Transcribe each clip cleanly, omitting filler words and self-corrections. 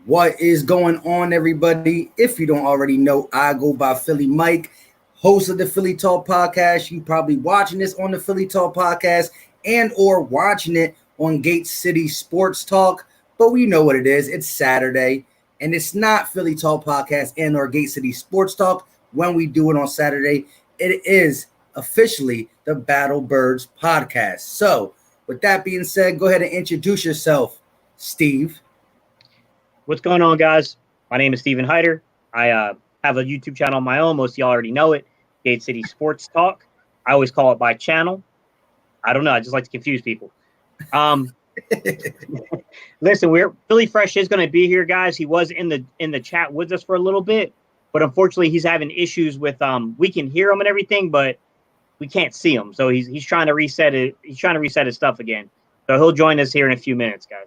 What is going on, everybody? If you don't already know, I go by Philly Mike, host of the Philly Talk podcast. You probably watching this on the Philly Talk podcast and or watching it on Gate City Sports Talk. But we know what it is. It's Saturday, and it's not Philly Talk podcast and or Gate City Sports Talk when we do it on Saturday. It is officially the Battle Birds podcast. So, with that being said, go ahead and introduce yourself, Steve. What's going on, guys? My name is Steven Hyder. I have a YouTube channel of my own. Most of y'all already know it, Gate City Sports Talk. I always call it by channel. I don't know. I just like to confuse people. Listen, Philly Fresh is going to be here, guys. He was in the chat with us for a little bit, but unfortunately, he's having issues with we can hear him and everything, but we can't see him. So he's trying to reset it. He's trying to reset his stuff again. So he'll join us here in a few minutes, guys.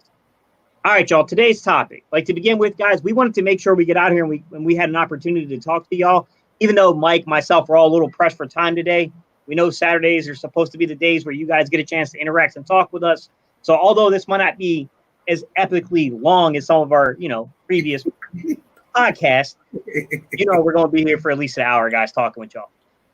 All right, y'all, today's topic. Like, to begin with, guys, we wanted to make sure we get out here and we had an opportunity to talk to y'all. Even though Mike, myself, we're all a little pressed for time today, we know Saturdays are supposed to be the days where you guys get a chance to interact and talk with us. So although this might not be as epically long as some of our, previous podcasts, we're going to be here for at least an hour, guys, talking with y'all.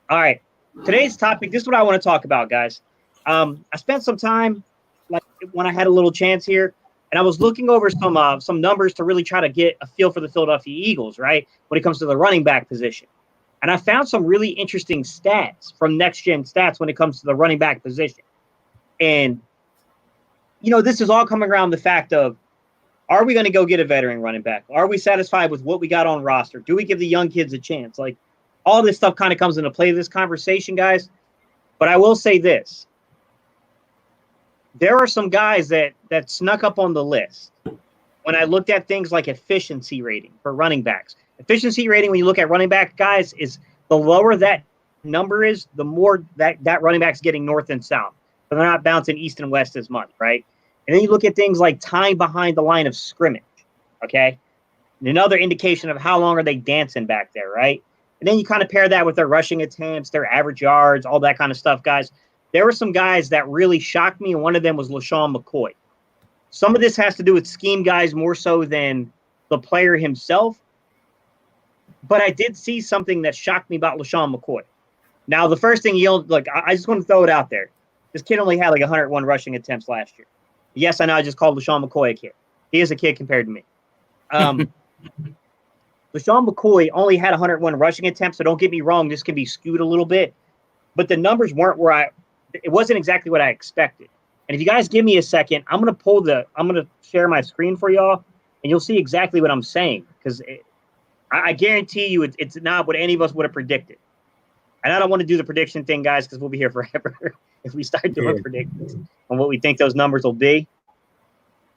All right, today's topic, this is what I want to talk about, guys. I spent some time, like, when I had a little chance here, and I was looking over some numbers to really try to get a feel for the Philadelphia Eagles, right, when it comes to the running back position. And I found some really interesting stats from Next Gen Stats when it comes to the running back position. And, this is all coming around the fact of, are we going to go get a veteran running back? Are we satisfied with what we got on roster? Do we give the young kids a chance? Like, all this stuff kind of comes into play this conversation, guys. But I will say this. There are some guys that snuck up on the list when I looked at things like efficiency rating for running backs. Efficiency rating, when you look at running back, guys, is the lower that number is, the more that running back's getting north and south. So they're not bouncing east and west as much, right? And then you look at things like time behind the line of scrimmage, okay? And another indication of how long are they dancing back there, right? And then you kind of pair that with their rushing attempts, their average yards, all that kind of stuff, guys. There were some guys that really shocked me, and one of them was Lesean Mccoy. Some of this has to do with scheme guys more so than the player himself. But I did see something that shocked me about Lesean McCoy. Now, the first thing I just want to throw it out there. This kid only had like 101 rushing attempts last year. Yes, I know I just called Lesean McCoy a kid. He is a kid compared to me. Lesean McCoy only had 101 rushing attempts, so don't get me wrong, this can be skewed a little bit. But the numbers weren't it wasn't exactly what I expected. And if you guys give me a second, I'm going to share my screen for y'all, and you'll see exactly what I'm saying. Because I guarantee you it's not what any of us would have predicted. And I don't want to do the prediction thing, guys, because we'll be here forever if we start doing predictions on what we think those numbers will be.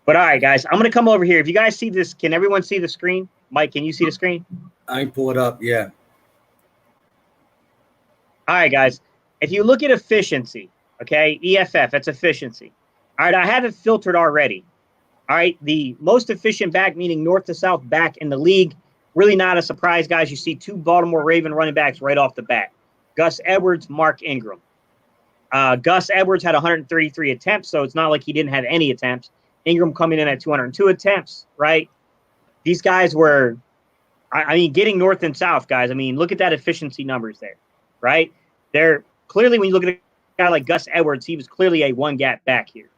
But all right, guys, I'm going to come over here. If you guys see this, can everyone see the screen? Mike, can you see the screen? I can pull it up, yeah. All right, guys. If you look at efficiency, okay, EFF, that's efficiency. All right, I have it filtered already. All right, the most efficient back, meaning north to south back in the league, really not a surprise, guys. You see two Baltimore Raven running backs right off the bat. Gus Edwards, Mark Ingram. Gus Edwards had 133 attempts, so it's not like he didn't have any attempts. Ingram coming in at 202 attempts, right? These guys were, getting north and south, guys. Look at that efficiency numbers there, right? They're clearly, when you look at a guy like Gus Edwards, he was clearly a one-gap back here.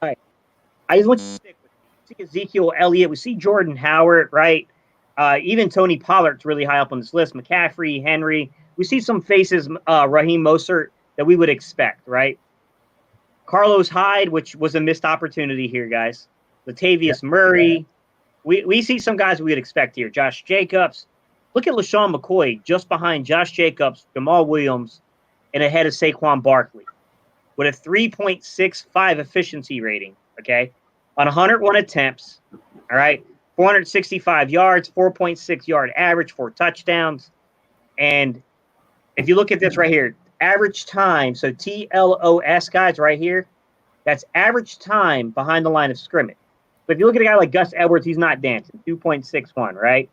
All right. I just want to stick with it. We see Ezekiel Elliott. We see Jordan Howard, right? Even Tony Pollard's really high up on this list. McCaffrey, Henry. We see some faces, Raheem Mostert, that we would expect, right? Carlos Hyde, which was a missed opportunity here, guys. Latavius Murray. We see some guys we would expect here. Josh Jacobs. Look at Lesean McCoy just behind Josh Jacobs, Jamal Williams, and ahead of Saquon Barkley with a 3.65 efficiency rating, okay, on 101 attempts, all right, 465 yards, 4.6 yard average, 4 touchdowns. And if you look at this right here, average time, so TLOS, guys, right here, that's average time behind the line of scrimmage. But if you look at a guy like Gus Edwards, he's not dancing, 2.61, right?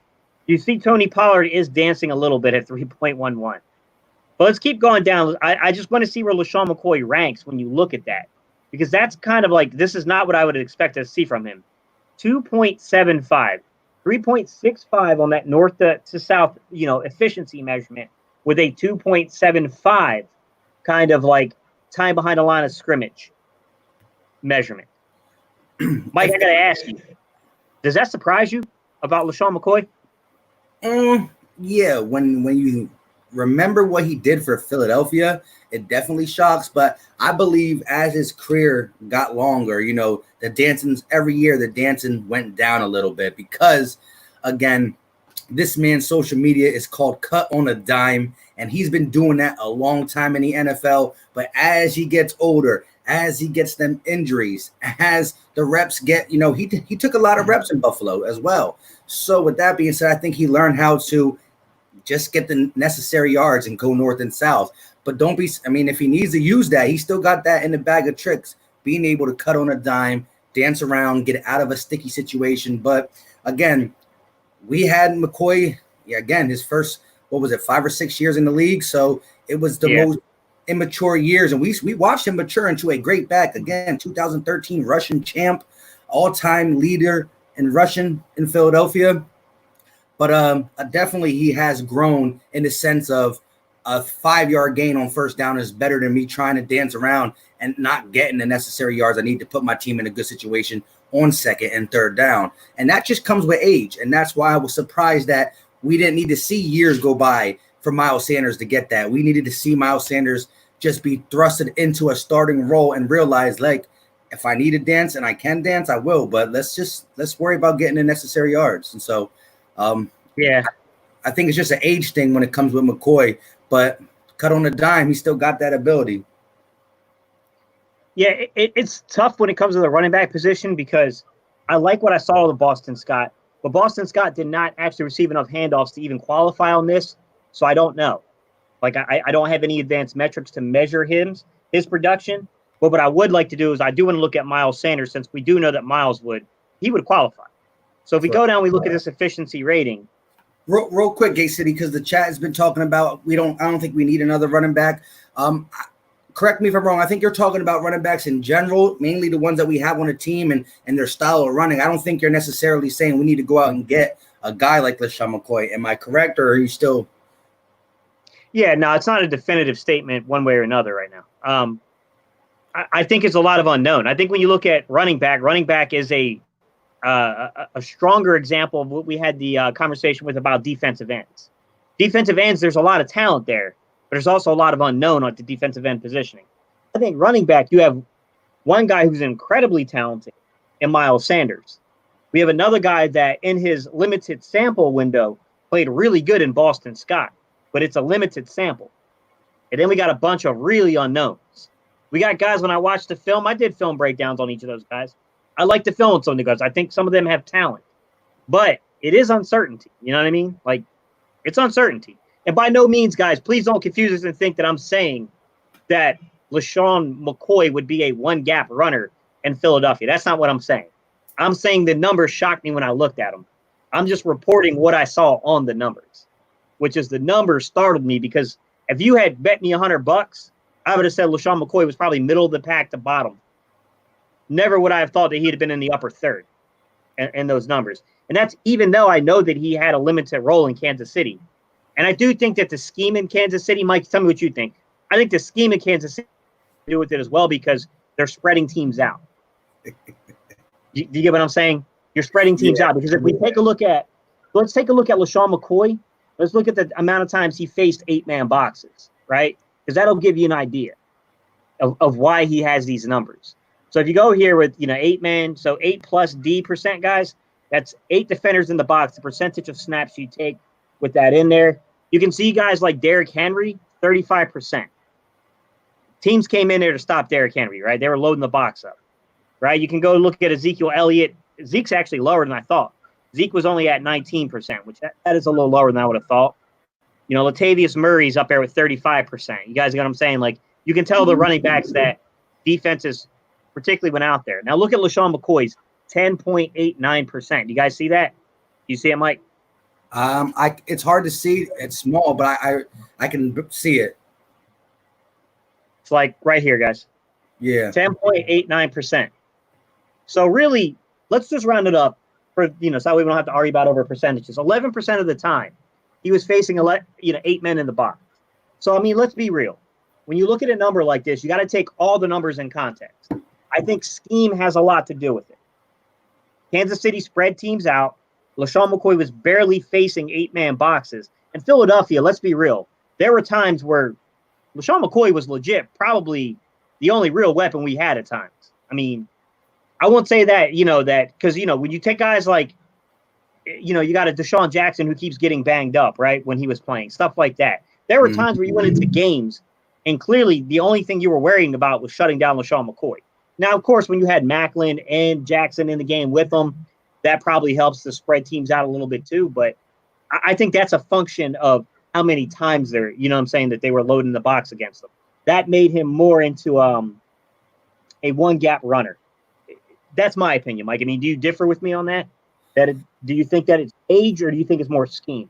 You see Tony Pollard is dancing a little bit at 3.11. But let's keep going down. I just want to see where Lesean McCoy ranks when you look at that. Because that's kind of like, this is not what I would expect to see from him. 2.75, 3.65 on that north to south, efficiency measurement, with a 2.75 kind of like time behind the line of scrimmage measurement. Mike, I got to ask you, does that surprise you about Lesean McCoy? Yeah, when you remember what he did for Philadelphia, it definitely shocks. But I believe as his career got longer, the dancing's every year, the dancing went down a little bit because, again, this man's social media is called cut on a dime, and he's been doing that a long time in the NFL. But as he gets older, as he gets them injuries, as the reps get, he took a lot of reps in Buffalo as well. So with that being said, I think he learned how to just get the necessary yards and go north and south. But if he needs to use that, he still got that in the bag of tricks, being able to cut on a dime, dance around, get out of a sticky situation. But again, we had McCoy, his first, 5 or 6 years in the league. So it was the most immature years. And we watched him mature into a great back. Again, 2013 Russian champ, all-time leader in rushing in Philadelphia. But definitely he has grown in the sense of a 5-yard gain on first down is better than me trying to dance around and not getting the necessary yards I need to put my team in a good situation on second and third down. And that just comes with age. And that's why I was surprised that we didn't need to see years go by for Miles Sanders to get that. We needed to see Miles Sanders just be thrusted into a starting role and realize, like, if I need to dance and I can dance, I will. But let's worry about getting the necessary yards. And so, I think it's just an age thing when it comes with McCoy, but cut on a dime, he still got that ability. Yeah, it's tough when it comes to the running back position because I like what I saw with Boston Scott, but Boston Scott did not actually receive enough handoffs to even qualify on this, so I don't know. Like, I don't have any advanced metrics to measure his production, but what I would like to do is I do want to look at Miles Sanders, since we do know that Miles would qualify. So if we go down, we look at this efficiency rating. Real quick, Gay City, because the chat has been talking about I don't think we need another running back. Correct me if I'm wrong. I think you're talking about running backs in general, mainly the ones that we have on a team and their style of running. I don't think you're necessarily saying we need to go out and get a guy like Lesean McCoy. Am I correct, or are you still? Yeah, no, it's not a definitive statement one way or another right now. I think it's a lot of unknown. I think when you look at running back is a stronger example of what we had the conversation with about defensive ends. Defensive ends, there's a lot of talent there, but there's also a lot of unknown at the defensive end positioning. I think running back, you have one guy who's incredibly talented in Miles Sanders. We have another guy that in his limited sample window played really good in Boston Scott, but it's a limited sample. And then we got a bunch of really unknowns. We got guys, when I watched the film, I did film breakdowns on each of those guys. I like to film some of the guys. I think some of them have talent, but it is uncertainty. You know what I mean? Like, it's uncertainty. And by no means, guys, please don't confuse us and think that I'm saying that Lesean McCoy would be a one-gap runner in Philadelphia. That's not what I'm saying. I'm saying the numbers shocked me when I looked at them. I'm just reporting what I saw on the numbers, which is the numbers startled me, because if you had bet me $100, I would have said Lesean McCoy was probably middle of the pack to bottom. Never would I have thought that he'd have been in the upper third in those numbers. And that's even though I know that he had a limited role in Kansas City. And I do think that the scheme in Kansas City, Mike, tell me what you think. I think the scheme in Kansas City do with it as well, because they're spreading teams out. Do you get what I'm saying? You're spreading teams out, because if we take a look at, let's take a look at Lesean McCoy. Let's look at the amount of times he faced 8-man boxes, right? Because that'll give you an idea of why he has these numbers. So if you go here with, 8-man, so 8+ D%, guys, that's 8 defenders in the box, the percentage of snaps you take with that in there. You can see guys like Derrick Henry, 35%. Teams came in there to stop Derrick Henry, right? They were loading the box up, right? You can go look at Ezekiel Elliott. Zeke's actually lower than I thought. Zeke was only at 19%, which that is a little lower than I would have thought. Latavius Murray's up there with 35%. You guys get what I'm saying? Like, you can tell the running backs that defenses particularly went out there. Now look at Lesean McCoy's 10.89%. You guys see that? You see it, Mike? It's hard to see. It's small, but I can see it. It's like right here, guys. Yeah. 10.89%. So really, let's just round it up for, so we don't have to argue about over percentages. 11% of the time, he was facing 8 men in the box. So, I mean, let's be real. When you look at a number like this, you got to take all the numbers in context. I think scheme has a lot to do with it. Kansas City spread teams out. Lesean McCoy was barely facing 8-man boxes. And Philadelphia, let's be real, there were times where Lesean McCoy was legit, probably the only real weapon we had at times. I mean, I won't say that, because, when you take guys like, you got a Deshaun Jackson who keeps getting banged up, right, when he was playing, stuff like that. There were times where you went into games and clearly the only thing you were worrying about was shutting down Lesean McCoy. Now, of course, when you had Macklin and Jackson in the game with them, that probably helps to spread teams out a little bit too. But I think that's a function of how many times that they were loading the box against them. That made him more into a one-gap runner. That's my opinion, Mike. I mean, do you differ with me on that? Do you think that it's age or do you think it's more scheme?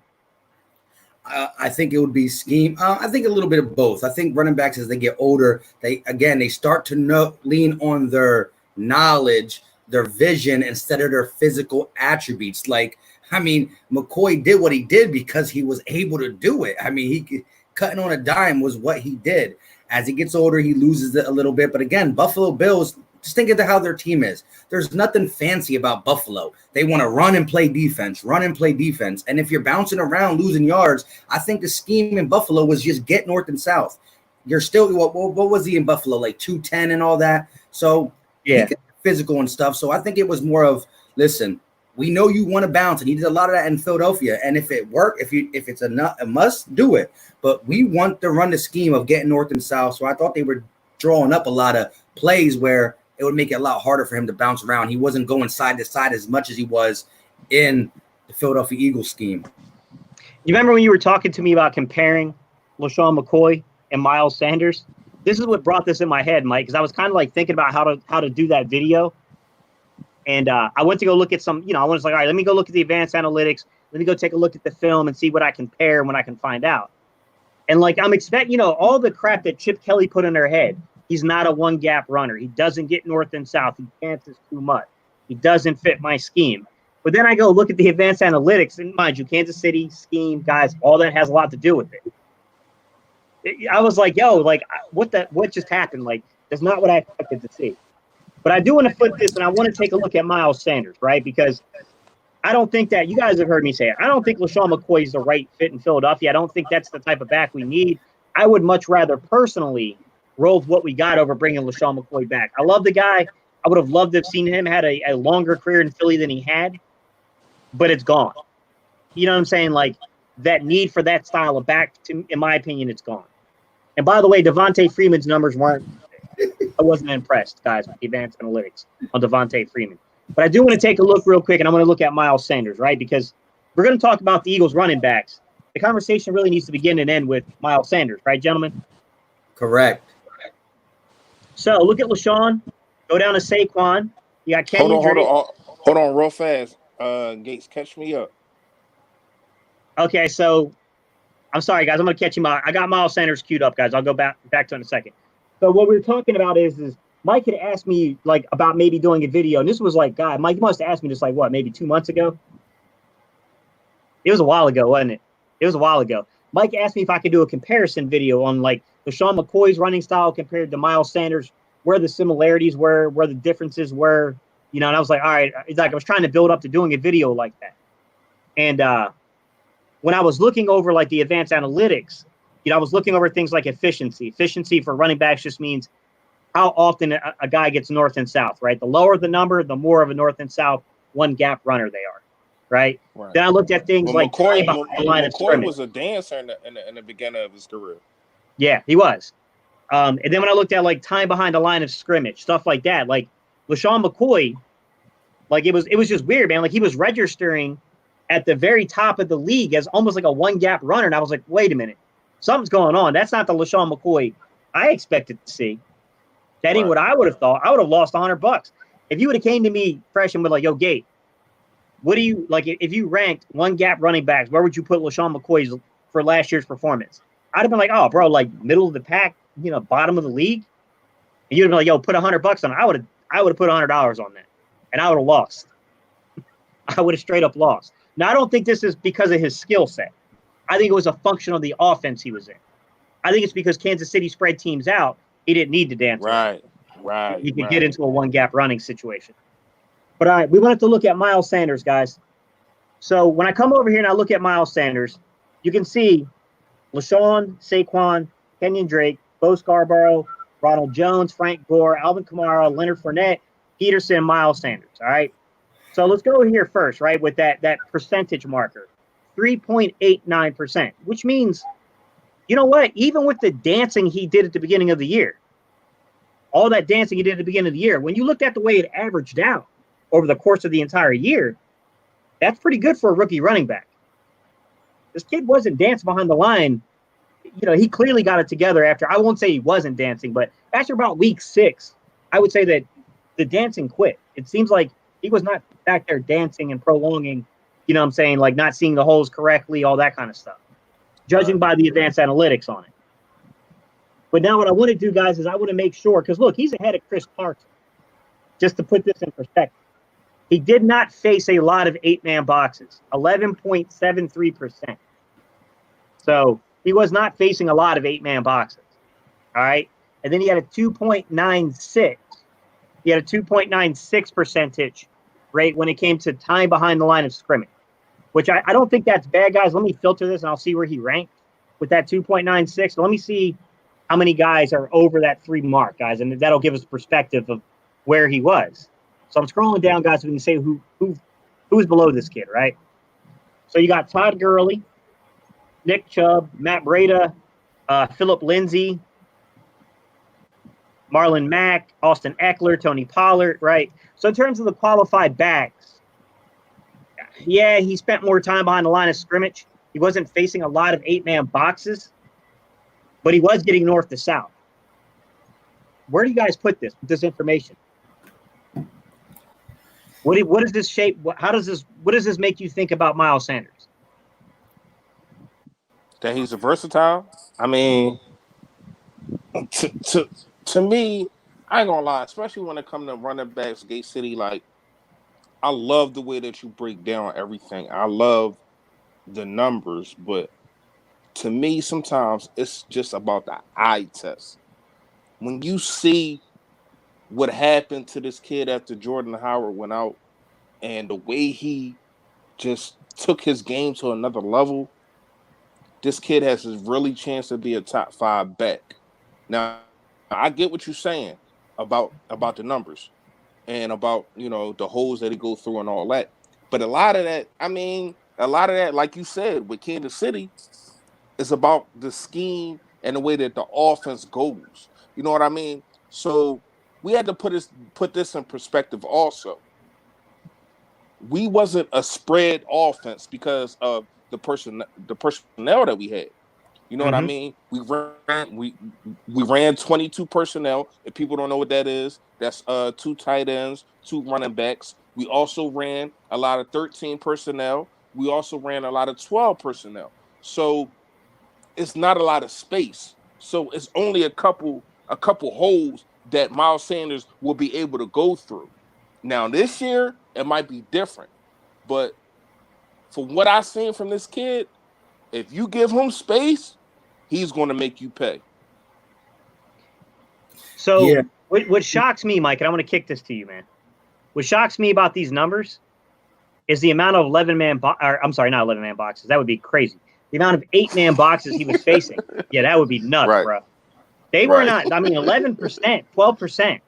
I think it would be scheme. I think a little bit of both. I think running backs, as they get older, they start to lean on their knowledge, their vision, instead of their physical attributes. Like, I mean, McCoy did what he did because he was able to do it. I mean, cutting on a dime was what he did. As he gets older, he loses it a little bit. But again, Buffalo Bills, just think of how their team is. There's nothing fancy about Buffalo. They want to run and play defense. And if you're bouncing around, losing yards, I think the scheme in Buffalo was just get north and south. You're still, what was he in Buffalo, like 210 and all that? So yeah, physical and stuff. So I think it was more of, listen, we know you want to bounce, and he did a lot of that in Philadelphia. And if it worked, if it's a must, do it. But we want to run the scheme of getting north and south. So I thought they were drawing up a lot of plays where it would make it a lot harder for him to bounce around. He wasn't going side to side as much as he was in the Philadelphia Eagles scheme. You remember when you were talking to me about comparing Lesean McCoy and Miles Sanders? This is what brought this in my head, Mike, because I was kind of like thinking about how to do that video. And I went to go look at some, I was like, all right, let me go look at the advanced analytics. Let me go take a look at the film and see what I can pair and what I can find out. And like, I'm expecting, all the crap that Chip Kelly put in their head. He's not a one-gap runner. He doesn't get north and south. He dances too much. He doesn't fit my scheme. But then I go look at the advanced analytics, and mind you, Kansas City scheme, guys, all that has a lot to do with it. I was like, yo, like, what just happened? Like, that's not what I expected to see. But I do want to flip this, and I want to take a look at Miles Sanders, right? Because I don't think that – you guys have heard me say it. I don't think Lesean McCoy is the right fit in Philadelphia. I don't think that's the type of back we need. I would much rather personally – roll with what we got over bringing Lesean McCoy back. I love the guy. I would have loved to have seen him had a longer career in Philly than he had, but it's gone. You know what I'm saying? Like, that need for that style of back, in my opinion, it's gone. And by the way, Devontae Freeman's numbers weren't – I wasn't impressed, guys, with the advanced analytics on Devontae Freeman. But I do want to take a look real quick, and I'm going to look at Miles Sanders, right? Because we're going to talk about the Eagles running backs. The conversation really needs to begin and end with Miles Sanders, right, gentlemen? Correct. So look at LeSean. Go down to Saquon. You got Kenyon Drake. Hold on, real fast. Gates, catch me up. Okay, so I'm sorry, guys. I'm going to catch you. I got Miles Sanders queued up, guys. I'll go back to it in a second. So what we were talking about is Mike had asked me like about maybe doing a video, and this was like, God, Mike, you must have asked me this like what, maybe 2 months ago. It was a while ago, wasn't it? It was a while ago. Mike asked me if I could do a comparison video on like Lesean McCoy's running style compared to Miles Sanders, where the similarities were, where the differences were, and I was like, all right, it's like I was trying to build up to doing a video like that. And when I was looking over like the advanced analytics, I was looking over things like efficiency. Efficiency for running backs just means how often a guy gets north and south, right? The lower the number, the more of a north and south one gap runner they are. Right. Then I looked at things like McCoy was a dancer in the beginning of his career. Yeah, he was. And then when I looked at like time behind the line of scrimmage, stuff like that, like Lesean McCoy, like it was just weird, man. Like he was registering at the very top of the league as almost like a one gap runner. And I was like, wait a minute, something's going on. That's not the Lesean McCoy I expected to see. That ain't what I would have thought. I would have lost $100 if you would have came to me fresh and was like, yo, Gate, what do you like if you ranked one gap running backs? Where would you put Lesean McCoy's for last year's performance? I'd have been like, oh, bro, like middle of the pack, bottom of the league. And you'd have been like, yo, put $100 on it. I would have put $100 on that and I would have lost. I would have straight up lost. Now, I don't think this is because of his skill set. I think it was a function of the offense he was in. I think it's because Kansas City spread teams out. He didn't need to dance. Right. He could get into a one-gap running situation. But all right, we wanted to look at Miles Sanders, guys. So when I come over here and I look at Miles Sanders, you can see LaShawn, Saquon, Kenyon Drake, Bo Scarborough, Ronald Jones, Frank Gore, Alvin Kamara, Leonard Fournette, Peterson, Miles Sanders. All right. So let's go here first, right, with that percentage marker, 3.89%, which means, you know what? Even with the dancing he did at the beginning of the year, all that dancing he did at the beginning of the year, when you looked at the way it averaged out over the course of the entire year, that's pretty good for a rookie running back. This kid wasn't dancing behind the line. You know, he clearly got it together after, I won't say he wasn't dancing, but after about week 6, I would say that the dancing quit. It seems like he was not back there dancing and prolonging, you know what I'm saying, like not seeing the holes correctly, all that kind of stuff, judging by the advanced analytics on it. But now what I want to do, guys, is I want to make sure, because look, he's ahead of Chris Carson. Just to put this in perspective, he did not face a lot of 8-man boxes, 11.73%. So he was not facing a lot of 8-man boxes. All right. And then he had a 2.96. He had a 2.96 percentage rate when it came to time behind the line of scrimmage, which I don't think that's bad, guys. Let me filter this and I'll see where he ranked with that 2.96. Let me see how many guys are over that 3 mark, guys, and that'll give us a perspective of where he was. So I'm scrolling down, guys, so we can say who's below this kid, right? So you got Todd Gurley, Nick Chubb, Matt Breida, Philip Lindsay, Marlon Mack, Austin Eckler, Tony Pollard, right? So in terms of the qualified backs, yeah, he spent more time behind the line of scrimmage. He wasn't facing a lot of 8-man boxes, but he was getting north to south. Where do you guys put this with this information? What does this shape? What does this make you think about Miles Sanders? That he's a versatile. I mean, to me, I ain't gonna lie, especially when it comes to running backs, Gate City, like, I love the way that you break down everything. I love the numbers, but to me, sometimes it's just about the eye test. When you see what happened to this kid after Jordan Howard went out and the way he just took his game to another level, this kid has a really chance to be a top 5 back. Now, I get what you're saying about the numbers and about, you know, the holes that he goes through and all that. But a lot of that, like you said, with Kansas City, is about the scheme and the way that the offense goes. You know what I mean? So we had to put this in perspective also. We wasn't a spread offense because of the personnel that we had. You know what I mean? We ran 22 personnel. If people don't know what that is, that's 2 tight ends, 2 running backs. We also ran a lot of 13 personnel. We also ran a lot of 12 personnel. So it's not a lot of space. So it's only a couple holes that Miles Sanders will be able to go through. Now this year it might be different, but from what I've seen from this kid, if you give him space, he's going to make you pay. So yeah. What shocks me, Mike, and I'm going to kick this to you, man. What shocks me about these numbers is the amount of 11-man not 11-man boxes. That would be crazy. The amount of 8-man boxes he was facing. Yeah, that would be nuts, right, bro. They were not, 11%, 12%,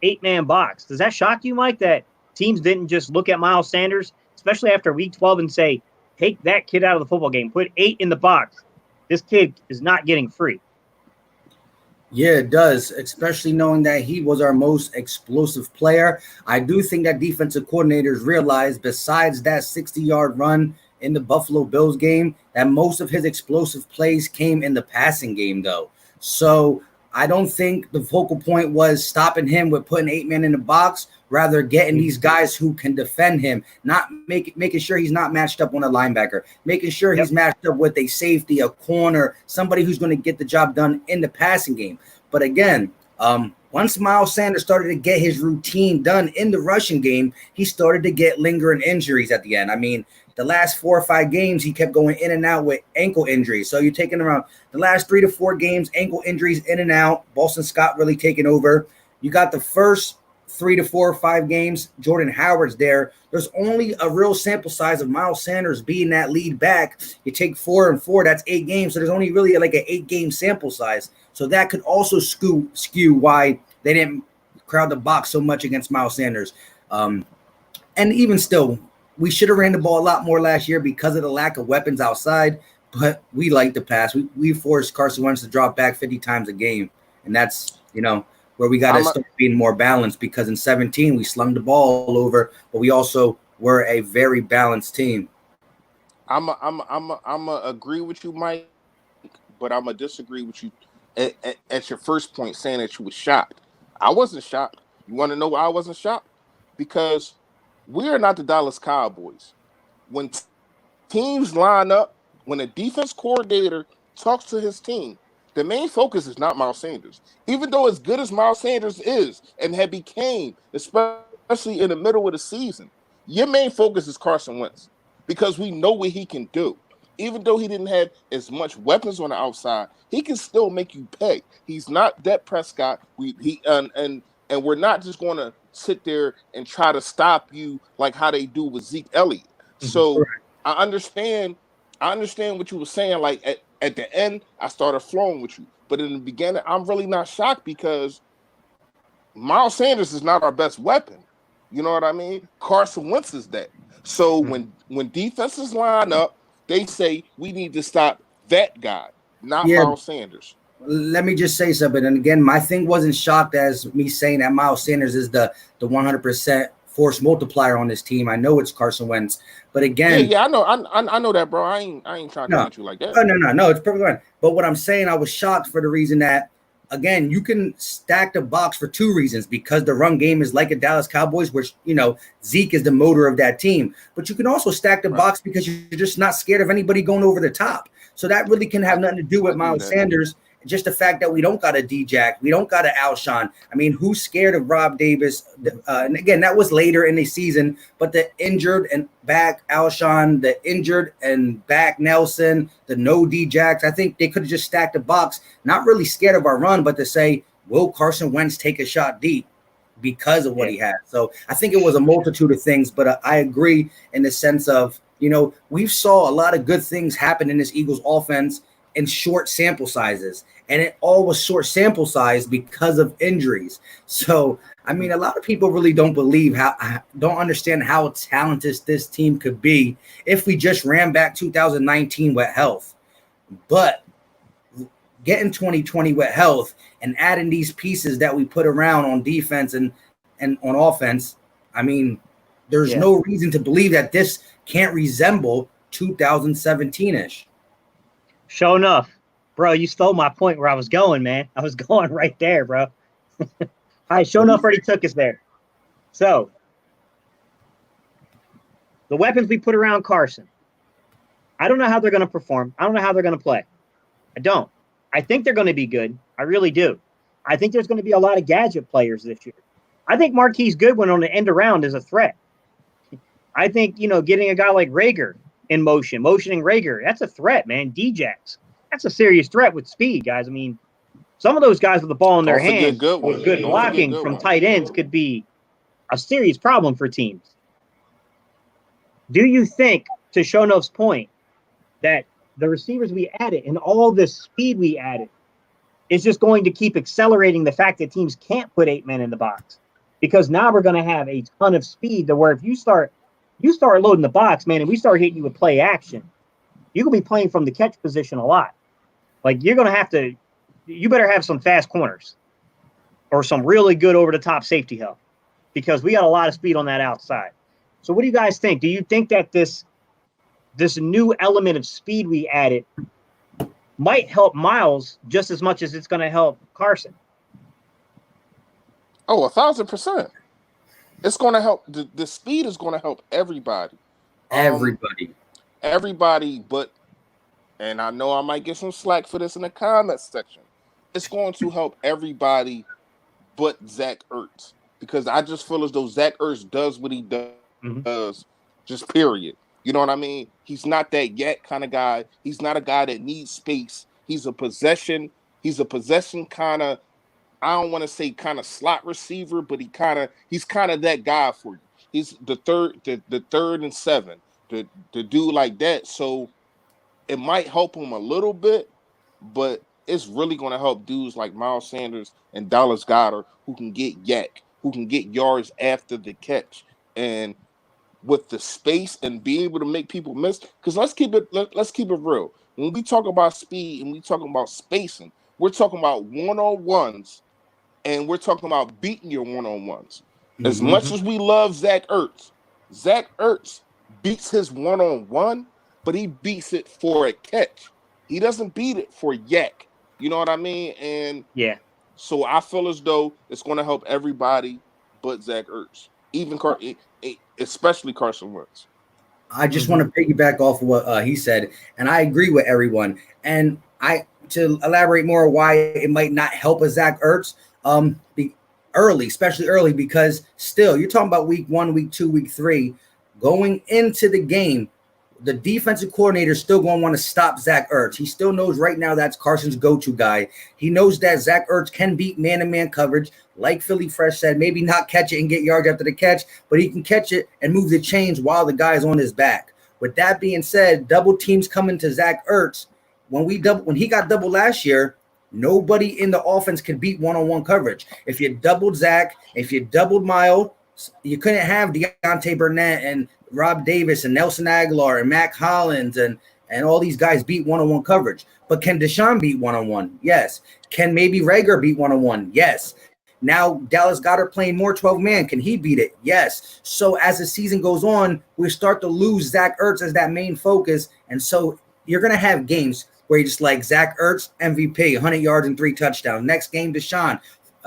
8-man box. Does that shock you, Mike, that teams didn't just look at Miles Sanders, especially after week 12, and say, take that kid out of the football game, put 8 in the box? This kid is not getting free. Yeah, it does, especially knowing that he was our most explosive player. I do think that defensive coordinators realized, besides that 60-yard run in the Buffalo Bills game, that most of his explosive plays came in the passing game, though. So I don't think the focal point was stopping him with putting 8-man in the box, rather getting these guys who can defend him, not making sure he's not matched up on a linebacker, making sure he's matched up with a safety, a corner, somebody who's going to get the job done in the passing game. But again, Once Miles Sanders started to get his routine done in the rushing game, he started to get lingering injuries at the end. I mean, the last 4 or 5 games, he kept going in and out with ankle injuries. So you're taking around the last 3 to 4 games, ankle injuries in and out. Boston Scott really taking over. You got the first 3 to 4 or 5 games, Jordan Howard's there. There's only a real sample size of Miles Sanders being that lead back. You take 4 and 4, that's 8 games. So there's only really like an 8-game sample size. So that could also skew why they didn't crowd the box so much against Miles Sanders. And even still, we should have ran the ball a lot more last year because of the lack of weapons outside, but we like to pass. We forced Carson Wentz to drop back 50 times a game, and that's, where we got to start being more balanced, because in 17 we slung the ball all over, but we also were a very balanced team. I'm a agree with you, Mike, but I'm a disagree with you at your first point, saying that you were shocked. I wasn't shocked. You want to know why I wasn't shocked? Because we are not the Dallas Cowboys. When teams line up, when a defense coordinator talks to his team, the main focus is not Miles Sanders. Even though as good as Miles Sanders is and had became, especially in the middle of the season, your main focus is Carson Wentz, because we know what he can do. Even though he didn't have as much weapons on the outside, he can still make you pay. He's not Dak Prescott. And we're not just going to sit there and try to stop you like how they do with Zeke Elliott. So I understand what you were saying. Like at the end, I started flowing with you, but in the beginning, I'm really not shocked, because Miles Sanders is not our best weapon. You know what I mean? Carson Wentz is that. So when defenses line up, they say we need to stop that guy, not Miles Sanders. Let me just say something. And again, my thing wasn't shocked as me saying that Miles Sanders is the 100% force multiplier on this team. I know it's Carson Wentz, but again, I know that, bro. I ain't trying to come at you like that. No, it's perfectly fine. But what I'm saying, I was shocked for the reason that, again, you can stack the box for 2 reasons, because the run game is like a Dallas Cowboys, which, Zeke is the motor of that team. But you can also stack the box because you're just not scared of anybody going over the top. So that really can have nothing to do with Miles Sanders. Just the fact that we don't got a D-Jack, we don't got an Alshon. I mean, who's scared of Rob Davis? And again, that was later in the season, but the injured and back Alshon, the injured and back Nelson, the no D-Jacks, I think they could have just stacked the box, not really scared of our run, but to say, will Carson Wentz take a shot deep because of what he had? So I think it was a multitude of things, but I agree in the sense of, we saw a lot of good things happen in this Eagles offense in short sample sizes, and it all was short sample size because of injuries. So, I mean, a lot of people really don't understand how talented this team could be if we just ran back 2019 with health. But getting 2020 with health and adding these pieces that we put around on defense and on offense, I mean, there's no reason to believe that this can't resemble 2017-ish. Sure enough, bro, you stole my point where I was going, man. I was going right there, bro. All right, sure enough, already took us there. So, the weapons we put around Carson, I don't know how they're going to perform. I don't know how they're going to play. I don't. I think they're going to be good. I really do. I think there's going to be a lot of gadget players this year. I think Marquise Goodwin on the end around is a threat. I think, getting a guy like Rager in motioning Rager, that's a threat, man. D-Jacks, that's a serious threat with speed, guys. I mean, some of those guys with the ball in their hands with good blocking from tight ends could be a serious problem for teams. Do you think, to Shonov's point, that the receivers we added and all this speed we added is just going to keep accelerating the fact that teams can't put 8 men in the box? Because now we're going to have a ton of speed to where if you start loading the box, man, and we start hitting you with play action, you're going to be playing from the catch position a lot. Like, you're going to you better have some fast corners or some really good over-the-top safety help, because we got a lot of speed on that outside. So what do you guys think? Do you think that this new element of speed we added might help Miles just as much as it's going to help Carson? Oh, 1,000%. It's going to help. The speed is going to help everybody. Everybody, but, and I know I might get some slack for this in the comments section, it's going to help everybody but Zach Ertz, because I just feel as though Zach Ertz does what he does, just period. You know what I mean? He's not that yet kind of guy. He's not a guy that needs space. He's a possession. He's a possession kind of. I don't want to say kind of slot receiver, but he's kind of that guy for you. He's the third and 7, the dude like that. So it might help him a little bit, but it's really going to help dudes like Miles Sanders and Dallas Goedert who can get yak, who can get yards after the catch, and with the space and being able to make people miss. Because let's keep it real. When we talk about speed and we talking about spacing, we're talking about one-on-ones, and we're talking about beating your one-on-ones. As much as we love Zach Ertz beats his one-on-one, but he beats it for a catch. He doesn't beat it for yak. You know what I mean? And so I feel as though it's going to help everybody but Zach Ertz, especially Carson Wentz. I just want to piggyback off of what he said, and I agree with everyone. And to elaborate more why it might not help a Zach Ertz, especially early, because still you're talking about week 1, week 2, week 3, going into the game. The defensive coordinator is still going to want to stop Zach Ertz. He still knows right now that's Carson's go-to guy. He knows that Zach Ertz can beat man-to-man coverage. Like Philly Fresh said, maybe not catch it and get yards after the catch, but he can catch it and move the chains while the guy's on his back. With that being said, double teams coming to Zach Ertz. When he got doubled last year, nobody in the offense could beat one-on-one coverage. If you doubled Zach, if you doubled Miles, you couldn't have Deontay Burnett and Rob Davis and Nelson Aguilar and Mac Hollins and all these guys beat one-on-one coverage. But can Deshaun beat one-on-one? Yes. Can maybe Rager beat one-on-one? Yes. Now Dallas Goedert playing more 12-man. Can he beat it? Yes. So as the season goes on, we start to lose Zach Ertz as that main focus. And so you're going to have games where you just like Zach Ertz, MVP, 100 yards and 3 touchdowns. Next game, Deshaun,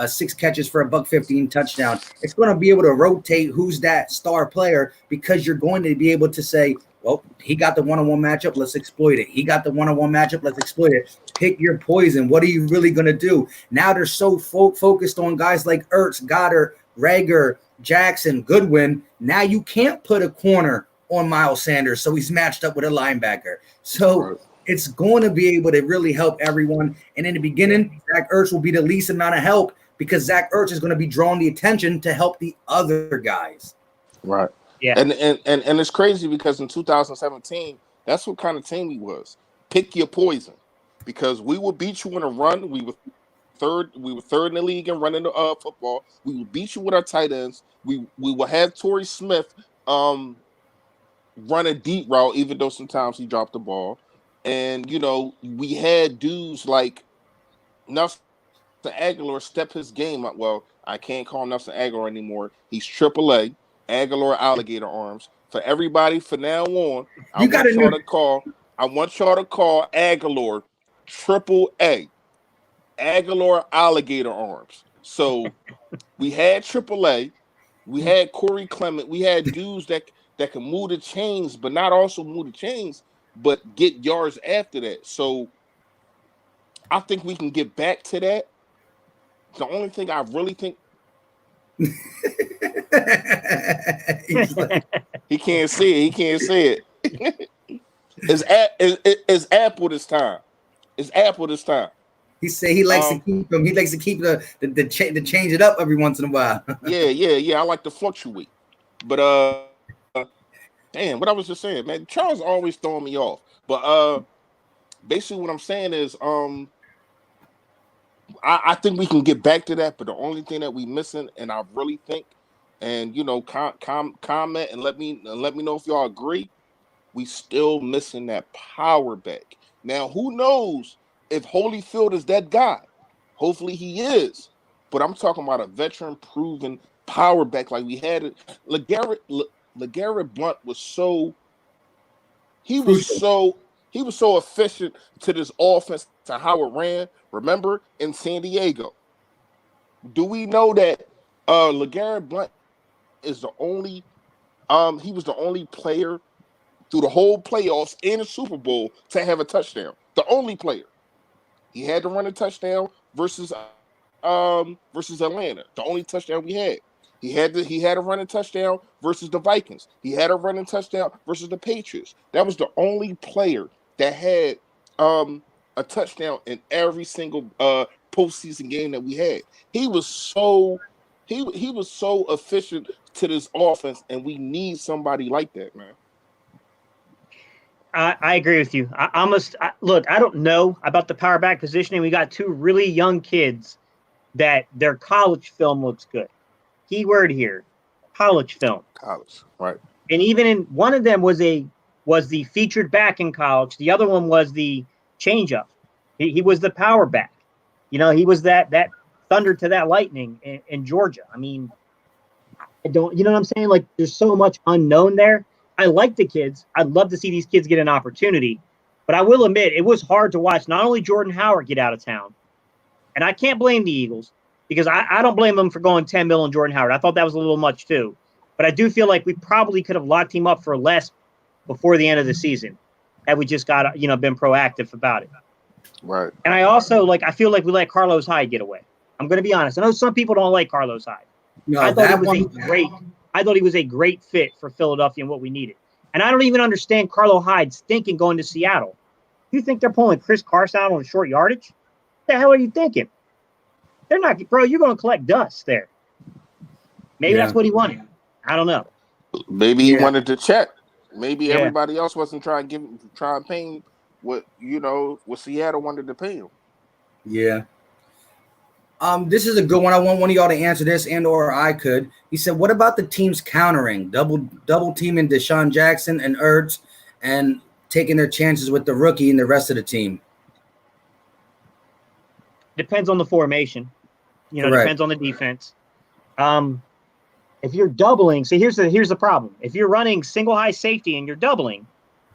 6 catches for $115 touchdown. It's going to be able to rotate who's that star player, because you're going to be able to say, well, he got the one-on-one matchup, let's exploit it. He got the one-on-one matchup, let's exploit it. Pick your poison. What are you really going to do? Now they're so focused on guys like Ertz, Goddard, Rager, Jackson, Goodwin. Now you can't put a corner on Miles Sanders, so he's matched up with a linebacker. So it's going to be able to really help everyone. And in the beginning, Zach Ertz will be the least amount of help, because Zach Ertz is going to be drawing the attention to help the other guys. Right. Yeah. And it's crazy because in 2017, that's what kind of team he was. Pick your poison, because we will beat you in a run. We were third in the league in running the football. We will beat you with our tight ends. We will have Torrey Smith run a deep route, even though sometimes he dropped the ball. And we had dudes like Nelson Aguilar step his game up. Well, I can't call him Nelson Aguilar anymore. He's AAA, Aguilar alligator arms. For everybody, from now on, I want y'all to call Aguilar AAA, Aguilar alligator arms. So we had AAA, we had Corey Clement, we had dudes that can move the chains, but not also move the chains, but get yards after that. So I think we can get back to that. The only thing I really think he can't say it. He can't say it. It's Apple this time. It's Apple this time. He said he likes to keep them. He likes to keep the change it up every once in a while. Yeah. I like to fluctuate. But damn, what I was just saying, man. Charles always throwing me off. But basically what I'm saying is I think we can get back to that, but the only thing that we missing, and I really think, and comment and let me know if y'all agree, we still missing that power back. Now, who knows if Holyfield is that guy? Hopefully he is, but I'm talking about a veteran, proven power back like we had it. LeGarrette Blount was so efficient to this offense, to how it ran. Remember, in San Diego, do we know that LeGarrette Blount is the only he was the only player through the whole playoffs and the Super Bowl to have a touchdown? The only player. He had to run a touchdown versus versus Atlanta. The only touchdown we had. He had a running touchdown versus the Vikings. He had a running touchdown versus the Patriots. That was the only player that had a touchdown in every single postseason game that we had. He was so efficient to this offense, and we need somebody like that, man. I agree with you. Look, I don't know about the power back positioning. We got two really young kids that their college film looks good. Key word here, college film. College, right. And even in one of them was the featured back in college. The other one was the changeup. He was the power back. He was that thunder to that lightning in Georgia. I mean, I don't, you know what I'm saying? Like, there's so much unknown there. I like the kids. I'd love to see these kids get an opportunity. But I will admit, it was hard to watch not only Jordan Howard get out of town, and I can't blame the Eagles, because I don't blame them for going 10 mil on Jordan Howard. I thought that was a little much too. But I do feel like we probably could have locked him up for less before the end of the season had we just got, been proactive about it. Right. And I also, I feel like we let Carlos Hyde get away. I'm going to be honest. I know some people don't like Carlos Hyde. No, I thought he was a great fit for Philadelphia and what we needed. And I don't even understand Carlos Hyde's thinking going to Seattle. You think they're pulling Chris Carson out on short yardage? What the hell are you thinking? They're not, bro. You're going to collect dust there. Maybe that's what he wanted. I don't know. Maybe he wanted to check. Maybe everybody else wasn't trying to pay him what Seattle wanted to pay him. Yeah. This is a good one. I want one of y'all to answer this, or I could. He said, "What about the teams countering, double teaming Deshaun Jackson and Ertz, and taking their chances with the rookie and the rest of the team?" Depends on the formation. Depends on the defense. If you're doubling, so here's the problem. If you're running single high safety and you're doubling,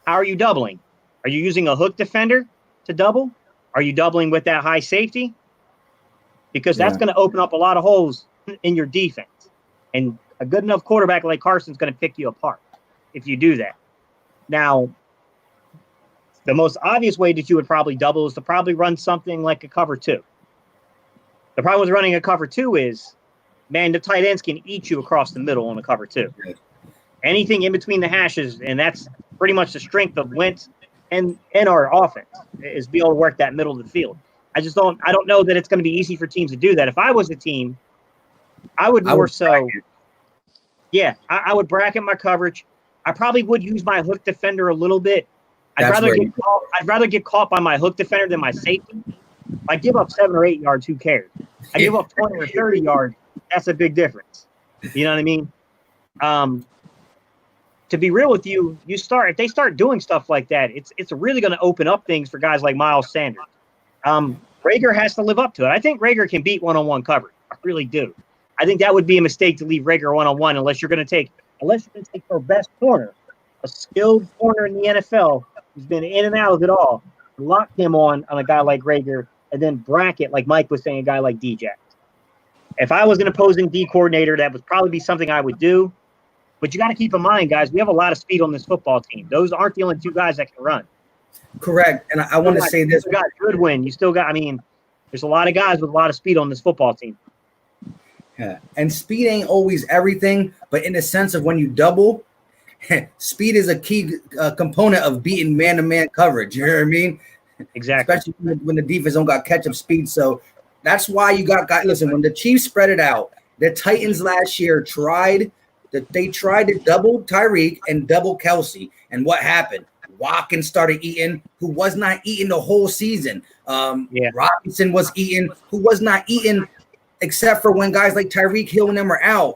how are you doubling? Are you using a hook defender to double? Are you doubling with that high safety? Because that's going to open up a lot of holes in your defense. And a good enough quarterback like Carson's going to pick you apart if you do that. Now, the most obvious way that you would probably double is to probably run something like a cover two. The problem with running a cover two is, man, the tight ends can eat you across the middle on a cover two. Anything in between the hashes, and that's pretty much the strength of Wentz and our offense, is be able to work that middle of the field. I don't know that it's going to be easy for teams to do that. If I was a team, I would I would bracket my coverage. I probably would use my hook defender a little bit. I'd rather get caught by my hook defender than my safety. I give up 7 or 8 yards, who cares? I give up 20 or 30 yards, that's a big difference. You know what I mean? To be real with you, if they start doing stuff like that, it's really going to open up things for guys like Miles Sanders. Rager has to live up to it. I think Rager can beat one-on-one coverage. I really do. I think that would be a mistake to leave Rager one-on-one unless you're going to take our best corner, a skilled corner in the NFL who's been in and out of it all, lock him on a guy like Rager, and then bracket, like Mike was saying, a guy like D-Jax. If I was an opposing D coordinator, that would probably be something I would do. But you got to keep in mind, guys, we have a lot of speed on this football team. Those aren't the only two guys that can run. Correct. And I want to say this. You got Goodwin. There's a lot of guys with a lot of speed on this football team. Yeah. And speed ain't always everything, but in the sense of when you double, speed is a key component of beating man-to-man coverage. You know what I mean? Exactly. Especially when the defense don't got catch-up speed. So that's why you got listen, when the Chiefs spread it out, the Titans last year tried to double Tyreek and double Kelsey. And what happened? Watkins started eating, who was not eating the whole season. Robinson was eating, who was not eating except for when guys like Tyreek Hill and them are out.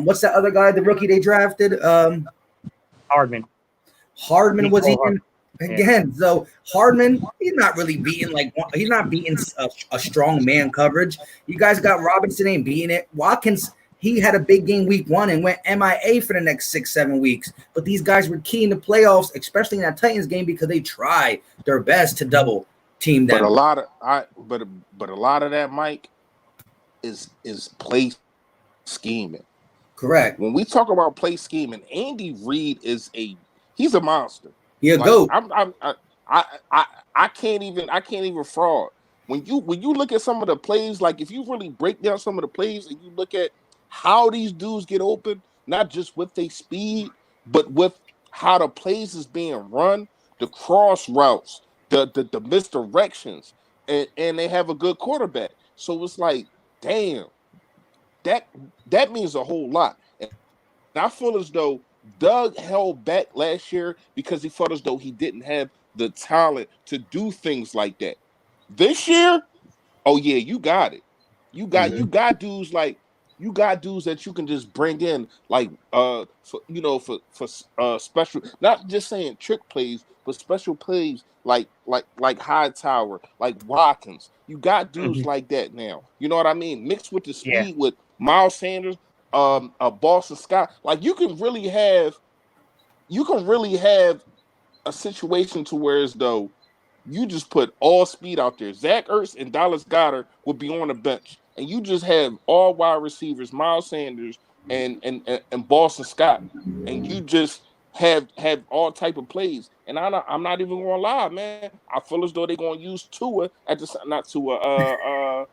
What's that other guy, the rookie they drafted? Hardman was eating again. So Hardman, he's not really beating he's not beating a strong man coverage. You guys got Robinson ain't beating it. Watkins, he had a big game week 1 and went MIA for the next 6-7 weeks. But these guys were key in the playoffs, especially in that Titans game, because they tried their best to double team them. But a lot of that, Mike, is play scheming. Correct. When we talk about play scheming, Andy Reid he's a monster. Yeah, go. I can't even fraud. when you look at some of the plays, like if you really break down some of the plays and you look at how these dudes get open, not just with their speed, but with how the plays is being run, the cross routes, the misdirections, and they have a good quarterback. So it's like, damn, that that means a whole lot. And I feel as though Doug held back last year because he felt as though he didn't have the talent to do things like that. This year, oh yeah, you got it. You got dudes like you got dudes that you can just bring in like for special, not just saying trick plays, but special plays like Hightower, like Watkins. You got dudes like that now. You know what I mean? Mixed with the Yeah. speed with Miles Sanders, Boston Scott. Like you can really have a situation to where as though you just put all speed out there. Zach Ertz and Dallas Goedert would be on the bench, and you just have all wide receivers, Miles Sanders and Boston Scott, and you just have all type of plays. And I'm not even gonna lie, man. I feel as though they're gonna use Tua at the not Tua.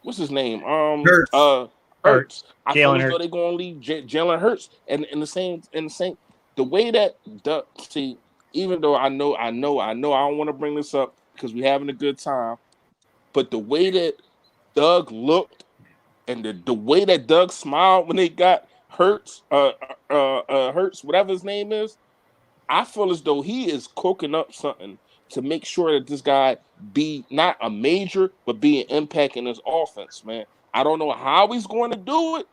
What's his name? Hurts. Hurts. I feel Jalen as though Hurts. they're gonna leave Jalen Hurts, and in the same the way that see. Even though I know, I don't want to bring this up because we're having a good time, but the way that Doug looked and the way that Doug smiled when they got Hurts, Hurts, whatever his name is, I feel as though he is cooking up something to make sure that this guy be not a major, but be an impact in his offense, man. I don't know how he's going to do it.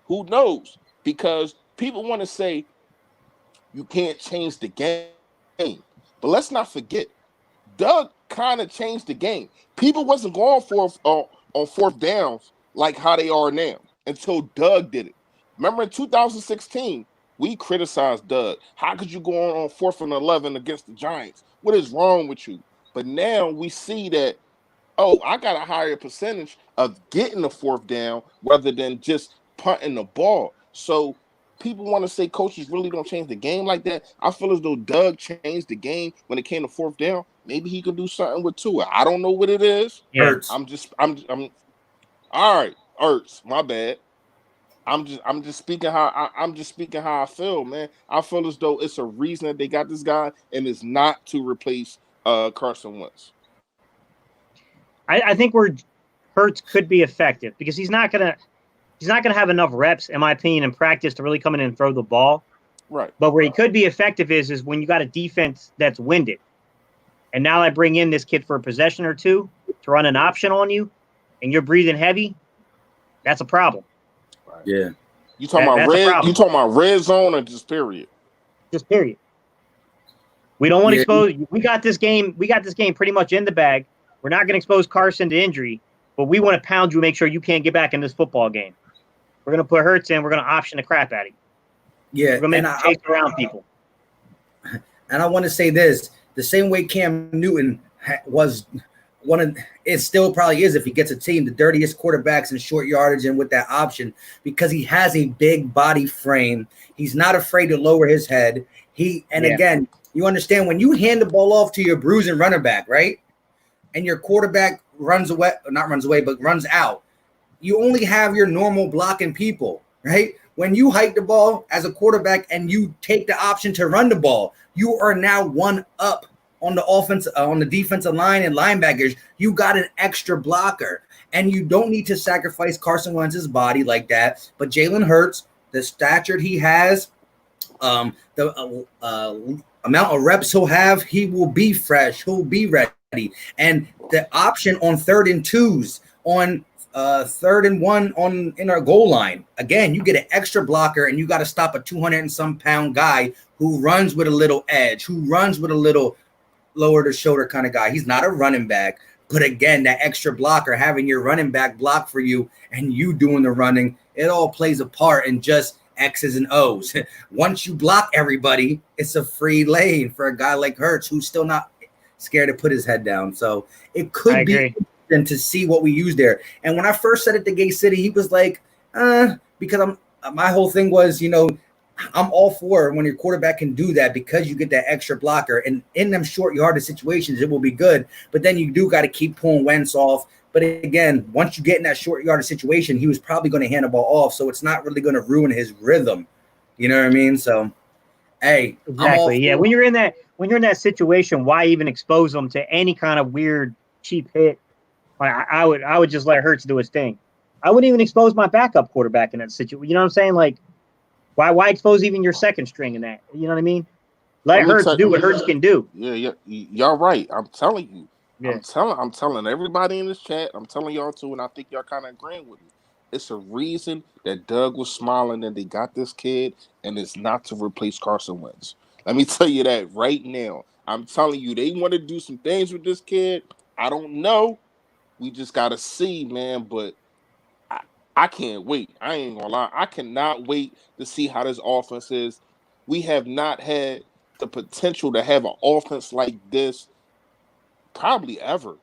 Who knows? Because people want to say you can't change the game. But let's not forget, Doug kind of changed the game. People wasn't going for on fourth downs like how they are now until Doug did it. Remember in 2016, we criticized Doug. How could you go on 4th and 11 against the Giants? What is wrong with you? But now we see that, oh, I got a higher percentage of getting the fourth down rather than just punting the ball. So people want to say coaches really don't change the game like that. I feel as though Doug changed the game when it came to fourth down. Maybe he can do something with Tua. I don't know what it is. Yeah. Hurts. I'm all right. Ertz, my bad. I'm just speaking how I feel, man. I feel as though it's a reason that they got this guy, and it's not to replace Carson Wentz. I think where Hurts could be effective because he's not gonna have enough reps, in my opinion, in practice to really come in and throw the ball. Right. But where he could be effective is when you got a defense that's winded. And now I bring in this kid for a possession or two to run an option on you, and you're breathing heavy. That's a problem. Right. Yeah. You talking about red zone or just period? Just period. We don't want to expose. We got this game pretty much in the bag. We're not going to expose Carson to injury, but we want to pound you, make sure you can't get back in this football game. We're going to put Hurts in. We're going to option the crap out of you. Yeah. We're going to make him chase around people. And I want to say this: the same way Cam Newton was it still probably is if he gets a team, the dirtiest quarterbacks in short yardage and with that option, because he has a big body frame. He's not afraid to lower his head. Again, you understand when you hand the ball off to your bruising running back, right? And your quarterback runs out. You only have your normal blocking people, right? When you hike the ball as a quarterback and you take the option to run the ball, you are now one up on the offense, on the defensive line and linebackers. You got an extra blocker, and you don't need to sacrifice Carson Wentz's body like that. But Jalen Hurts, the stature he has, the amount of reps he'll have, he will be fresh. He'll be ready. And the option on 3rd and 2s, on 3rd and 1 in our goal line, again, you get an extra blocker, and you got to stop a 200 and some pound guy who runs with a little edge, who runs with a little lower to shoulder kind of guy. He's not a running back, but again, that extra blocker, having your running back block for you and you doing the running, it all plays a part in just X's and O's. Once you block everybody, it's a free lane for a guy like Hurts, who's still not scared to put his head down. So it could be interesting to see what we use there. And when I first said it to Gay City, he was like, because my whole thing was, I'm all for when your quarterback can do that because you get that extra blocker. And in them short yardage situations, it will be good. But then you do got to keep pulling Wentz off. But again, once you get in that short yardage situation, he was probably going to hand the ball off. So it's not really going to ruin his rhythm. You know what I mean? So, hey, exactly. Yeah. When you're in that situation, why even expose them to any kind of weird cheap hit? I would just let Hurts do his thing. I wouldn't even expose my backup quarterback in that situation. You know what I'm saying? Like, why expose even your second string in that? You know what I mean? Let Hurts do what Hurts can do. Yeah, y'all right. I'm telling you. Yeah. I'm telling everybody in this chat. I'm telling y'all too, and I think y'all kind of agreeing with me. It's a reason that Doug was smiling and they got this kid, and it's not to replace Carson Wentz. Let me tell you that right now. I'm telling you, they want to do some things with this kid. I don't know. We just gotta see, man. But I can't wait. I ain't gonna lie. I cannot wait to see how this offense is. We have not had the potential to have an offense like this probably ever.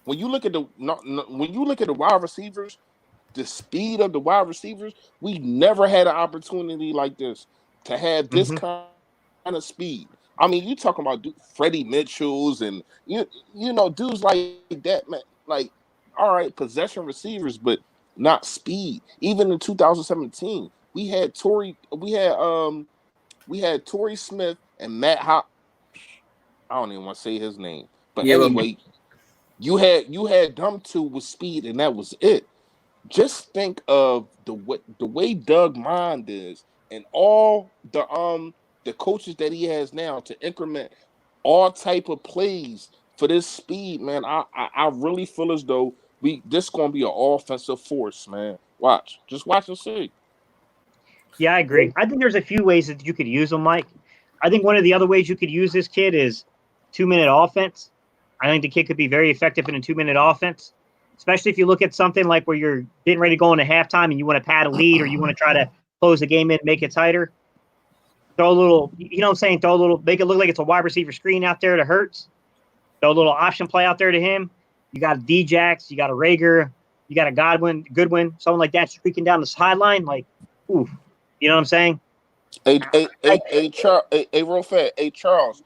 When you look at the wide receivers, the speed of the wide receivers, we never had an opportunity like this to have this kind of speed. I mean, you talking about Freddie Mitchell's and you know dudes like that, man. Like, all right, possession receivers, but not speed. Even in 2017, we had Torrey Smith and Matt Hop. I don't even want to say his name, but anyway, you had them two with speed, and that was it. Just think of the way Doug Mind is, and all the coaches that he has now to increment all type of plays for this speed, man. I really feel as though this gonna be an offensive force, man. Just watch and see. Yeah, I agree. I think there's a few ways that you could use him, Mike. I think one of the other ways you could use this kid is 2-minute offense. I think the kid could be very effective in a 2-minute offense, especially if you look at something like where you're getting ready to go into halftime and you want to pad a lead or you want to try to close the game in, make it tighter. Throw a little, you know what I'm saying? Make it look like it's a wide receiver screen out there to Hurts. Throw a little option play out there to him. You got a D-Jax, you got a Rager, you got a Goodwin, someone like that streaking down the sideline. Like, oof. You know what I'm saying? Hey, real fast. Hey, Charles,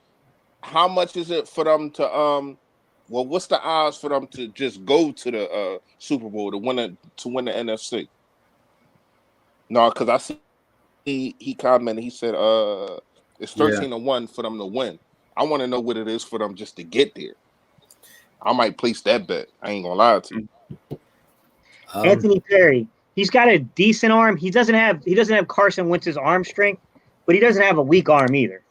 how much is it for them to what's the odds for them to just go to the Super Bowl to win the NFC? No, because I see he commented. He said it's 13-1 for them to win. I want to know what it is for them just to get there. I might place that bet. I ain't gonna lie to you. Anthony Perry, he's got a decent arm. He doesn't have Carson Wentz's arm strength, but he doesn't have a weak arm either.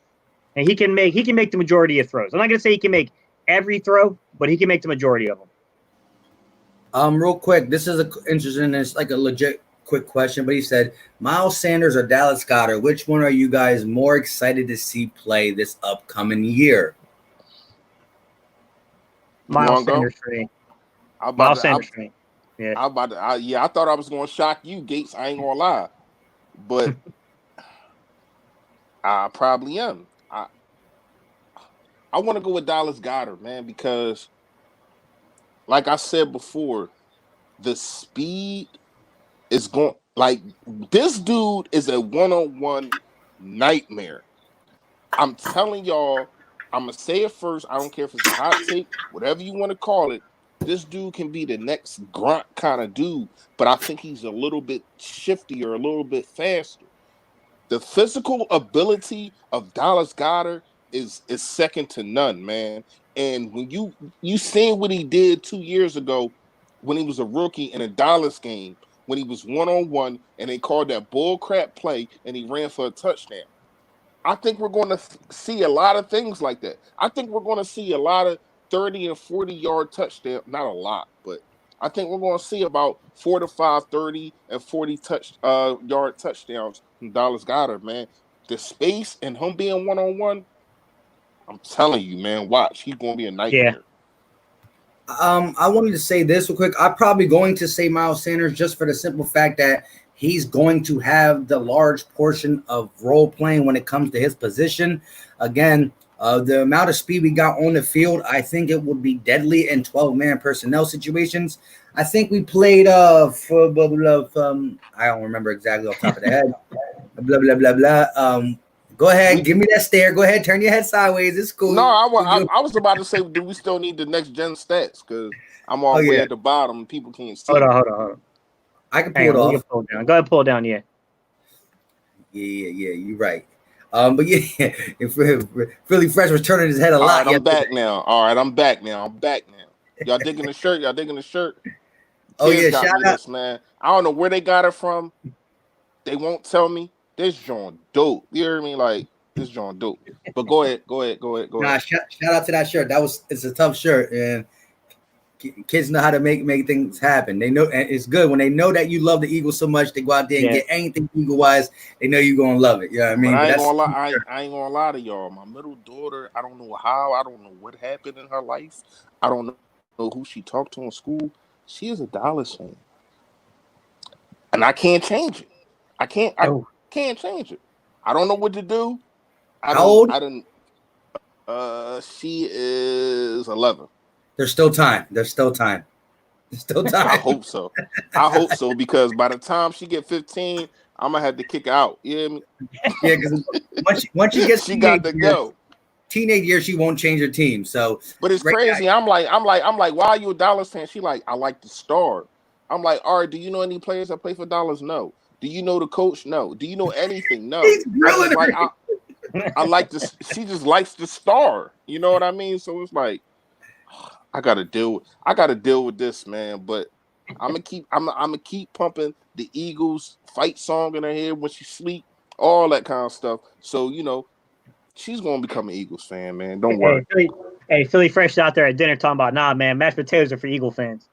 And he can make the majority of throws. I'm not gonna say he can make every throw, but he can make the majority of them. Real quick, this is interesting. It's like a legit quick question, but he said, Miles Sanders or Dallas Goedert, which one are you guys more excited to see play this upcoming year? Miles Sanders for me. Miles Sanders for me. Yeah. I thought I was going to shock you, Gates. I ain't going to lie. But I probably am. I want to go with Dallas Goedert, man, because like I said before, the speed is going – like this dude is a one-on-one nightmare. I'm telling y'all, I'm going to say it first. I don't care if it's a hot take, whatever you want to call it. This dude can be the next grunt kind of dude, but I think he's a little bit shiftier, a little bit faster. The physical ability of Dallas Goedert is second to none, man. And when you seen what he did 2 years ago when he was a rookie in a Dallas game, when he was one-on-one and they called that bull crap play and he ran for a touchdown. I think we're going to see a lot of things like that. I think we're going to see a lot of 30 and 40-yard touchdowns. Not a lot, but I think we're going to see about 4 to 5, 30 and 40 yard touchdowns from Dallas Goedert, man. The space and him being one-on-one, I'm telling you, man, watch. He's going to be a nightmare. Yeah. I wanted to say this real quick. I'm probably going to say Miles Sanders just for the simple fact that he's going to have the large portion of role playing when it comes to his position. Again, the amount of speed we got on the field, I think it would be deadly in 12-man personnel situations. I think we played I don't remember exactly off the top of the head, blah blah blah blah. Go ahead, give me that stare. Go ahead, turn your head sideways. It's cool. No, I was about to say, do we still need the next gen stats? Because I'm all the way at the bottom and people can't see. Hold on. I can pull it off. Pull it down. Go ahead, pull it down. Yeah. Yeah. You're right. But yeah, if Philly Fresh was turning his head a lot. I'm back now. I'm back now. Y'all digging the shirt? Oh Kids yeah, shout out, this, man. I don't know where they got it from. They won't tell me. This joint dope. You hear me? Like, this joint dope. But go ahead. Nah, shout out to that shirt. It's a tough shirt, and kids know how to make things happen. They know, and it's good when they know that you love the Eagles so much. They go out there and get anything Eagle wise. They know you're gonna love it. You know what I mean? I ain't gonna lie to y'all. My middle daughter, I don't know how. I don't know what happened in her life. I don't know who she talked to in school. She is a Dallas fan, and I can't change it. I can't change it. I don't know what to do. How old? She is 11. There's still time. I hope so. Because by the time she get 15, I'm gonna have to kick her out. You hear me? Yeah, because once she gets she got to go. Teenage years, she won't change her team. So, but it's crazy. I'm like, why are you a Dallas fan? She like, I like the star. I'm like, all right. Do you know any players that play for Dallas? No. Do you know the coach? No. Do you know anything? No. I like this. She just likes the star. You know what I mean? So it's like, I gotta deal with this, man. But I'm gonna keep pumping the Eagles fight song in her head when she sleep, all that kind of stuff. So she's gonna become an Eagles fan, man. Don't worry. Philly Fresh out there at dinner talking about, nah, man, mashed potatoes are for Eagle fans.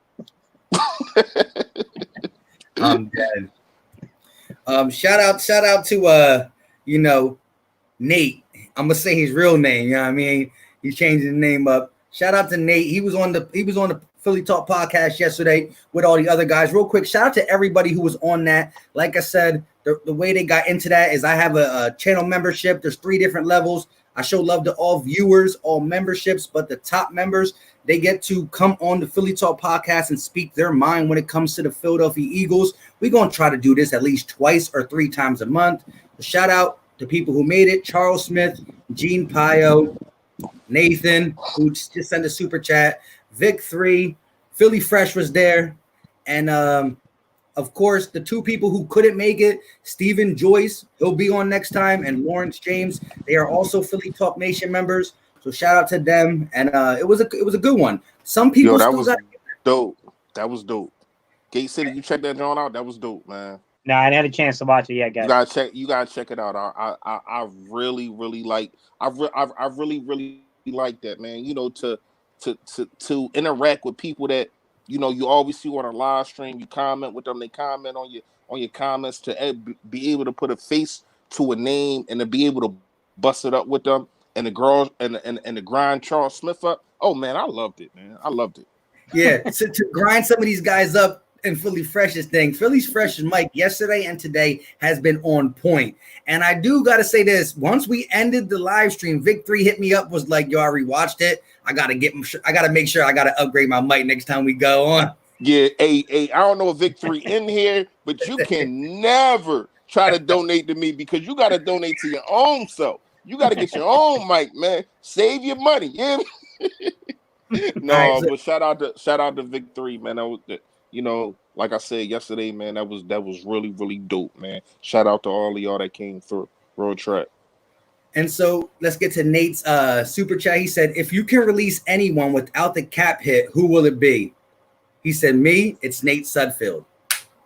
I'm dead. Shout out to Nate. I'm gonna say his real name. You know what I mean? He's changing the name up. Shout out to Nate. He was on the Philly Talk podcast yesterday with all the other guys. Real quick, shout out to everybody who was on that. Like I said, the way they got into that is I have a channel membership. There's 3 different levels. I show love to all viewers, all memberships, but the top members, they get to come on the Philly Talk podcast and speak their mind when it comes to the Philadelphia Eagles. We're going to try to do this at least twice or 3 times a month. So shout out to people who made it: Charles Smith, Gene Pio, Nathan, who just sent a super chat, Vic 3, Philly Fresh was there, and of course the 2 people who couldn't make it, Stephen Joyce, he'll be on next time, and Lawrence James. They are also Philly Talk Nation members, so shout out to them. And it was a good one. Some people dope. That was dope. Gate City, you check that joint out. That was dope, man. No, I didn't have a chance to watch it yet, guys. You gotta check it out. I really like. I really like that, man. To interact with people that you always see on a live stream. You comment with them. They comment on your comments, to be able to put a face to a name and to be able to bust it up with them. And the girls and the grind Charles Smith up. Oh man, I loved it, man. I loved it. Yeah, so to grind some of these guys up. And Philly Fresh's thing, Philly's Fresh's mic yesterday and today has been on point. And I do got to say this: once we ended the live stream, Vic 3 hit me up, was like, "Yo, I rewatched it. I got to make sure I got to upgrade my mic next time we go on." Yeah, I don't know if Vic 3 in here, but you can never try to donate to me, because you got to donate to your own self. You got to get your own mic, man. Save your money. Yeah. No, but shout out to Vic 3, man. That was like I said yesterday, man, that was really, really dope, man. Shout out to all of y'all that came through. Road track. And so let's get to Nate's super chat. He said, if you can release anyone without the cap hit, who will it be? He said, me, it's Nate Sudfeld.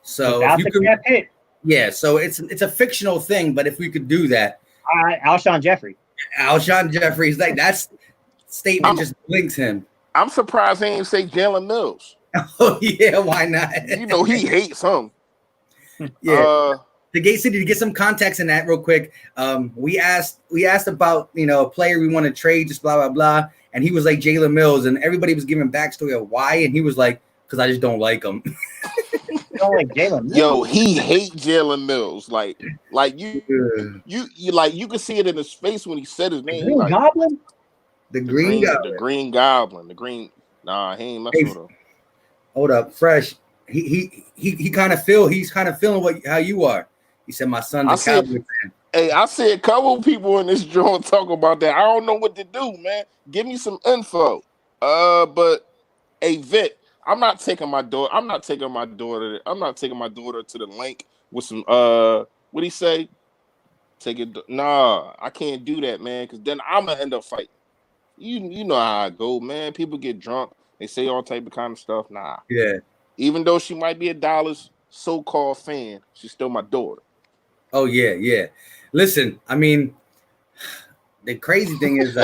So without the cap hit. Yeah, so it's a fictional thing, but if we could do that. All right, Alshon Jeffrey. Alshon Jeffrey's like, that statement just blinks him. I'm surprised he didn't say Jalen Mills. Oh yeah, why not? He hates him. Yeah. The Gate City, to get some context in that real quick. We asked about a player we want to trade, just blah blah blah, and he was like Jalen Mills, and everybody was giving backstory of why, and he was like, because I just don't like him. You don't like Jalen Mills? Yo, he hates Jalen Mills. Like you can see it in his face when he said his name. Green Goblin. The Green Goblin. The Green Goblin. The Green. Nah, he ain't messing with him. Hold up, Fresh. He kind of feeling how you are. He said my son's a Cowboy fan. Hey, I see a couple of people in this joint talk about that. I don't know what to do, man. Give me some info. But hey, Vic, I'm not taking my daughter to the link with some what'd he say? Take it. Nah, I can't do that, man, because then I'm gonna end up fighting. You know how I go, man. People get drunk, they say all type of kind of stuff. Nah. Yeah. Even though she might be a Dallas so-called fan, she's still my daughter. Oh yeah. Listen, I mean, the crazy thing is,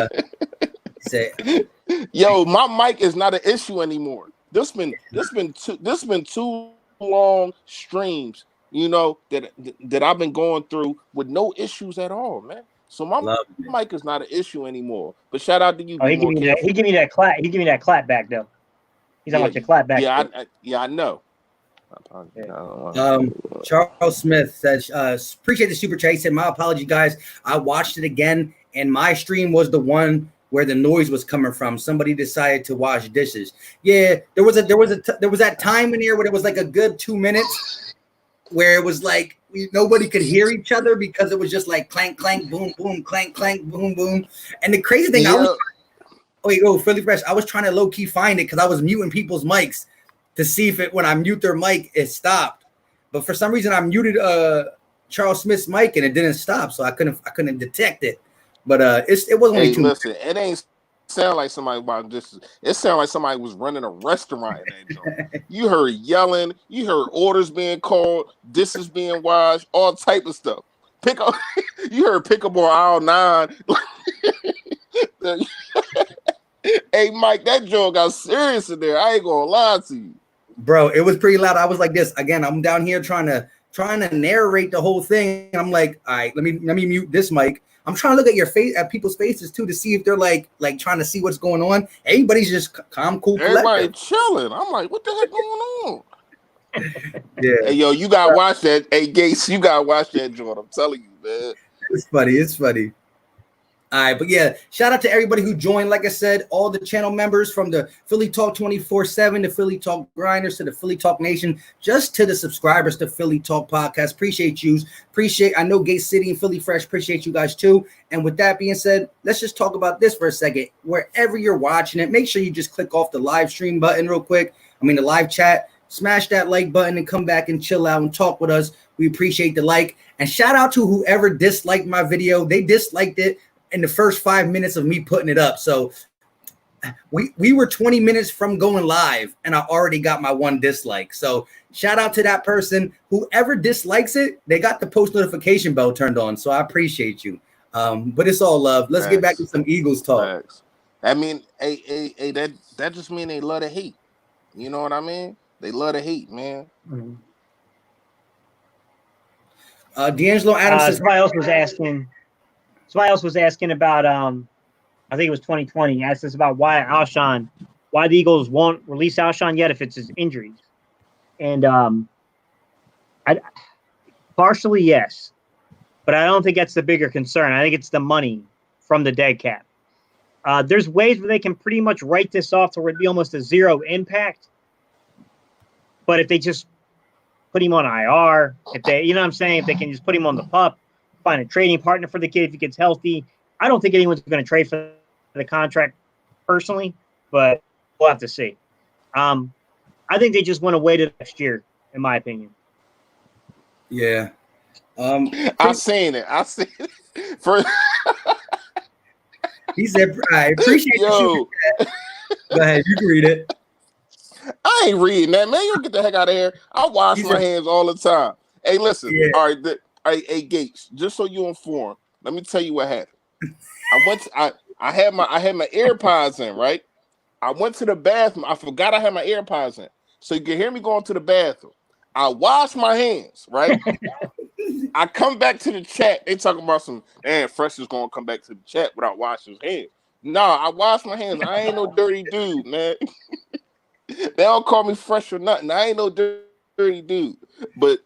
yo, my mic is not an issue anymore. This been two long streams, you know, that I've been going through with no issues at all, man. So my mic is not an issue anymore. But shout out to you. Oh, he give me that clap. He give me that clap back though. He's talking about your clap back. Yeah, I know. Charles Smith says, appreciate the super chat. He said, my apology, guys. I watched it again, and my stream was the one where the noise was coming from. Somebody decided to wash dishes. Yeah, there was that time in here where it was like a good 2 minutes where it was like nobody could hear each other because it was just like clank, clank, boom, boom, clank, clank, boom, boom. And the crazy thing, Philly Fresh, I was trying to low key find it because I was muting people's mics to see if when I mute their mic, it stopped. But for some reason, I muted Charles Smith's mic and it didn't stop, so I couldn't detect it. But it wasn't only too. Listen, it ain't sound like somebody about this. It sounded like somebody was running a restaurant in that joint. You heard yelling, you heard orders being called, dishes being washed, all type of stuff. You heard pick up on aisle 9. Hey, Mike, that joke got serious in there. I ain't gonna lie to you, bro. It was pretty loud. I was like this again. I'm down here trying to narrate the whole thing. I'm like, all right, let me mute this mic. I'm trying to look at at people's faces too to see if they're like trying to see what's going on. Everybody's just calm, cool, everybody chilling. I'm like, what the heck going on? Yeah. Hey, yo, you gotta watch that. Hey, Gates, you gotta watch that joint. I'm telling you, man. It's funny. All right, but yeah, shout out to everybody who joined. Like I said, all the channel members from the Philly Talk 24/7 to Philly Talk Grinders to the Philly Talk Nation, just to the subscribers to Philly Talk Podcast. Appreciate you. I know Gate City and Philly Fresh appreciate you guys too. And with that being said, let's just talk about this for a second. Wherever you're watching it, make sure you just click off the live stream button real quick. The live chat. Smash that like button and come back and chill out and talk with us. We appreciate the like. And shout out to whoever disliked my video. They disliked it in the first 5 minutes of me putting it up. So we were 20 minutes from going live and I already got my one dislike. So shout out to that person. Whoever dislikes it, they got the post notification bell turned on. So I appreciate you. But it's all love. Let's get back to some Eagles talk. I mean, that just means they love to hate. You know what I mean? They love to hate, man. Mm-hmm. D'Angelo Adams says somebody else was asking about I think it was 2020. He asked us about why the Eagles won't release Alshon yet if it's his injuries. And partially yes, but I don't think that's the bigger concern. I think it's the money from the dead cap. There's ways where they can pretty much write this off to where it'd be almost a zero impact. But if they just put him on IR, if they can just put him on the PUP, find a trading partner for the kid if he gets healthy. I don't think anyone's going to trade for the contract personally, but we'll have to see. I think they just want to wait it next year, in my opinion. Yeah. I've seen it. For he said, I appreciate you. Go ahead, you can read it. I ain't reading that, man. You get the heck out of here. I wash my hands all the time. Hey, listen. Yeah. All right, hey, Gates. Just so you informed, let me tell you what happened. I had my AirPods in, right? I went to the bathroom. I forgot I had my AirPods in, so you can hear me going to the bathroom. I wash my hands, right? I come back to the chat. They talking about Fresh is gonna come back to the chat without washing his hands. Nah, I wash my hands. I ain't no dirty dude, man. They don't call me Fresh or nothing. I ain't no dirty dude. But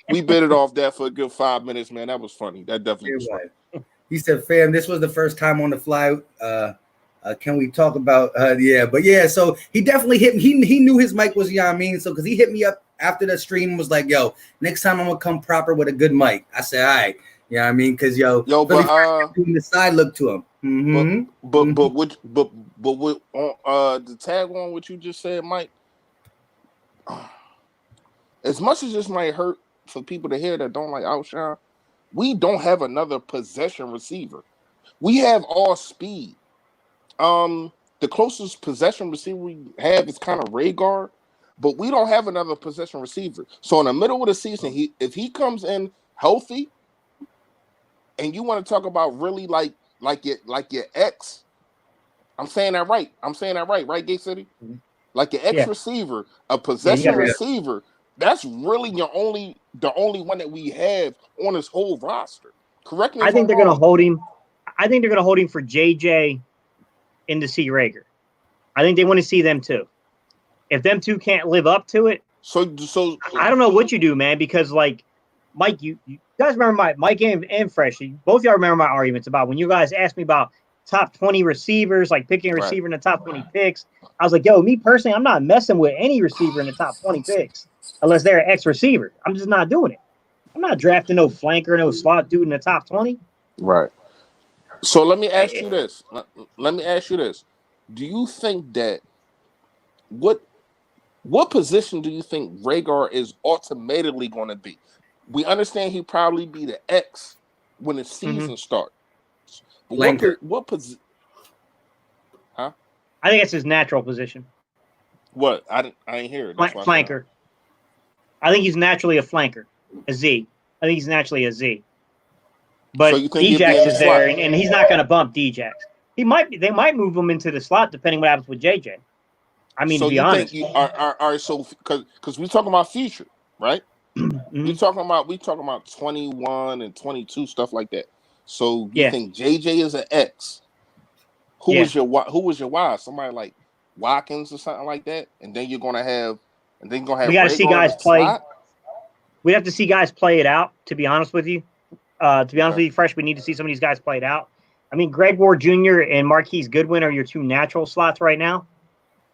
we bit it off that for a good 5 minutes, man. That was funny. That definitely was funny. He said, fam, this was the first time on the fly. Can we talk about but yeah, so he definitely hit me. He knew his mic was, so because he hit me up after the stream was like, yo, next time I'm gonna come proper with a good mic. I said, all right, you know what I mean? Because doing the side look to him. But with the tag on what you just said, Mike. As much as this might hurt for people to hear that don't like outshine, we don't have another possession receiver. We have all speed. The closest possession receiver we have is kind of Rhaegar, but we don't have another possession receiver. So in the middle of the season, if he comes in healthy, and you want to talk about really like your ex, I'm saying that right, right, Gate City? Like your ex receiver, a possession receiver, that's really the only one that we have on this whole roster. Correct me if I think I'm they're wrong. going to hold him. I think they're going to hold him for JJ and to see Rager. I think they want to see them too. If them two can't live up to it, so I don't know what you do, man. Because like Mike, you guys remember Mike and Fresh, both y'all remember my arguments about when you guys asked me about top 20 receivers, like picking a receiver in the top 20 picks. I was like, yo, me personally, I'm not messing with any receiver in the top 20 picks unless they're an ex-receiver. I'm just not doing it. I'm not drafting no flanker, no slot dude in the top 20. Right. So let me ask you this. Do you think that what position do you think Rhaegar is automatically going to be? We understand he'd probably be the X when the season starts. But what position? Huh? I think it's his natural position. What? I didn't hear it. Flanker. I think he's naturally a flanker, a Z. I think he's naturally a Z. But so Djax is there, and he's not going to bump Djax. They might move him into the slot depending what happens with JJ. I mean, to be honest. All right, so because we're talking about future, right? We talking about 21 and 22 stuff like that. So you think JJ is an X? Who was your Y? Somebody like Watkins or something like that, and then you're gonna have. We got to see guys play. We have to see guys play it out. To be honest with you, with you, Fresh, we need to see some of these guys play it out. I mean, Greg Ward Jr. and Marquise Goodwin are your two natural slots right now.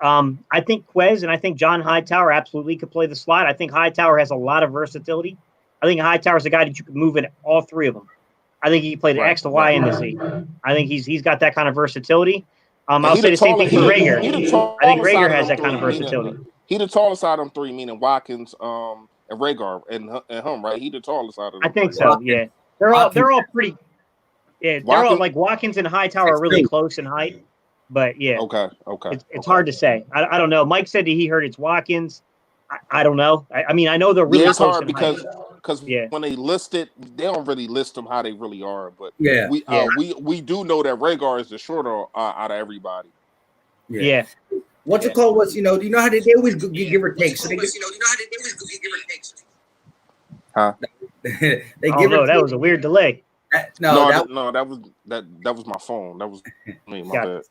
I think Quez and I think John Hightower absolutely could play the slot. I think Hightower has a lot of versatility. I think Hightower is a guy that you could move in all three of them. I think he can play the X, the Y, and the Z. I think he's got that kind of versatility. I'll say the same thing for Rager. I think Rager has that kind of versatility. He the tallest out of them three, meaning Watkins, and Rhaegar, and him, right? He the tallest out of them. I think so. Yeah, they're all pretty. Yeah, they're all like Watkins and Hightower are really close in height, but yeah. Okay. It's hard to say. I don't know. Mike said that he heard it's Watkins. I don't know. I mean, I know they're really it's close hard because when they list it, they don't really list them how they really are. But we do know that Rhaegar is the shorter out of everybody. Yeah. What's it called? Do you know how they always give or take? So Huh? They that was a weird delay. That was my phone. That was me. My bad.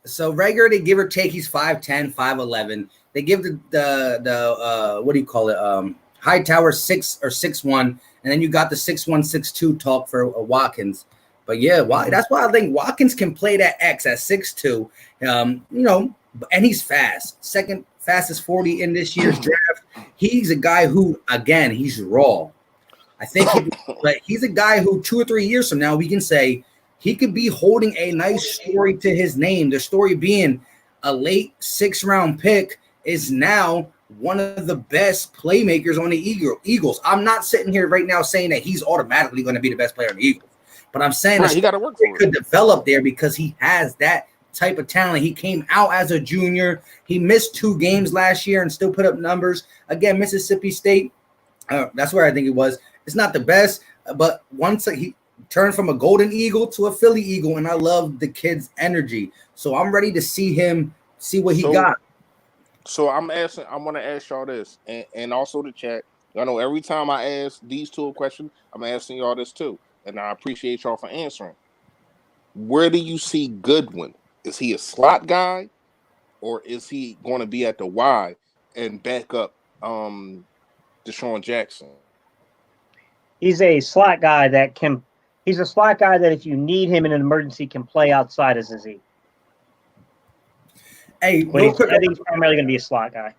So Rager, they give or take, he's 5'10", 5'11". They give the what do you call it? Hightower 6 or 6'1", and then you got the 6'1", 6'2" talk for Watkins. But yeah, that's why I think Watkins can play that X at 6'2". And he's fast. Second fastest 40 in this year's draft. He's a guy who, again, he's raw. I think he's a guy who 2 or 3 years from now we can say he could be holding a nice story to his name. The story being a late 6th-round pick is now one of the best playmakers on the Eagles. I'm not sitting here right now saying that he's automatically going to be the best player on the Eagles, but I'm saying he got to work for it. Could develop there because he has that type of talent. He came out as a junior. He missed 2 games last year and still put up numbers. Again, Mississippi State, that's where I think it was. It's not the best, but once he turned from a Golden Eagle to a Philly Eagle, and I love the kid's energy. So I'm ready to see what he got. So I want to ask y'all this, and also the chat. I know every time I ask these two a question, I'm asking y'all this too, and I appreciate y'all for answering. Where do you see Goodwin? Is he a slot guy, or is he going to be at the Y and back up Deshaun Jackson? He's a slot guy that if you need him in an emergency can play outside as a Z. Hey, I think he's primarily going to be a slot guy.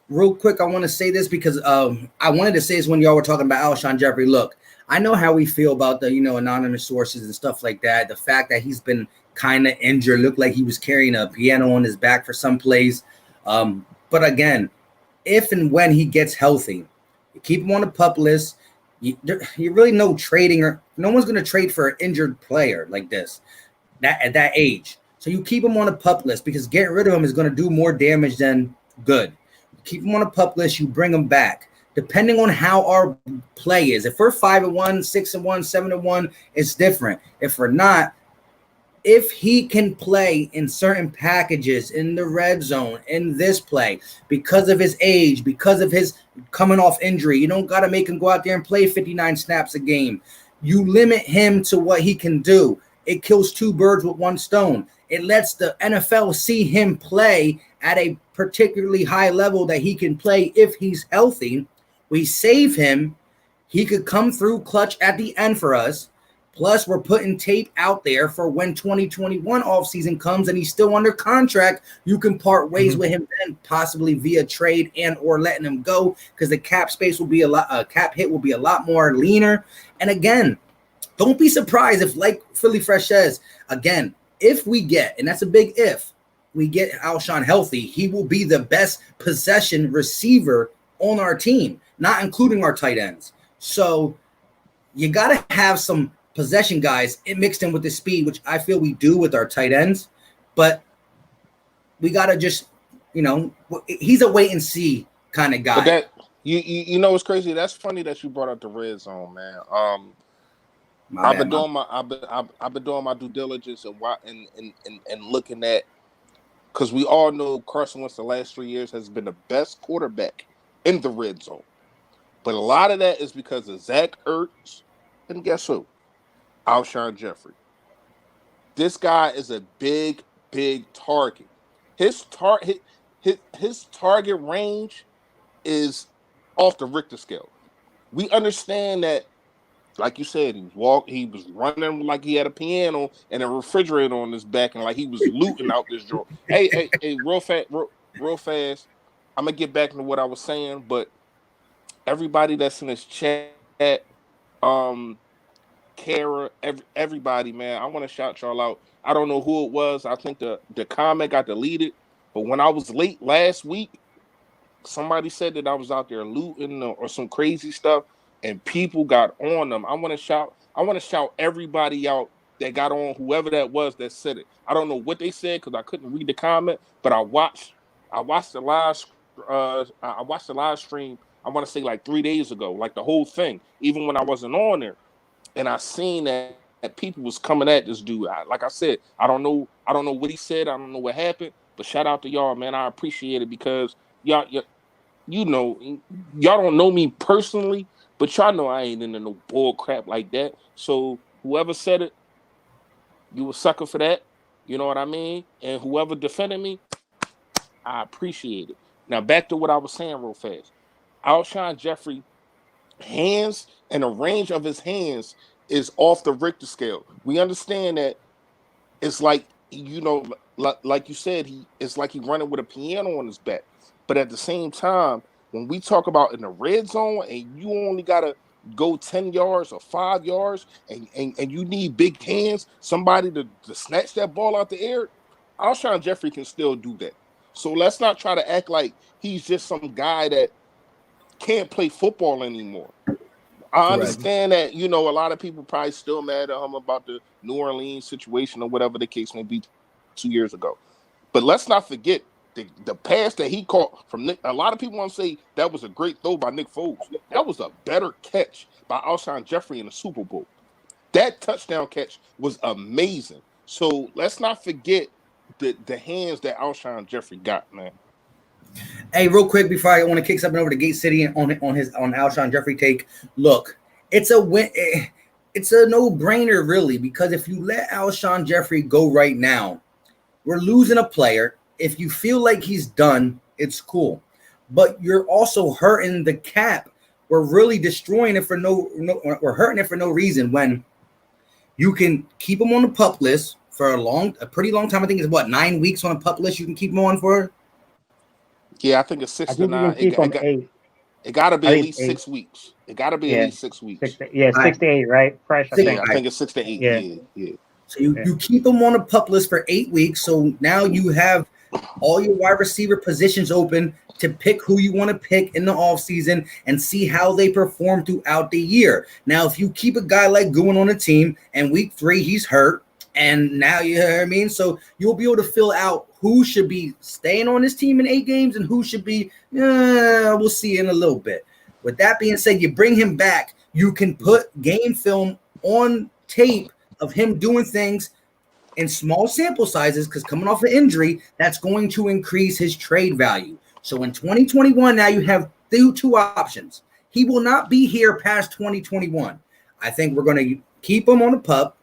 real quick, I want to say this because I wanted to say this when y'all were talking about Alshon Jeffrey. Look, I know how we feel about the, anonymous sources and stuff like that. The fact that he's been kind of injured, looked like he was carrying a piano on his back for some plays. But again, if and when he gets healthy, you keep him on the PUP list. You really no trading, or no one's going to trade for an injured player like this at that age. So you keep him on a PUP list because getting rid of him is going to do more damage than good. You keep him on a PUP list, you bring him back. Depending on how our play is. If we're 5-1, 6-1, 7-1, it's different. If we're not, if he can play in certain packages in the red zone, in this play, because of his age, because of his coming off injury, you don't got to make him go out there and play 59 snaps a game. You limit him to what he can do. It kills two birds with one stone. It lets the NFL see him play at a particularly high level that he can play if he's healthy. We save him. He could come through clutch at the end for us. Plus, we're putting tape out there for when 2021 offseason comes and he's still under contract. You can part ways with him then, possibly via trade and or letting him go because the cap space will be cap hit will be a lot more leaner. And again, don't be surprised if, like Philly Fresh says, again, if we get, and that's a big if, we get Alshon healthy, he will be the best possession receiver on our team, not including our tight ends. So you got to have some possession guys mixed in with the speed, which I feel we do with our tight ends, but we got to just, he's a wait and see kind of guy. But that you know what's crazy? That's funny that you brought up the red zone, man. I've been doing my due diligence and looking at, because we all know Carson Wentz the last 3 years has been the best quarterback in the red zone, but a lot of that is because of Zach Ertz and guess who? Alshon Jeffrey. This guy is a big target. His target range is off the Richter scale. We understand that, like you said, he was running like he had a piano and a refrigerator on his back, and like he was looting out this joint. Hey, real fast. I'm gonna get back into what I was saying, but everybody that's in this chat, Kara, everybody, man, I want to shout y'all out. I don't know who it was. I think the comment got deleted, but when I was late last week, somebody said that I was out there looting or some crazy stuff, and people got on them. I want to shout everybody out that got on, whoever that was that said it. I don't know what they said because I couldn't read the comment, but I watched the live stream. I want to say like 3 days ago, like the whole thing, even when I wasn't on there. And I seen that people was coming at this dude. Like I said, I don't know what he said. I don't know what happened. But shout out to y'all, man. I appreciate it because y'all don't know me personally, but y'all know I ain't into no bull crap like that. So whoever said it, you a sucker for that. You know what I mean? And whoever defended me, I appreciate it. Now back to what I was saying real fast. Alshon Jeffrey, hands and the range of his hands is off the Richter scale. We understand that it's like, like you said, it's like he running with a piano on his back. But at the same time, when we talk about in the red zone and you only gotta go 10 yards or 5 yards and you need big hands, somebody to snatch that ball out the air, Alshon Jeffrey can still do that. So let's not try to act like he's just some guy that can't play football anymore. I understand that, a lot of people probably still mad at him about the New Orleans situation or whatever the case may be 2 years ago. But let's not forget the pass that he caught from Nick. A lot of people want to say that was a great throw by Nick Foles. That was a better catch by Alshon Jeffrey in the Super Bowl. That touchdown catch was amazing. So let's not forget the hands that Alshon Jeffrey got, man. Hey, real quick before I want to kick something over to Gate City on Alshon Jeffrey take. Look, it's a win. It's a no-brainer really, because if you let Alshon Jeffrey go right now, we're losing a player. If you feel like he's done, it's cool, but you're also hurting the cap. We're really destroying it for we're hurting it for no reason when you can keep him on the PUP list for a pretty long time. I think it's 9 weeks on a PUP list you can keep him on for. Yeah, I think it's I 6 to think you can 9. keep them 8. It got to be I at think least it's 8. 6 weeks. It got to be at Yeah, least 6 weeks. 6 to 8, right? Fresh, I Six, Yeah, think. I think it's 6 to 8. Yeah. Yeah. So you keep them on a pup list for 8 weeks. So now you have all your wide receiver positions open to pick who you want to pick in the offseason and see how they perform throughout the year. Now, if you keep a guy like Goodwin on the team and week 3 he's hurt, and now you know what I mean, so you'll be able to fill out who should be staying on this team in 8 games and who should be, we'll see in a little bit. With that being said, you bring him back, you can put game film on tape of him doing things in small sample sizes, because coming off an injury, that's going to increase his trade value. So in 2021, now you have two options. He will not be here past 2021. I think we're going to keep him on the pup.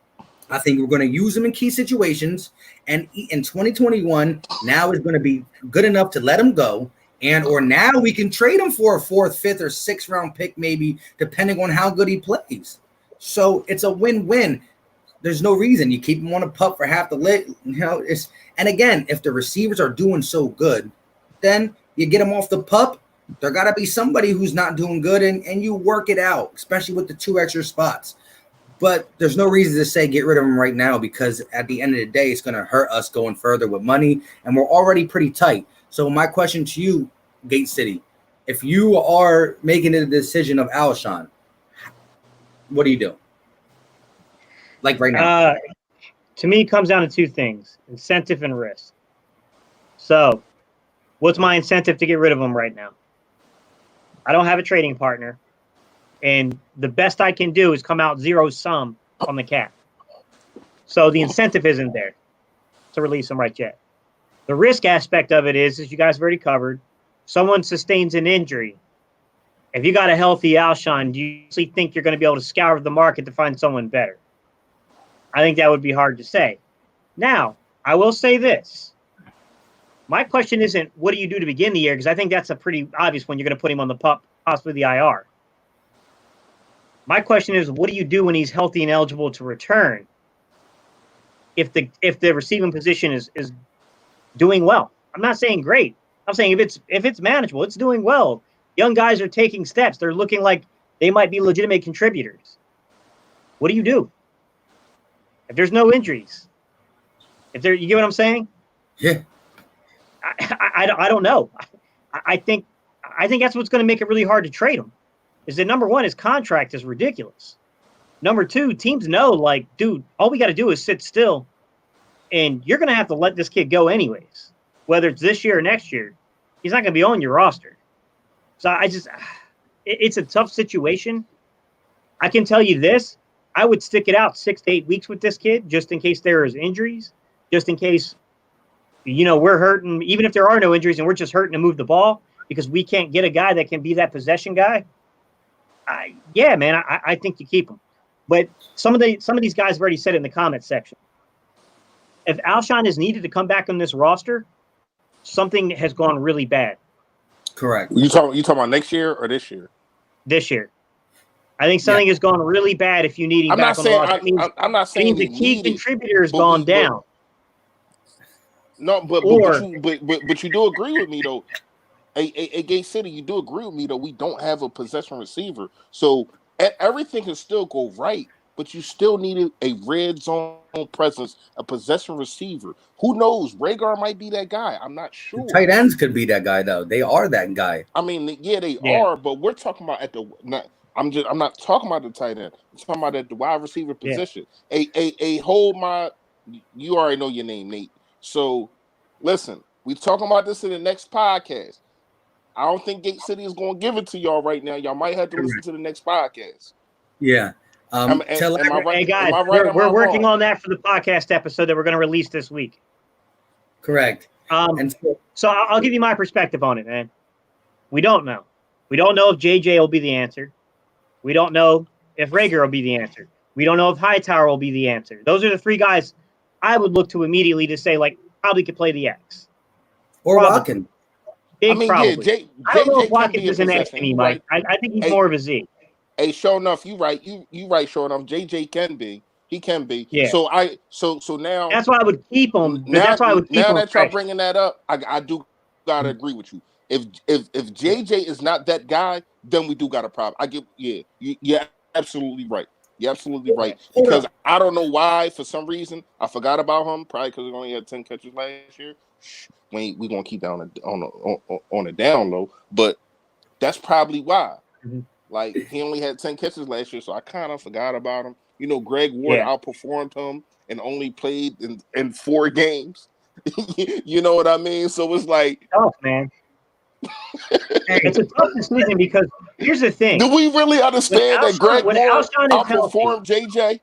I think we're going to use him in key situations. And in 2021, now is going to be good enough to let him go. And or now we can trade him for a 4th, 5th, or 6th round pick, maybe, depending on how good he plays. So it's a win-win. There's no reason you keep him on a pup for half the lit. And again, if the receivers are doing so good, then you get them off the pup. There got to be somebody who's not doing good, and you work it out, especially with the 2 extra spots. But there's no reason to say get rid of him right now, because at the end of the day, it's going to hurt us going further with money, and we're already pretty tight. So my question to you, Gate City, if you are making a decision of Alshon, what do you do? Like right now? To me, it comes down to 2 things: incentive and risk. So, what's my incentive to get rid of him right now? I don't have a trading partner, and the best I can do is come out 0-sum on the cap. So the incentive isn't there to release him right yet. The risk aspect of it is, as you guys have already covered, someone sustains an injury. If you got a healthy Alshon, do you actually think you're going to be able to scour the market to find someone better? I think that would be hard to say. Now, I will say this. My question isn't what do you do to begin the year, because I think that's a pretty obvious one. You're going to put him on the pup, possibly the IR. My question is, what do you do when he's healthy and eligible to return? If the receiving position is doing well, I'm not saying great. I'm saying if it's manageable, it's doing well. Young guys are taking steps. They're looking like they might be legitimate contributors. What do you do if there's no injuries? You get what I'm saying? Yeah. I don't know. I think that's what's going to make it really hard to trade him. Is that number one, his contract is ridiculous. Number 2, teams know, like, dude, all we got to do is sit still, and you're going to have to let this kid go anyways, whether it's this year or next year. He's not going to be on your roster. So it's a tough situation. I can tell you this: I would stick it out 6 to 8 weeks with this kid, just in case there is injuries, just in case, we're hurting, even if there are no injuries and we're just hurting to move the ball because we can't get a guy that can be that possession guy. I think you keep him. But some of these guys have already said it in the comments section. If Alshon is needed to come back on this roster, something has gone really bad. Correct. You talking about next year or this year? This year. I think something has gone really bad if you need him back on the roster. I'm not saying the key contributor has gone down. No, but you do agree with me though. A Gay City, you do agree with me though. We don't have a possession receiver, so everything can still go right. But you still needed a red zone presence, a possession receiver. Who knows? Rhaegar might be that guy. I'm not sure. The tight ends could be that guy though. They are that guy. I mean, yeah, they are. But we're talking about I'm not talking about the tight end. I'm talking about at the wide receiver position. You already know your name, Nate. So listen, we're talking about this in the next podcast. I don't think Gate City is going to give it to y'all right now. Y'all might have to listen to the next podcast. Yeah. Hey guys, we're working on that for the podcast episode that we're going to release this week. Correct. So I'll give you my perspective on it, man. We don't know. We don't know if JJ will be the answer. We don't know if Rhaegar will be the answer. We don't know if Hightower will be the answer. Those are the 3 guys I would look to immediately to say, like, probably could play the X. Or Watkins. Probably. I don't know if Watkins is an X to me, Mike. Right. I think he's more of a Z. Hey, sure enough, you right. You right, sure enough. JJ can be. He can be. Yeah. So now that's why I would keep him. Now that's why I would keep him. Now that y'all bringing that up, I do gotta agree with you. If JJ is not that guy, then we do got a problem. You're absolutely right. You're absolutely right. Because I don't know why, for some reason, I forgot about him. Probably because he only had 10 catches last year. We're gonna keep that on a down low, but that's probably why. Mm-hmm. Like, he only had 10 catches last year, so I kind of forgot about him. You know, Greg Ward outperformed him and only played in 4 games. You know what I mean? So it's like, tough, man. It's a tough decision because here's the thing. Do we really understand that Greg Ward outperformed JJ?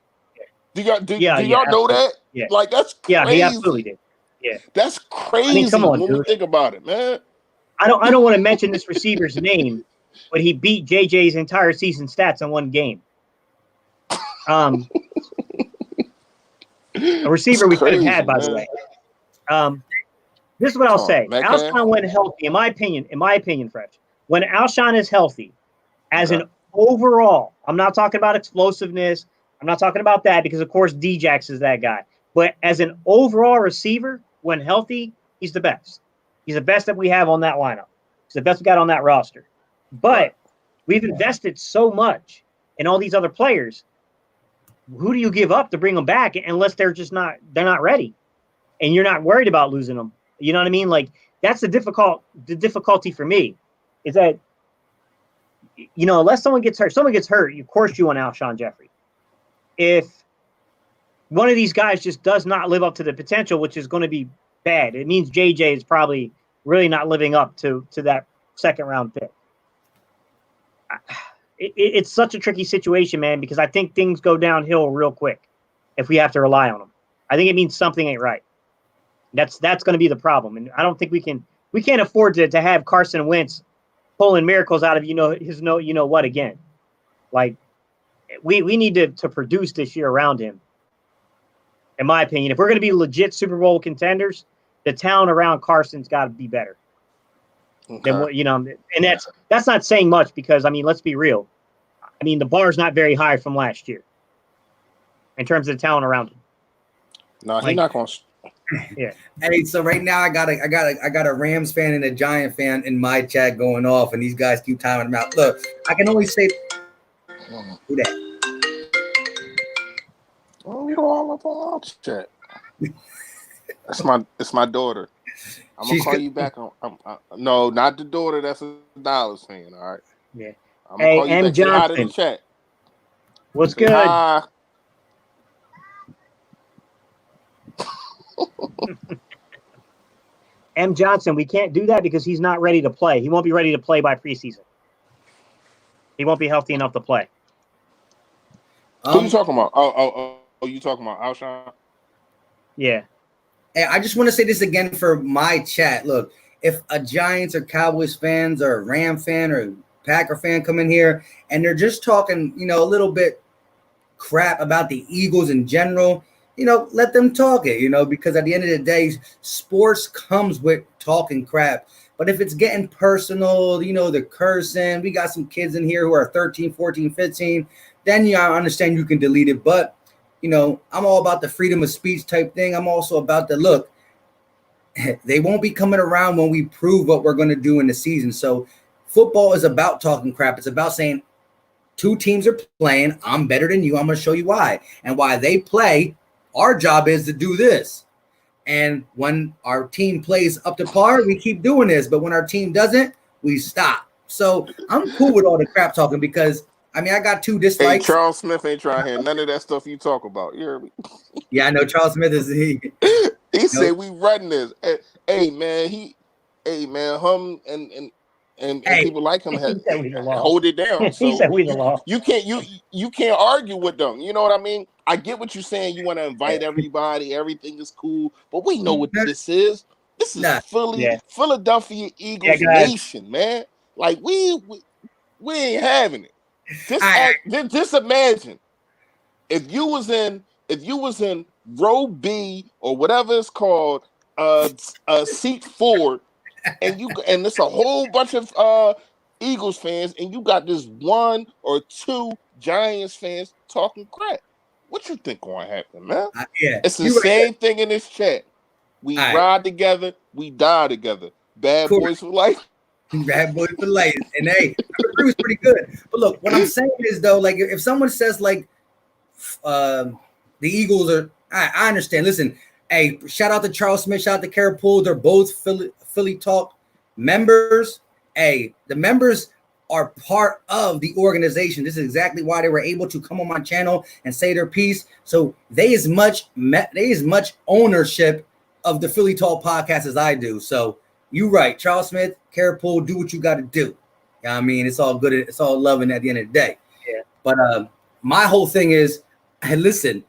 Do y'all know that? Yeah. Like, that's crazy. Yeah, he absolutely did. Yeah. That's crazy come on, when dude. we think about it, man. I don't want to mention this receiver's name, but he beat JJ's entire season stats in one game. A receiver we could have had, by the way. This is what I'll say. Alshon went healthy, in my opinion, Fresh. When Alshon is healthy, as an overall, I'm not talking about explosiveness. I'm not talking about that because, of course, Djax is that guy. But as an overall receiver, when healthy, he's the best. He's the best that we have on that lineup. He's the best we got on that roster. But we've invested so much in all these other players. Who do you give up to bring them back unless they're not ready? And you're not worried about losing them. You know what I mean? Like, that's the difficulty for me is that, you know, unless someone gets hurt, of course you want Alshon Jeffrey. If one of these guys just does not live up to the potential, which is going to be bad, it means JJ is probably really not living up to that second round pick. It's such a tricky situation, man, because I think things go downhill real quick if we have to rely on them. I think it means something ain't right. That's going to be the problem, and I don't think we can't afford to have Carson Wentz pulling miracles out of what again. Like, we need to produce this year around him. In my opinion, if we're going to be legit Super Bowl contenders, the talent around Carson's got to be better. Okay. Than what, and that's not saying much because, I mean, let's be real. I mean, the bar's not very high from last year in terms of the talent around him. No, he's not going to. Yeah. Hey, so right now I got a Rams fan and a Giant fan in my chat going off, and these guys keep timing them out. Look, I can only say, who that? Oh, you all up on our chat. It's my daughter. I'm gonna call you back on. No, not the daughter. That's a Dallas fan. All right. Yeah. I'm gonna call you back. Say hi to the chat. What's good? Hi. M. Johnson, we can't do that because he's not ready to play. He won't be ready to play by preseason. He won't be healthy enough to play. Who you talking about? Oh, you talking about Alshon? Yeah. Hey, I just want to say this again for my chat. Look, if a Giants or Cowboys fans or a Ram fan or Packer fan come in here and they're just talking, a little bit crap about the Eagles in general, let them talk it, because at the end of the day, sports comes with talking crap. But if it's getting personal, the cursing, we got some kids in here who are 13, 14, 15, then I understand you can delete it. But, I'm all about the freedom of speech type thing. I'm also about the look. They won't be coming around when we prove what we're going to do in the season. So football is about talking crap. It's about saying two teams are playing. I'm better than you. I'm going to show you why. And why they play, our job is to do this. And when our team plays up to par, we keep doing this. But when our team doesn't, we stop. So I'm cool with all the crap talking because, I got 2 dislikes. Hey, Charles Smith ain't trying to hear none of that stuff you talk about. You hear me? Yeah, I know Charles Smith is he said we run this. Hey, man, and people like him hold it down. So he said we the law. You can't argue with them. You know what I mean? I get what you're saying. You want to invite everybody. Everything is cool, but we know what this is. This is Philadelphia Eagles Nation, man. Like we ain't having it. Just imagine if you was in row B or whatever it's called, seat 4, and it's a whole bunch of Eagles fans, and you got this 1 or 2 Giants fans talking crap. What you think gonna happen, man? It's the same thing in this chat. We ride together, we die together. Bad boys for life. Bad boy for life. And hey, number 3 was pretty good. But look, what I'm saying is though, like if someone says like the Eagles are, I understand. Listen, hey, shout out to Charles Smith, shout out to Kara Poole. They're both Philly Talk members. Hey, the members are part of the organization. This is exactly why they were able to come on my channel and say their piece. So they as much ownership of the Philly Talk podcast as I do. So you right, Charles Smith, Kara Poole, do what you got to do. You know what I mean, it's all good. It's all loving at the end of the day. Yeah. But my whole thing is, hey, listen,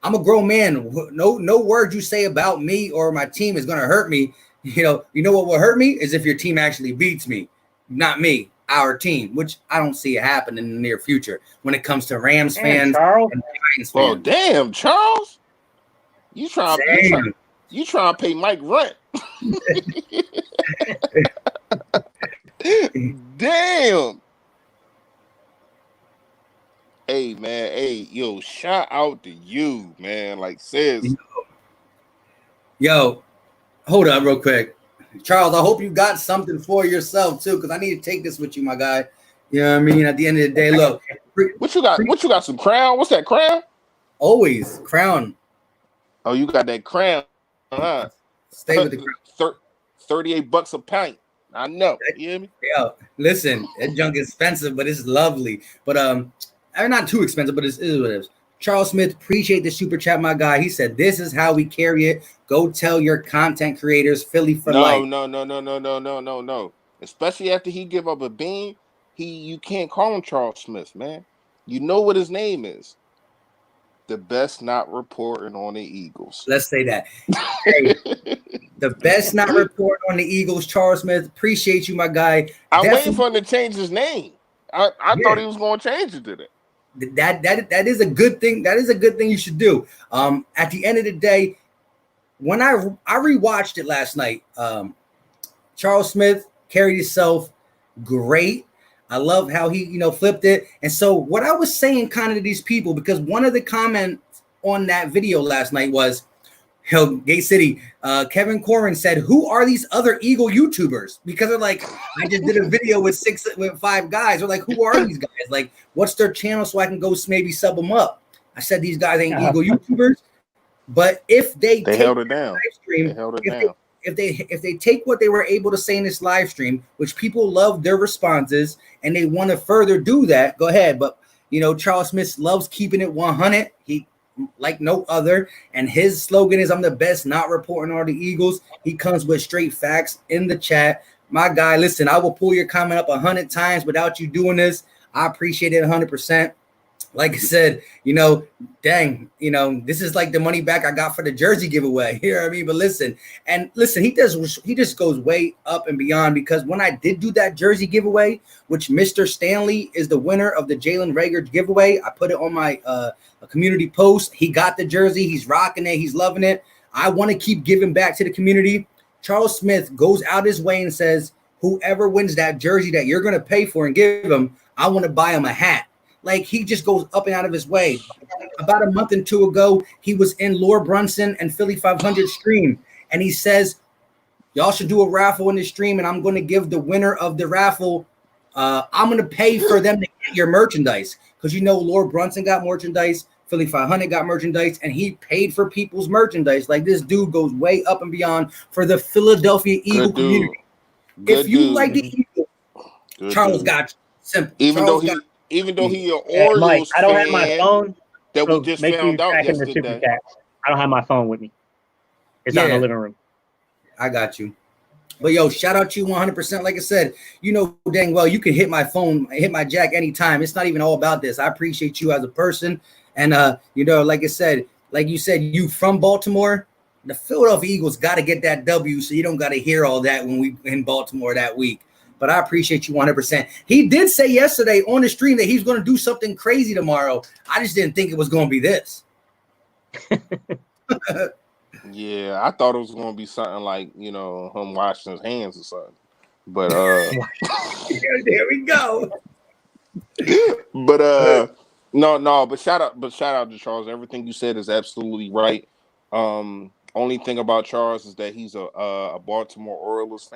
I'm a grown man. No word you say about me or my team is gonna hurt me. You know what will hurt me is if your team actually beats me, not me, our team, which I don't see it happen in the near future when it comes to Rams fans Charles. and Giants fans. Oh damn, Charles, you trying to pay Mike rent? Damn. Hey man, hey yo, shout out to you, man. Like says, yo, hold up real quick, Charles. I hope you got something for yourself too, because I need to take this with you, my guy. You know what I mean? At the end of the day, look, what you got? What you got? Some crown? What's that crown? Always crown. Oh, you got that crown, huh? Stay with the crown. $38 a pint. I know. You hear me? Yeah. Listen, that junk is expensive, but it's lovely. But not too expensive, but it is what it is. Charles Smith, appreciate the super chat, my guy. He said, "This is how we carry it. Go tell your content creators, Philly for life." No. Especially after he give up a bean, you can't call him Charles Smith, man. You know what his name is. The best not reporting on the Eagles. Let's say that. Hey, the best not reporting on the Eagles, Charles Smith. Appreciate you, my guy. I'm waiting for him to change his name. I thought he was going to change it to that. That is a good thing. That is a good thing you should do. At the end of the day, when I rewatched it last night, Charles Smith carried himself great. I love how he, flipped it. And so what I was saying kind of to these people, because one of the comments on that video last night was, Gate City, Kevin Corrin said, "Who are these other Eagle YouTubers?" Because they're like, I just did a video with 5 guys. They're like, who are these guys? Like, what's their channel so I can go maybe sub them up? I said, these guys ain't Eagle YouTubers. But if they held it down, live stream, if they take what they were able to say in this live stream, which people love their responses and they want to further do that, go ahead. But Charles Smith loves keeping it 100. He like no other, and his slogan is, "I'm the best not reporting on the Eagles." He comes with straight facts in the chat. My guy, listen, I will pull your comment up 100 times without you doing this. I appreciate it 100%. Like I said, dang, this is like the money back I got for the jersey giveaway. You know what I mean? But listen, he just goes way up and beyond, because when I did do that jersey giveaway, which Mr. Stanley is the winner of the Jalen Reagor giveaway, I put it on my community post. He got the jersey. He's rocking it. He's loving it. I want to keep giving back to the community. Charles Smith goes out his way and says, whoever wins that jersey that you're going to pay for and give him, I want to buy him a hat. Like, he just goes up and out of his way. About a month and 2 ago, he was in Lore Brunson and Philly 500 stream, and he says, y'all should do a raffle in the stream, and I'm going to give the winner of the raffle, I'm going to pay for them to get your merchandise. Because Lore Brunson got merchandise, Philly 500 got merchandise, and he paid for people's merchandise. Like, this dude goes way up and beyond for the Philadelphia Eagle community. If you like the Eagles, Charles got you. Simple. Even though he an Orioles Mike, I don't have my phone. That we just found out yesterday. I don't have my phone with me. It's out in the living room. I got you. But yo, shout out to you 100%. Like I said, dang well, you can hit my phone, hit my jack anytime. It's not even all about this. I appreciate you as a person. And like I said, like you said, you from Baltimore. The Philadelphia Eagles got to get that W, so you don't got to hear all that when we in Baltimore that week. But I appreciate you 100%. He did say yesterday on the stream that he's going to do something crazy tomorrow. I just didn't think it was going to be this. Yeah, I thought it was going to be something like, him washing his hands or something. But there we go. But but shout out to Charles. Everything you said is absolutely right. Only thing about Charles is that he's a Baltimore Orioles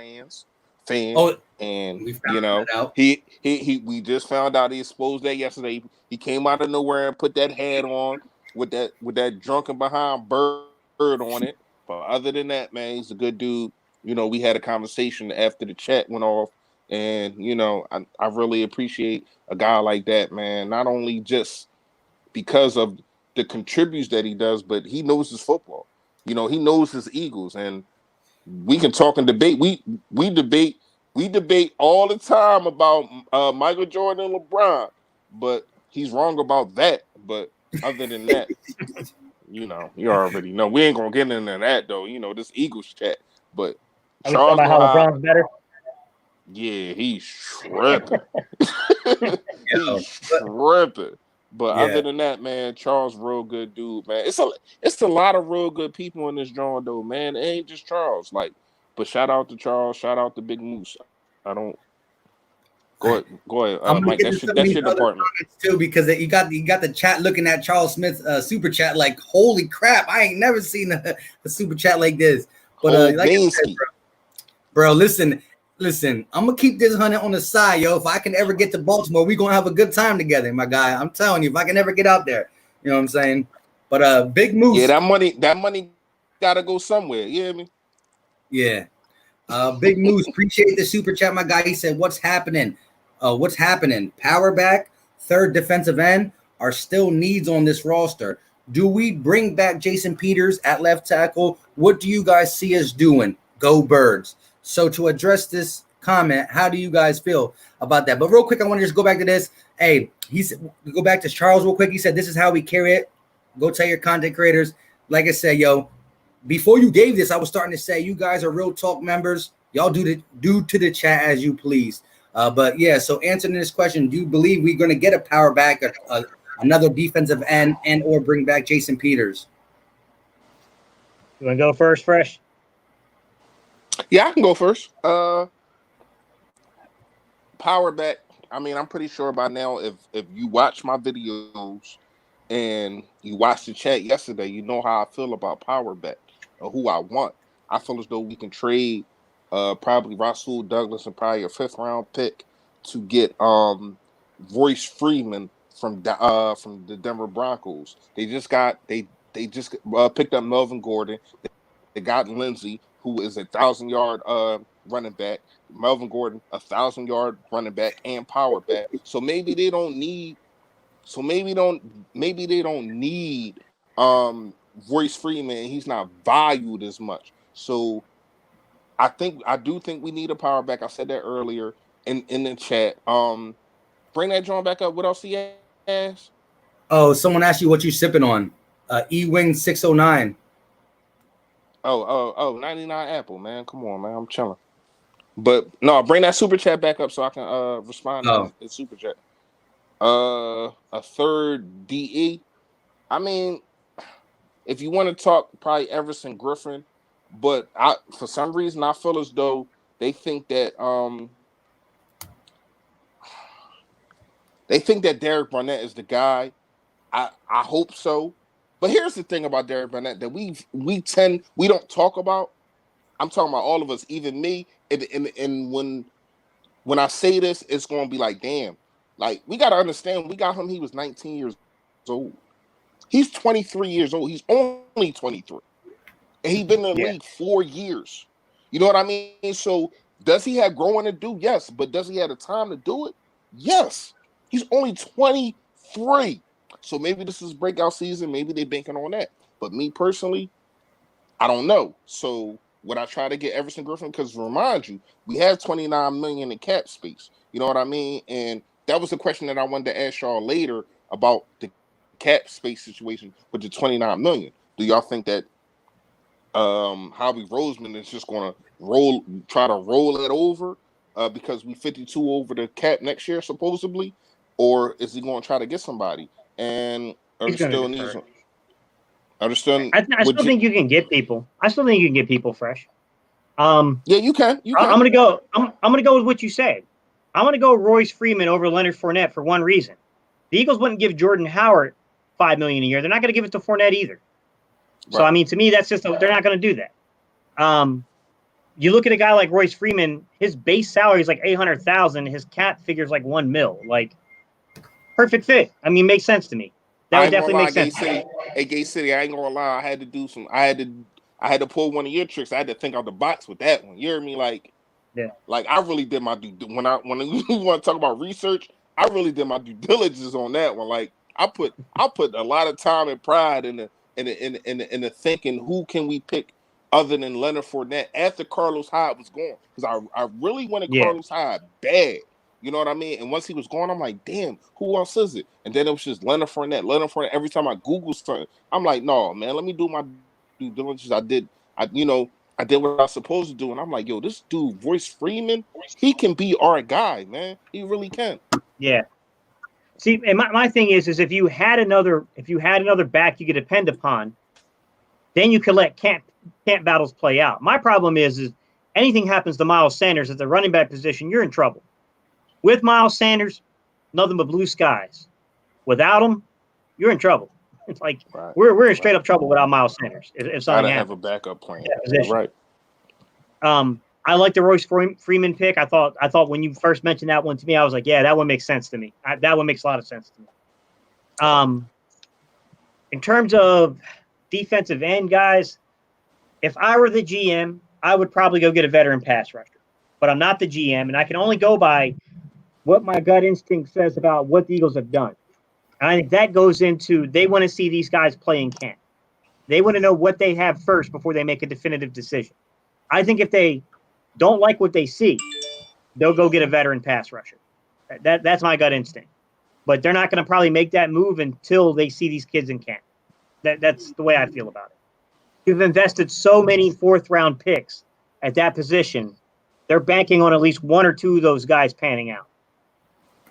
fan. Oh, and we found that out. he we just found out he exposed that yesterday. He came out of nowhere and put that hat on with that drunken behind bird on it. But other than that, man, he's a good dude. We had a conversation after the chat went off, and I really appreciate a guy like that, man. Not only just because of the contributes that he does, but he knows his football. He knows his Eagles, and we can talk and debate. We debate all the time about Michael Jordan and LeBron, but he's wrong about that. But other than that, you already know. We ain't gonna get into that though. This Eagles chat. But Are we talking about how LeBron's better? Yeah, he's tripping. He's tripping. But other than that, man, Charles, real good dude, man. It's a lot of real good people in this drawing, though, man. It ain't just Charles. But shout out to Charles. Shout out to Big Moose. I don't. Go ahead, Mike. That's your department too, because you got the chat looking at Charles Smith's super chat like, holy crap! I ain't never seen a super chat like this. But like I said, bro, listen. I'm gonna keep this 100 on the side, yo. If I can ever get to Baltimore, we gonna have a good time together, my guy. I'm telling you, if I can ever get out there, you know what I'm saying. But Big Moose, yeah, that money gotta go somewhere. You hear me? Yeah. Big Moose, appreciate the super chat, my guy. He said, "What's happening? What's happening? Power back, third defensive end are still needs on this roster. Do we bring back Jason Peters at left tackle? What do you guys see us doing? Go Birds." So to address this comment, how do you guys feel about that? But real quick, I want to just go back to this. Hey, go back to Charles real quick. He said, this is how we carry it. Go tell your content creators. Like I said, yo, before you gave this, I was starting to say you guys are Real Talk members. Y'all do to the chat as you please. But yeah, so answering this question, do you believe we're going to get a power back, another defensive end, and or bring back Jason Peters? You want to go first, Fresh? Yeah, I can go first. Power back. I mean, I'm pretty sure by now, if you watch my videos and you watched the chat yesterday, you know how I feel about power back or who I want. I feel as though we can trade probably Rasul Douglas and probably a 5th round pick to get Royce Freeman from the Denver Broncos. They just picked up Melvin Gordon. They got Lindsey, who is 1,000-yard running back. Melvin Gordon, 1,000-yard running back and power back. So maybe they don't need. Royce Freeman. He's not valued as much. So I do think we need a power back. I said that earlier in the chat. Bring that John back up. What else he asked? Oh, someone asked you what you sipping on. E-Wing 609. Oh, 99 Apple, man. Come on, man. I'm chilling. But no, bring that super chat back up so I can respond to the super chat. A third DE. I mean, if you want to talk, probably Everson Griffin, but for some reason I feel as though they think that Derek Barnett is the guy. I hope so. But here's the thing about Derek Barnett that we don't talk about. I'm talking about all of us, even me. And when I say this, it's going to be like, damn. Like, we got to understand, we got him, he was 19 years old. He's 23 years old. He's only 23. And he's been in the league 4 years. You know what I mean? So does he have growing to do? Yes. But does he have the time to do it? Yes. He's only 23. So maybe this is breakout season. Maybe they're banking on that. But me personally, I don't know. So would I try to get Everson Griffin? Because remind you, we have $29 million in cap space. You know what I mean? And that was the question that I wanted to ask y'all later about the cap space situation with the $29 million. Do y'all think that Howie Roseman is just going to try to roll it over because we 52 over the cap next year supposedly, or is he going to try to get somebody? And I still think you can get people. I still think you can get people fresh. Yeah, you can. I'm gonna go. I'm gonna go with what you said. I'm gonna go Royce Freeman over Leonard Fournette for one reason. The Eagles wouldn't give Jordan Howard $5 million a year. They're not gonna give it to Fournette either. Right. So I mean, to me, that's just they're not gonna do that. you look at a guy like Royce Freeman, his base salary is like $800,000. His cap figures like $1 million. Like, perfect fit. I mean, makes sense to me. That would definitely make sense. Gay City, I ain't gonna lie. I had to pull one of your tricks. I had to think out the box with that one. You hear me? Like, yeah. Like, I really did my when you want to talk about research, I really did my due diligence on that one. Like, I put a lot of time and pride in the thinking, who can we pick other than Leonard Fournette after Carlos Hyde was gone, because I really wanted Carlos Hyde bad. You know what I mean? And once he was gone, I'm like, damn, who else is it? And then it was just Leonard Fournette. Every time I Google something, I'm like, no, man, let me do my due diligence. I did what I was supposed to do. And I'm like, yo, this dude, Royce Freeman, he can be our guy, man. He really can. Yeah. See, and my thing is if you had another back you could depend upon, then you could let camp battles play out. My problem is anything happens to Miles Sanders at the running back position, you're in trouble. With Miles Sanders, nothing but blue skies. Without him, you're in trouble. It's like we're in straight up trouble without Miles Sanders. If something happens, have a backup plan. Right. I like the Royce Freeman pick. I thought when you first mentioned that one to me, I was like, yeah, that one makes sense to me. That one makes a lot of sense to me. In terms of defensive end guys, if I were the GM, I would probably go get a veteran pass rusher. But I'm not the GM, and I can only go by what my gut instinct says about what the Eagles have done. And I think that goes into they want to see these guys play in camp. They want to know what they have first before they make a definitive decision. I think if they don't like what they see, they'll go get a veteran pass rusher. That's my gut instinct. But they're not going to probably make that move until they see these kids in camp. That's the way I feel about it. You've invested so many fourth-round picks at that position. They're banking on at least one or two of those guys panning out.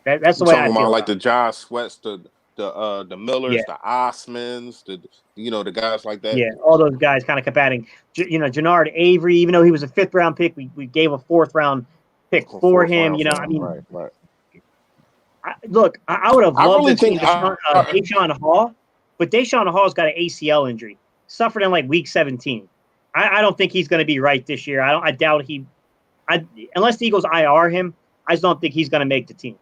That's the way I feel about like the Josh Sweats, the Millers, the Osmonds, the guys like that. Yeah, all those guys kind of combating. Jannard Avery, even though he was a fifth-round pick, we gave a fourth-round pick for him. Right. I would have loved to see Deshaun Hall, but Deshaun Hall's got an ACL injury, suffered in like week 17. I don't think he's going to be right this year. I doubt unless the Eagles IR him, I just don't think he's going to make the team.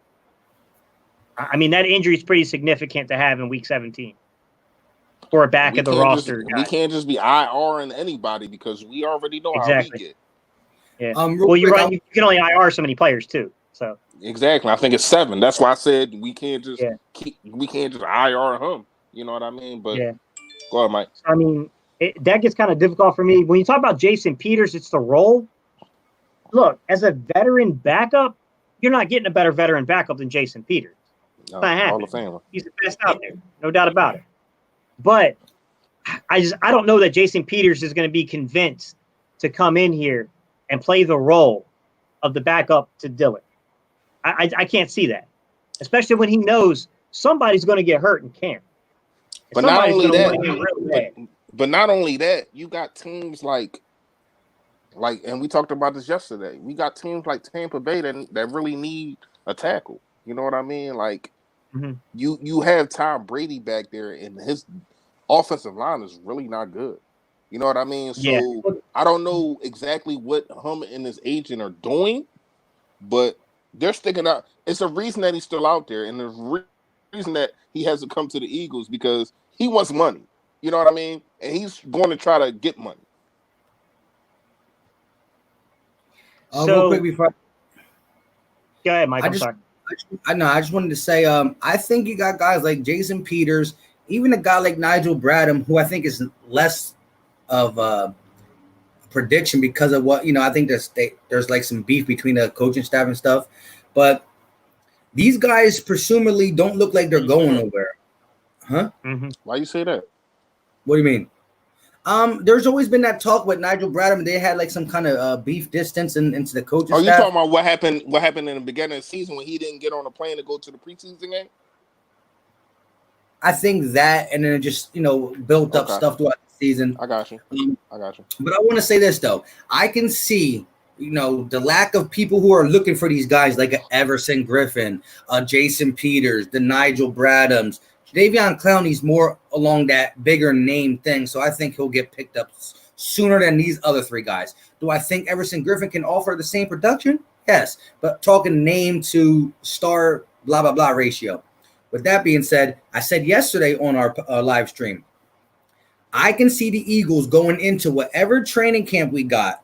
I mean, that injury is pretty significant to have in week 17 for a back of the roster. We can't just be IRing anybody because we already know how we get. Yeah. Well, you're right. You can only IR so many players too. So exactly, I think it's 7. That's why I said we can't just IR him. You know what I mean? But go ahead, Mike. I mean, that gets kind of difficult for me when you talk about Jason Peters. It's the role. Look, as a veteran backup, you're not getting a better veteran backup than Jason Peters. No, Hall of Famer. He's the best out there, no doubt about it. But I don't know that Jason Peters is going to be convinced to come in here and play the role of the backup to Dillon. I can't see that, especially when he knows somebody's going to get hurt in camp. But not only that, you got teams like, and we talked about this yesterday. We got teams like Tampa Bay that really need a tackle. You know what I mean? Like, you have Tom Brady back there, and his offensive line is really not good. You know what I mean? So I don't know exactly what him and his agent are doing, but they're sticking out. It's a reason that he's still out there, and there's a reason that he hasn't come to the Eagles because he wants money. You know what I mean? And he's going to try to get money. Real quick before. Go ahead, Mike. I just wanted to say, I think you got guys like Jason Peters, even a guy like Nigel Bradham, who I think is less of a prediction because of what, I think there's like some beef between the coaching staff and stuff. But these guys presumably don't look like they're going nowhere. Huh? Mm-hmm. Why you say that? What do you mean? There's always been that talk with Nigel Bradham. They had like some kind of beef distance into the coaching staff. You talking about what happened in the beginning of the season when he didn't get on a plane to go to the preseason game? I think that, and then it just built up stuff throughout the season. I got you. But I want to say this though. I can see the lack of people who are looking for these guys like Everson Griffin, Jason Peters, the Nigel Bradhams. Davion Clowney's more along that bigger name thing, so I think he'll get picked up sooner than these other 3 guys. Do I think Everson Griffin can offer the same production? Yes, but talking name to star blah, blah, blah ratio. With that being said, I said yesterday on our live stream, I can see the Eagles going into whatever training camp we got,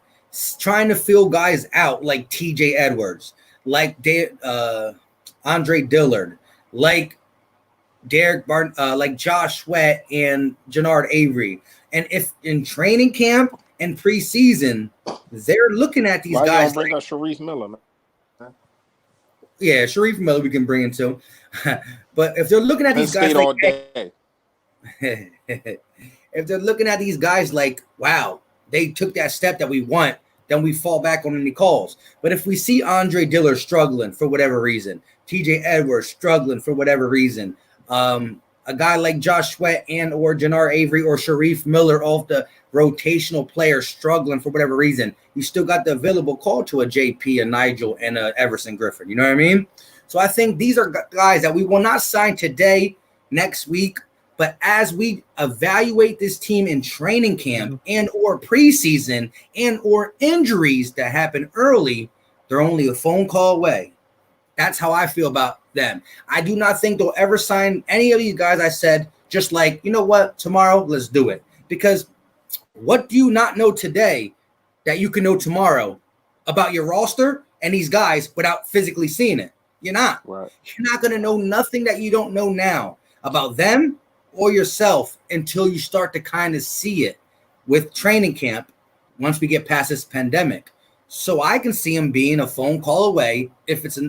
trying to fill guys out like TJ Edwards, like Andre Dillard, like Derek Barton, like Josh Sweat and Jannard Avery. And if in training camp and preseason, they're looking at these guys. Bring up Sharif Miller, man. Yeah, Sharif Miller we can bring in too. But if they're looking at these guys like, all day. if they're looking at these guys like, wow, they took that step that we want, then we fall back on any calls. But if we see Andre Dillard struggling for whatever reason, TJ Edwards struggling for whatever reason, a guy like Josh Sweat and or Jannard Avery or Sharif Miller off the rotational player struggling for whatever reason, you still got the available call to a JP, a Nigel, and a Everson Griffin. You know what I mean? So I think these are guys that we will not sign today, next week, but as we evaluate this team in training camp and or preseason and or injuries that happen early, they're only a phone call away. That's how I feel about them. I do not think they'll ever sign any of these guys. I said, just like, you know what, tomorrow, let's do it. Because what do you not know today that you can know tomorrow about your roster and these guys without physically seeing it? You're not. Right. You're not going to know nothing that you don't know now about them or yourself until you start to kind of see it with training camp once we get past this pandemic. So I can see them being a phone call away if it's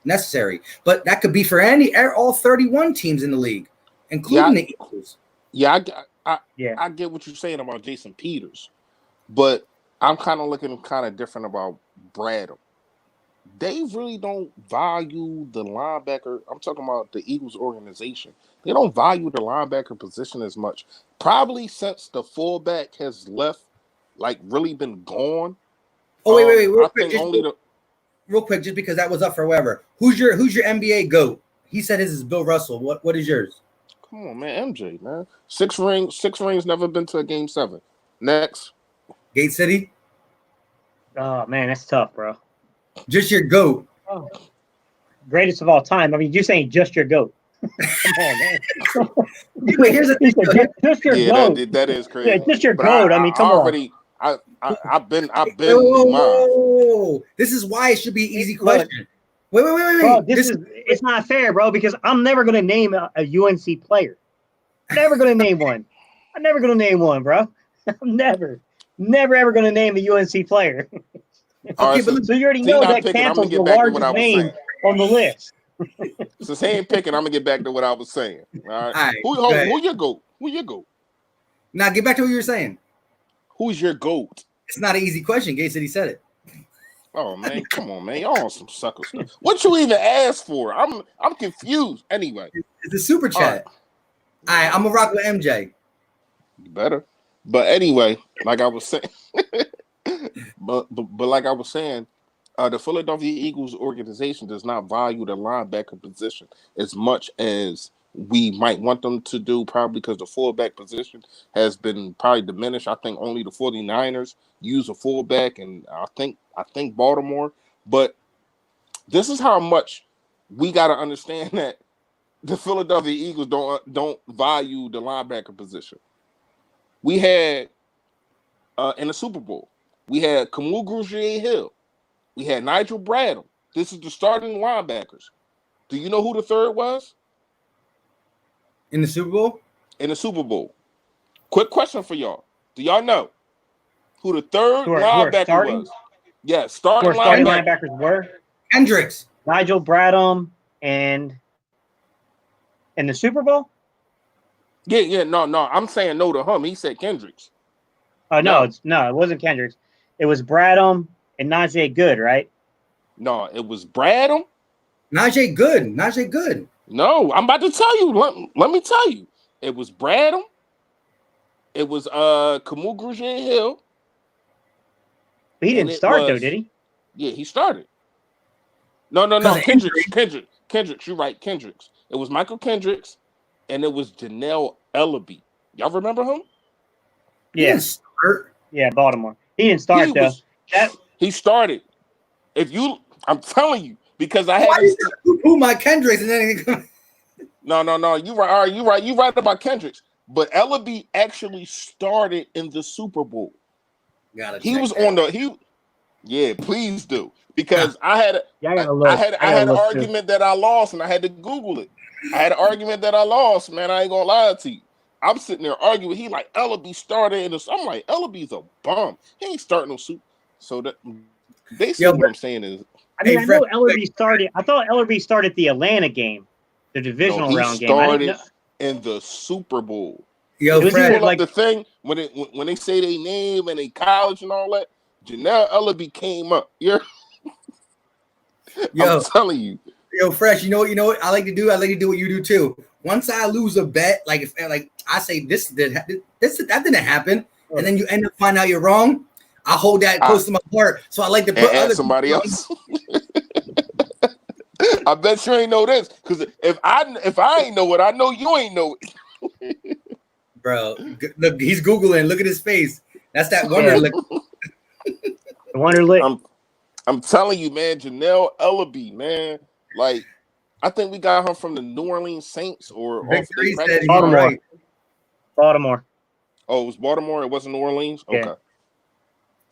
necessary. But that could be for all 31 teams in the league, including the Eagles. Yeah, I get what you're saying about Jason Peters, but I'm kind of looking kind of different about Bradham. They really don't value the linebacker. I'm talking about the Eagles organization. They don't value the linebacker position as much. Probably since the fullback has left, like really been gone. Oh, wait. Real quick, just because that was up for whoever. Who's your NBA GOAT? He said his is Bill Russell. What is yours? Come on, man. MJ, man. 6 rings, never been to a game 7. Next. Gate City? Oh, man, that's tough, bro. Just your GOAT. Oh. Greatest of all time. I mean, you're saying just your GOAT. Come on, man. Wait, here's the thing. Just your GOAT. That is crazy. Yeah, just your GOAT. I mean, come on. I've been mine. This is why it should be an easy question. Wait. Bro, it's not fair, bro, because I'm never gonna name a UNC player. I'm never gonna name one. I'm never gonna name one, bro. I'm never ever gonna name a UNC player. Right, so you already know that cancels the largest name on the list. So same picking, I'm gonna get back to what I was saying. All right. Who your GOAT? Who your GOAT? Now get back to what you were saying. Who's your GOAT? It's not an easy question. Gay City said it. Oh man, come on, man. Y'all on some sucker stuff. What you even asked for? I'm confused. Anyway. It's a super chat. All right, I'm gonna rock with MJ. You better. But anyway, like I was saying, but like I was saying, the Philadelphia Eagles organization does not value the linebacker position as much as we might want them to do, probably because the fullback position has been probably diminished. I think only the 49ers use a fullback, and I think Baltimore. But this is how much we got to understand that the Philadelphia Eagles don't value the linebacker position. We had in the Super Bowl, we had Kamu Grugier-Hill, we had Nigel Bradham. This is the starting linebackers. Do you know who the third was? In the Super Bowl? In the Super Bowl. Quick question for y'all. Do y'all know who the third linebacker was? Yes, starting linebackers were? Hendricks. Nigel Bradham and in the Super Bowl? Yeah, no. I'm saying no to him. He said Kendricks. No, it wasn't Kendricks. It was Bradham and Najee Good, right? No, it was Bradham. Najee Good. No, I'm about to tell you. Let me tell you. It was Bradham. It was Kamu Grugier-Hill. But he didn't start though, did he? Yeah, he started. No. Kendricks. You're right, Kendricks. It was Michael Kendricks, and it was Janelle Ellaby. Y'all remember him? Yes. Yeah, Baltimore. He didn't start though. He started. I'm telling you, because I Why had who my Kendricks and then No. You right. All right, you right. You right about Kendricks. But Ellaby actually started in the Super Bowl. He was on the Yeah, please do. Because I had an argument that I lost and I had to Google it. I had an argument that I lost, man. I ain't gonna lie to you. I'm sitting there arguing. He like Ellaby started in this. I'm like, Ellaby's a bum. He ain't starting no Super. So that basically what I'm saying is, I mean, I know Ellerby started. I thought Ellerby started the Atlanta game, the divisional round game. He started in the Super Bowl. Yo, Fred, like the thing when they say their name and they college and all that, Janelle Ellaby came up. I'm telling you. Yo, Fresh, you know what I like to do? I like to do what you do too. Once I lose a bet, like if I say that didn't happen, and then you end up finding out you're wrong, I hold that close to my heart. So I like to put other somebody else. I bet you ain't know this, because if I ain't know it, I know you ain't know it. Bro, look, he's Googling. Look at his face. That's that wonder lick. The wonder lick. I'm telling you, man, Janelle Ellaby, man. Like, I think we got her from the New Orleans Saints or Baltimore. Right. Baltimore. Oh, it was Baltimore. It wasn't New Orleans. Okay. Yeah.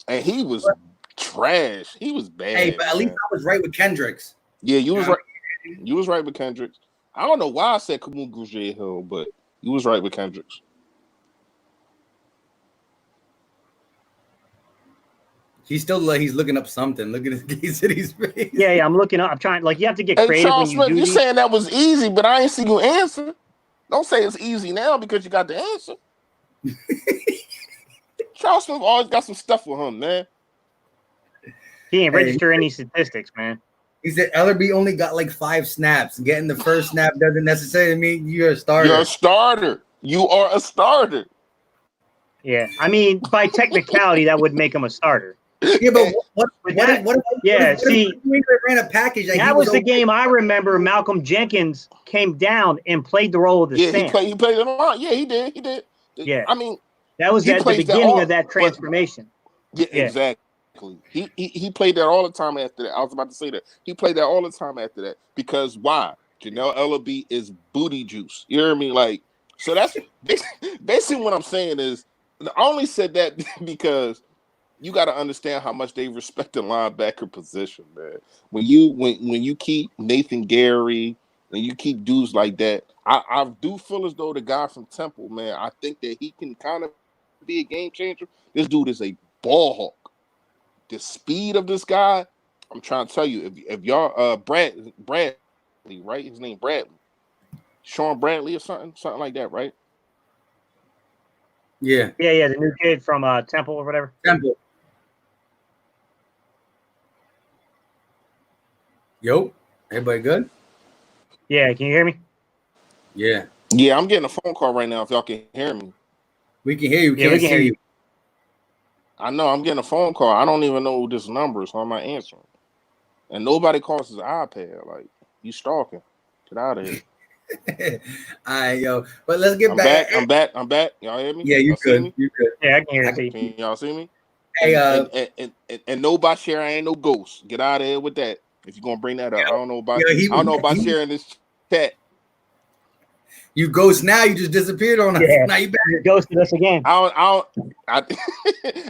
And he was trash. He was bad. Hey, but at least I was right with Kendricks. Yeah, you was right. You was right with Kendricks. I don't know why I said Kamungu Hill, but you was right with Kendricks. He's still he's looking up something. Look at his face. Yeah, I'm looking up. I'm trying. Like, you have to get creative. Charles when Smith, you're saying that was easy, but I ain't see you answer. Don't say it's easy now because you got the answer. Charles Smith always got some stuff with him, man. He ain't register any statistics, man. He said Ellerby only got like 5 snaps. Getting the first snap doesn't necessarily mean you're a starter. You're a starter. You are a starter. Yeah, I mean, by technicality, that would make him a starter. Yeah, but what see, ran a package. Like that was the game I remember. Malcolm Jenkins came down and played the role of the stand. He played it a lot. Yeah, he did. Yeah, I mean, that was at the beginning of that transformation. Yeah, exactly. He played that all the time after that. I was about to say that. He played that all the time after that. Because why? Janelle Ellaby is booty juice. You hear me? Like, so that's basically what I'm saying is, I only said that because you got to understand how much they respect the linebacker position, man. When you keep Nathan Gary and you keep dudes like that, I do feel as though the guy from Temple, man, I think that he can kind of be a game changer. This dude is a ball hawk. The speed of this guy, I'm trying to tell you, if y'all Bradley, right? His name Bradley. Sean Bradley or something like that, right? Yeah. The new kid from Temple or whatever. Temple. Yo, everybody good? Yeah, can you hear me? Yeah. Yeah, I'm getting a phone call right now if y'all can hear me. We can hear you. Yeah, we can hear you. I know, I'm getting a phone call. I don't even know this number, so I'm not answering. And nobody calls his iPad. Like, you stalking. Get out of here. All right, yo. But let's get back. I'm back. Y'all hear me? Yeah, you good. You good. Yeah, I can hear you. Can y'all see me? Hey, and no Bashir, I ain't no ghost. Get out of here with that. If you're gonna bring that up. I don't know about sharing this chat. You ghost now, you just disappeared on us. Yeah. Now you back. You ghosted us again. I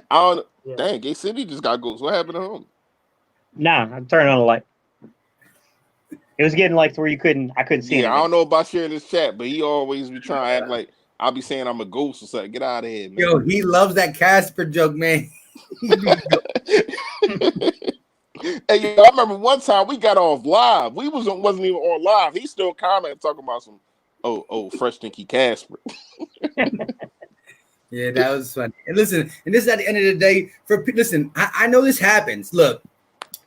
don't Dang, Gay City just got ghost. What happened to him? Nah, I'm turning on the light. It was getting like to where I couldn't see. Yeah, I don't know about sharing this chat, but he always be trying to act like I'll be saying I'm a ghost or something. Get out of here, man. Yo, he loves that Casper joke, man. Hey, I remember one time we got off live. We wasn't even on live. He still commenting talking about some fresh stinky Casper. Yeah, that was funny. And listen, and this is at the end of the day. I know this happens. Look,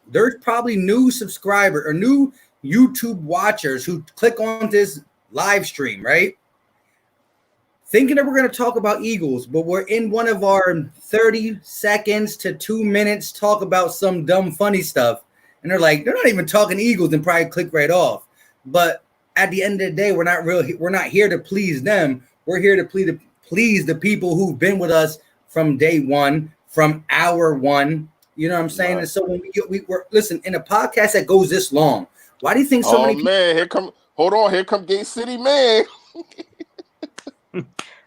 there's probably new subscriber or new YouTube watchers who click on this live stream, right? Thinking that we're going to talk about Eagles, but we're in one of our 30 seconds to 2 minutes talk about some dumb, funny stuff. And they're not even talking Eagles and probably click right off. But at the end of the day, we're not here to please them. We're here to please the people who've been with us from day one, from hour one. You know what I'm saying? Right. And so when we were listen in a podcast that goes this long, why do you think so many people? Here come Gate City man.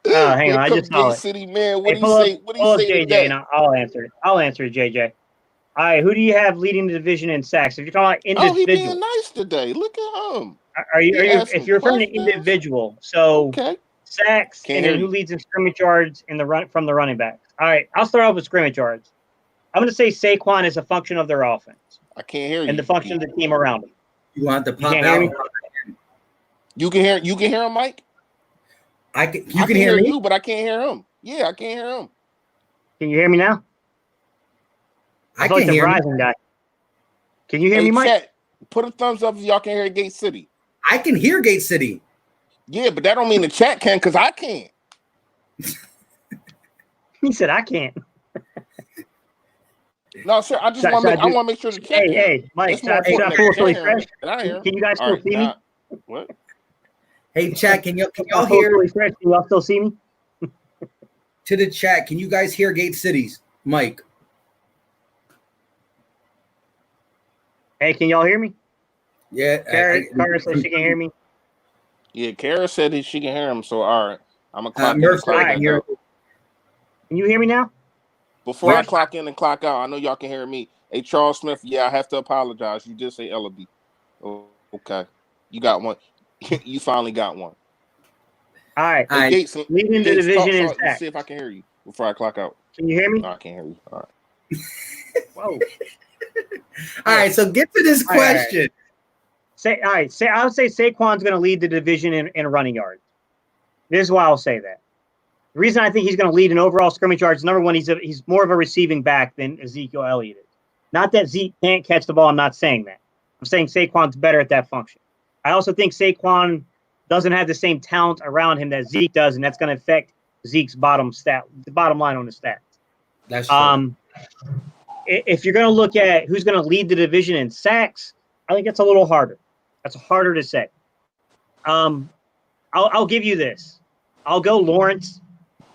Hang on, I just saw it. City man. What Hey, do you say? What do you say JJ, today? and I'll answer it. I'll answer it, JJ. All right, who do you have leading the division in sacks? If you're talking about Oh, he individual, being nice today. Look at him. are you asking if you're referring to questions? individual, so Okay. sacks Can't and hear then who you. leads in scrimmage yards in the run from the running backs? All right, I'll start off with scrimmage yards. I'm going to say Saquon is a function of their offense I can't hear you. and the function of the team around him. You want to You pop can't out? hear me? You can hear. You can hear him, Mike. I can can hear me. you, but I can't hear him. Yeah, I can't hear him. Can you hear me now? I feel can like the hear me. Verizon guy. Can you hear Hey, me, Mike? chat, put a thumbs up if y'all can hear Gate City. I can hear Gate City. Yeah, but that don't mean the chat can, because I can't. He said I can't. No, sir. I just want to make sure the chat can. Hey, Mike, It's more should I important pull that Philly the chat Fresh? hear him. I hear him. Can you guys All still see me? What? Hey, chat, can y'all I'll pull hear Philly Fresh. Can y'all still see me? to the chat? Can you guys hear Gate City's Mike? Hey, can y'all hear me? Yeah, Kara says she can hear me. Yeah, Kara said that she can hear him. So all right, I'm gonna clock in Murph, and clock I can hear. out. Can you hear me now? Before I clock in and clock out, I know y'all can hear me. Hey, Charles Smith, yeah, I have to apologize. You did say Ellaby. Oh, okay. You got one. You finally got one. All right. Hey, Gates, leading the division in let's sacks. see if I can hear you before I clock out. Can you hear me? No, I can't hear you. All right. Whoa. All right, so get to this question. I would say Saquon's going to lead the division in running yards. This is why I'll say that. The reason I think he's going to lead in overall scrimmage yards, number one, he's more of a receiving back than Ezekiel Elliott is. Not that Zeke can't catch the ball. I'm not saying that. I'm saying Saquon's better at that function. I also think Saquon doesn't have the same talent around him that Zeke does, and that's going to affect Zeke's bottom line on the stats. That's true. If you're going to look at who's going to lead the division in sacks, I think that's a little harder. That's harder to say. I'll give you this. I'll go Lawrence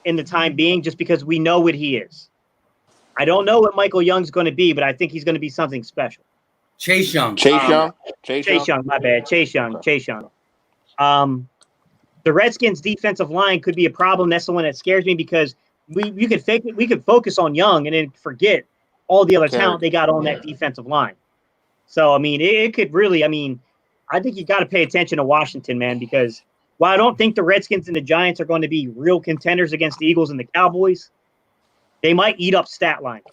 in the time being just because we know what he is. I don't know what Michael Young's going to be, but I think he's going to be something special. Chase Young. Chase Young, my bad. Chase Young. The Redskins' defensive line could be a problem. That's the one that scares me because we could focus on Young and then forget all the other talent they got on that defensive line. So, I mean, it could really, I think you got to pay attention to Washington, man, because while I don't think the Redskins and the Giants are going to be real contenders against the Eagles and the Cowboys, they might eat up stat lines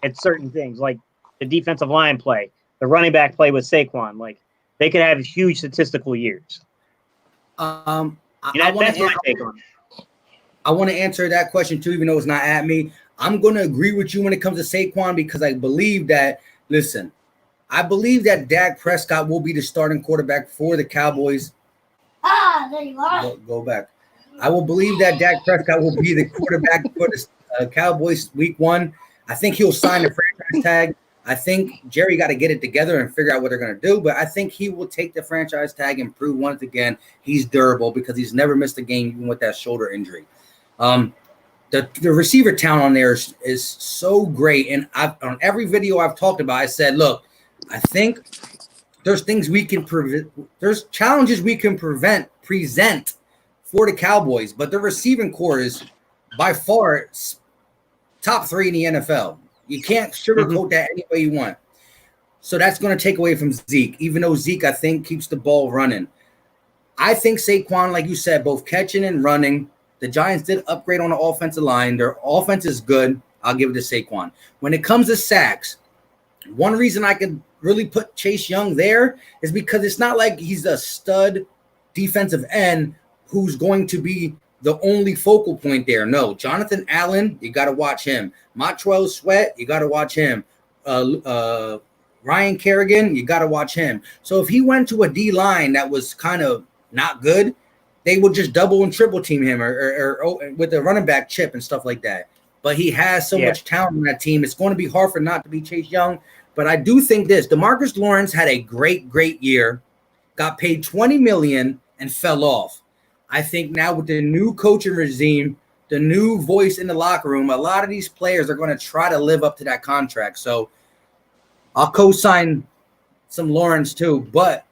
at certain things, like the defensive line play, the running back play with Saquon. Like, they could have huge statistical years. That's my take on it. I want to answer that question, too, even though it's not at me. I'm going to agree with you when it comes to Saquon because I believe that, I believe that Dak Prescott will be the starting quarterback for the Cowboys. There you are. Go back. I will believe that Dak Prescott will be the quarterback for the Cowboys week 1. I think he'll sign the franchise tag. I think Jerry got to get it together and figure out what they're going to do. But I think he will take the franchise tag and prove once again he's durable because he's never missed a game even with that shoulder injury. The receiver talent on there is so great. And on every video I've talked about, I said, look, I think there's things we can prevent. There's challenges we can present for the Cowboys, but the receiving core is by far top 3 in the NFL. You can't sugarcoat that any way you want. So that's going to take away from Zeke, even though Zeke, I think, keeps the ball running. I think Saquon, like you said, both catching and running. The Giants did upgrade on the offensive line. Their offense is good. I'll give it to Saquon. When it comes to sacks, one reason I could really put Chase Young there is because it's not like he's a stud defensive end who's going to be the only focal point there. No, Jonathan Allen, you got to watch him. Montrell Sweat, you got to watch him. Ryan Kerrigan, you got to watch him. So if he went to a D line that was kind of not good, they would just double and triple team him or with the running back chip and stuff like that. But he has so much talent on that team. It's going to be hard for not to be Chase Young. But I do think this. DeMarcus Lawrence had a great, great year, got paid $20 million and fell off. I think now with the new coaching regime, the new voice in the locker room. A lot of these players are going to try to live up to that contract. So I'll co-sign some Lawrence too, but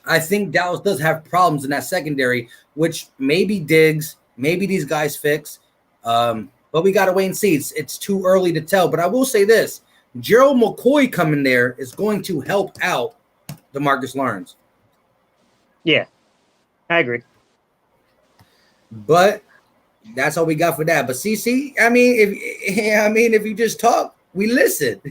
I think Dallas does have problems in that secondary, which maybe Diggs, maybe these guys fix. But we got to wait and see. It's too early to tell. But I will say this. Gerald McCoy coming there is going to help out DeMarcus Lawrence. Yeah, I agree. But that's all we got for that. But CC, if you just talk, we listen.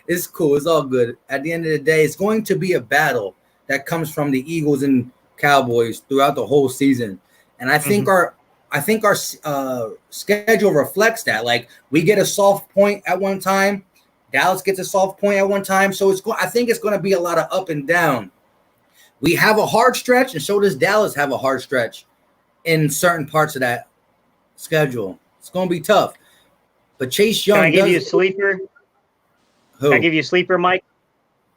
It's cool. It's all good. At the end of the day, it's going to be a battle that comes from the Eagles and Cowboys throughout the whole season. And I think our schedule reflects that. Like, we get a soft point at one time. Dallas gets a soft point at one time. So I think it's going to be a lot of up and down. We have a hard stretch, and so does Dallas have a hard stretch in certain parts of that schedule. It's going to be tough. But Chase Young. Can I give you a sleeper? Who? Can I give you a sleeper, Mike?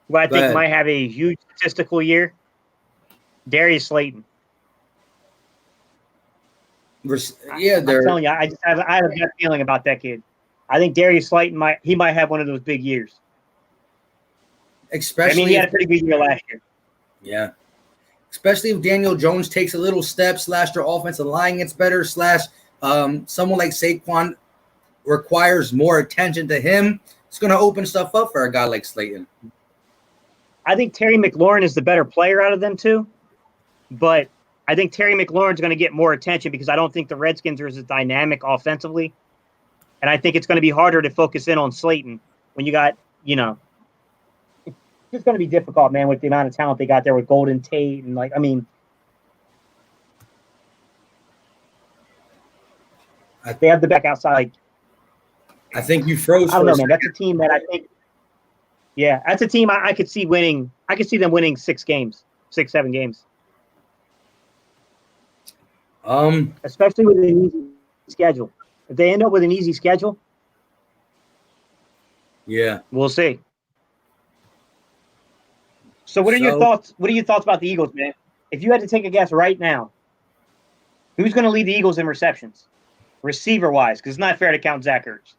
Who I think might have a huge statistical year? Darius Slayton. Yeah, I'm telling you, I have a gut feeling about that kid. I think Darius Slayton might have one of those big years. Especially, he had a pretty good year last year. Yeah. Especially if Daniel Jones takes a little step, / their offensive line gets better, / someone like Saquon requires more attention to him. It's going to open stuff up for a guy like Slayton. I think Terry McLaurin is the better player out of them two, but I think Terry McLaurin's going to get more attention because I don't think the Redskins are as dynamic offensively, and I think it's going to be harder to focus in on Slayton when you got, it's going to be difficult, man, with the amount of talent they got there with Golden Tate and they have the back outside. I think you froze. I don't know, man. That's a team that I think. Yeah, that's a team I could see winning. I could see them winning 6 games, 6-7 games. Especially with an easy schedule. If they end up with an easy schedule, yeah, we'll see. So what are your thoughts? What are your thoughts about the Eagles, man? If you had to take a guess right now, who's going to lead the Eagles in receptions, receiver-wise? Because it's not fair to count Zach Ertz.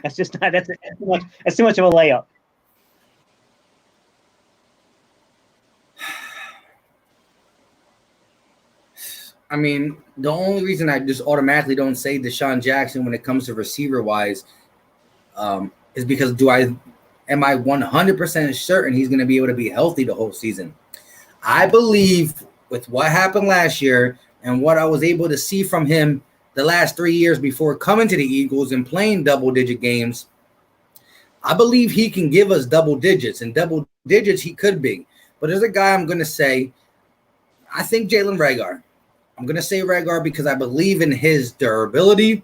That's just not. That's too much of a layup. I mean, the only reason I just automatically don't say Deshaun Jackson when it comes to receiver-wise is because am I 100% certain he's going to be able to be healthy the whole season? I believe with what happened last year and what I was able to see from him the last 3 years before coming to the Eagles and playing double-digit games, I believe he can give us double digits, and double digits he could be. But there's a guy I'm going to say, I think Jalen Reagor. I'm going to say Reagor because I believe in his durability.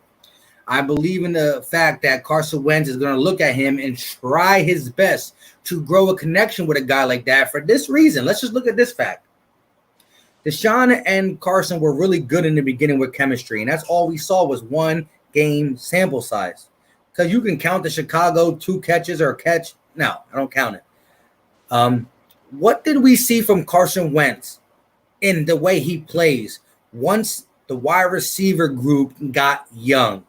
I believe in the fact that Carson Wentz is going to look at him and try his best to grow a connection with a guy like that for this reason. Let's just look at this fact. Deshaun and Carson were really good in the beginning with chemistry, and that's all we saw was 1 game sample size. Because you can count the Chicago 2 catches or a catch. No, I don't count it. What did we see from Carson Wentz in the way he plays once the wide receiver group got young,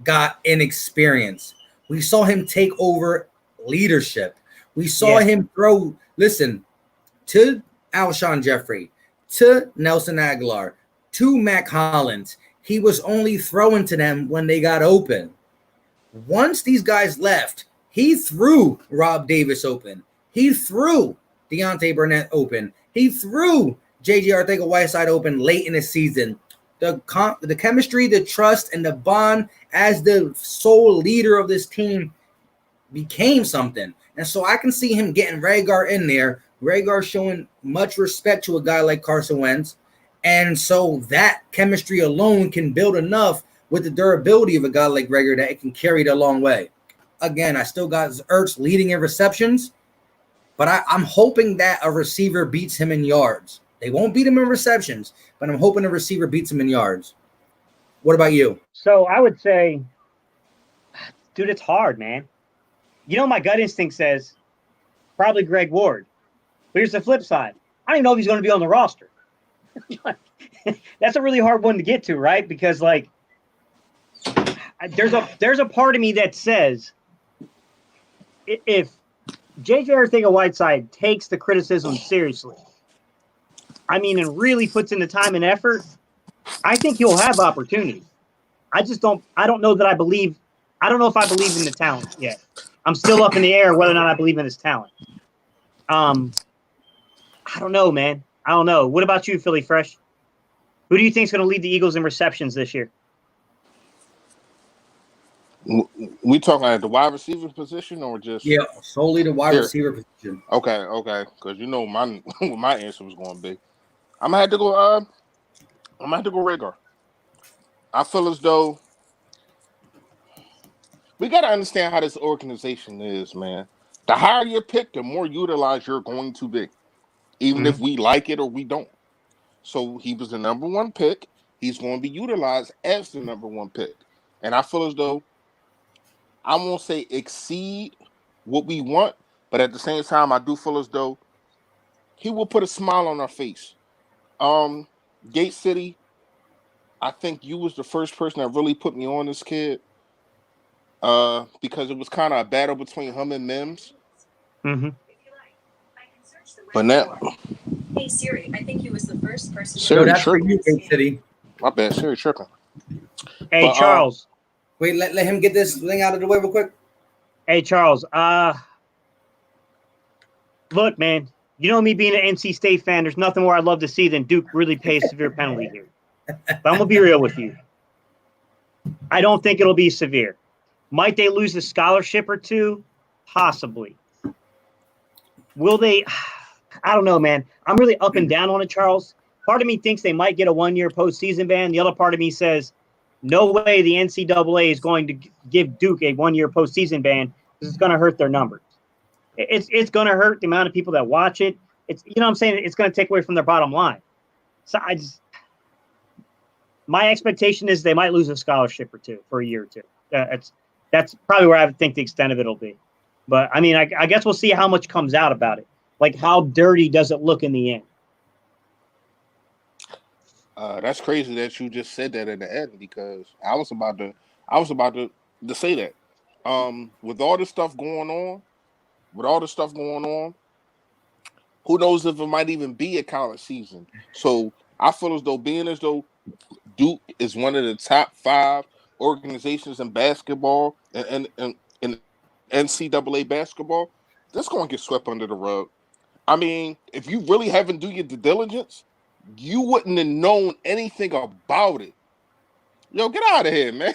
got inexperienced? We saw him take over leadership. We saw him throw, to Alshon Jeffrey, to Nelson Aguilar, to Mac Hollins. He was only throwing to them when they got open. Once these guys left, he threw Rob Davis open. He threw Deontay Burnett open. He threw J.J. Arcega-Whiteside open late in the season. The chemistry, the trust, and the bond as the sole leader of this team became something. And so I can see him getting Reagor in there. Reagor showing much respect to a guy like Carson Wentz. And so that chemistry alone can build enough with the durability of a guy like Reagor that it can carry it a long way. Again, I still got Ertz leading in receptions, but I'm hoping that a receiver beats him in yards. They won't beat him in receptions, but I'm hoping a receiver beats him in yards. What about you? So I would say, dude, it's hard, man. My gut instinct says probably Greg Ward. But here's the flip side. I don't even know if he's going to be on the roster. That's a really hard one to get to, right? Because, there's a part of me that says if J.J. Arcega-Whiteside takes the criticism seriously, I mean, and really puts in the time and effort, I think he'll have opportunities. I don't know that I don't know if I believe in the talent yet. I'm still up in the air whether or not I believe in his talent. I don't know, man. I don't know. What about you, Philly Fresh? Who do you think is going to lead the Eagles in receptions this year? We talking at the wide receiver position or just solely the wide receiver position? Okay, because you know my answer was going to be. I'm gonna have to go. Rhaegar. I feel as though we got to understand how this organization is, man. The higher your pick, the more utilized you're going to be, even if we like it or we don't. So he was the number one pick. He's going to be utilized as the number one pick. And I feel as though I won't say exceed what we want, but at the same time, I do feel as though he will put a smile on our face. Gate City, I think you was the first person that really put me on this kid. Because it was kind of a battle between him and Mims. Mm-hmm. But now, hey Siri, I think he was the first person. Siri, that's for you, Gate City. My bad, Siri tripping. Hey, Charles. Wait, let him get this thing out of the way real quick. Hey, Charles. Look, man. You know me being an NC State fan. There's nothing more I'd love to see than Duke really pay a severe penalty here. But I'm gonna be real with you. I don't think it'll be severe. Might they lose a scholarship or two? Possibly. Will they? I don't know, man. I'm really up and down on it, Charles. Part of me thinks they might get a 1-year postseason ban. The other part of me says, no way the NCAA is going to give Duke a 1-year postseason ban because it's going to hurt their numbers. It's going to hurt the amount of people that watch it. It's, you know what I'm saying? It's going to take away from their bottom line. So my expectation is they might lose a scholarship or two for a year or two. That's probably where I think the extent of it will be. But, I mean, I guess we'll see how much comes out about it. Like, how dirty does it look in the end? That's crazy that you just said that at the end because I was about to say that. With all this stuff going on, who knows if it might even be a college season. So I feel as though Duke is one of the top 5 organizations in basketball and NCAA basketball, that's going to get swept under the rug. I mean, if you really haven't done your due diligence, you wouldn't have known anything about it. Yo, get out of here, man.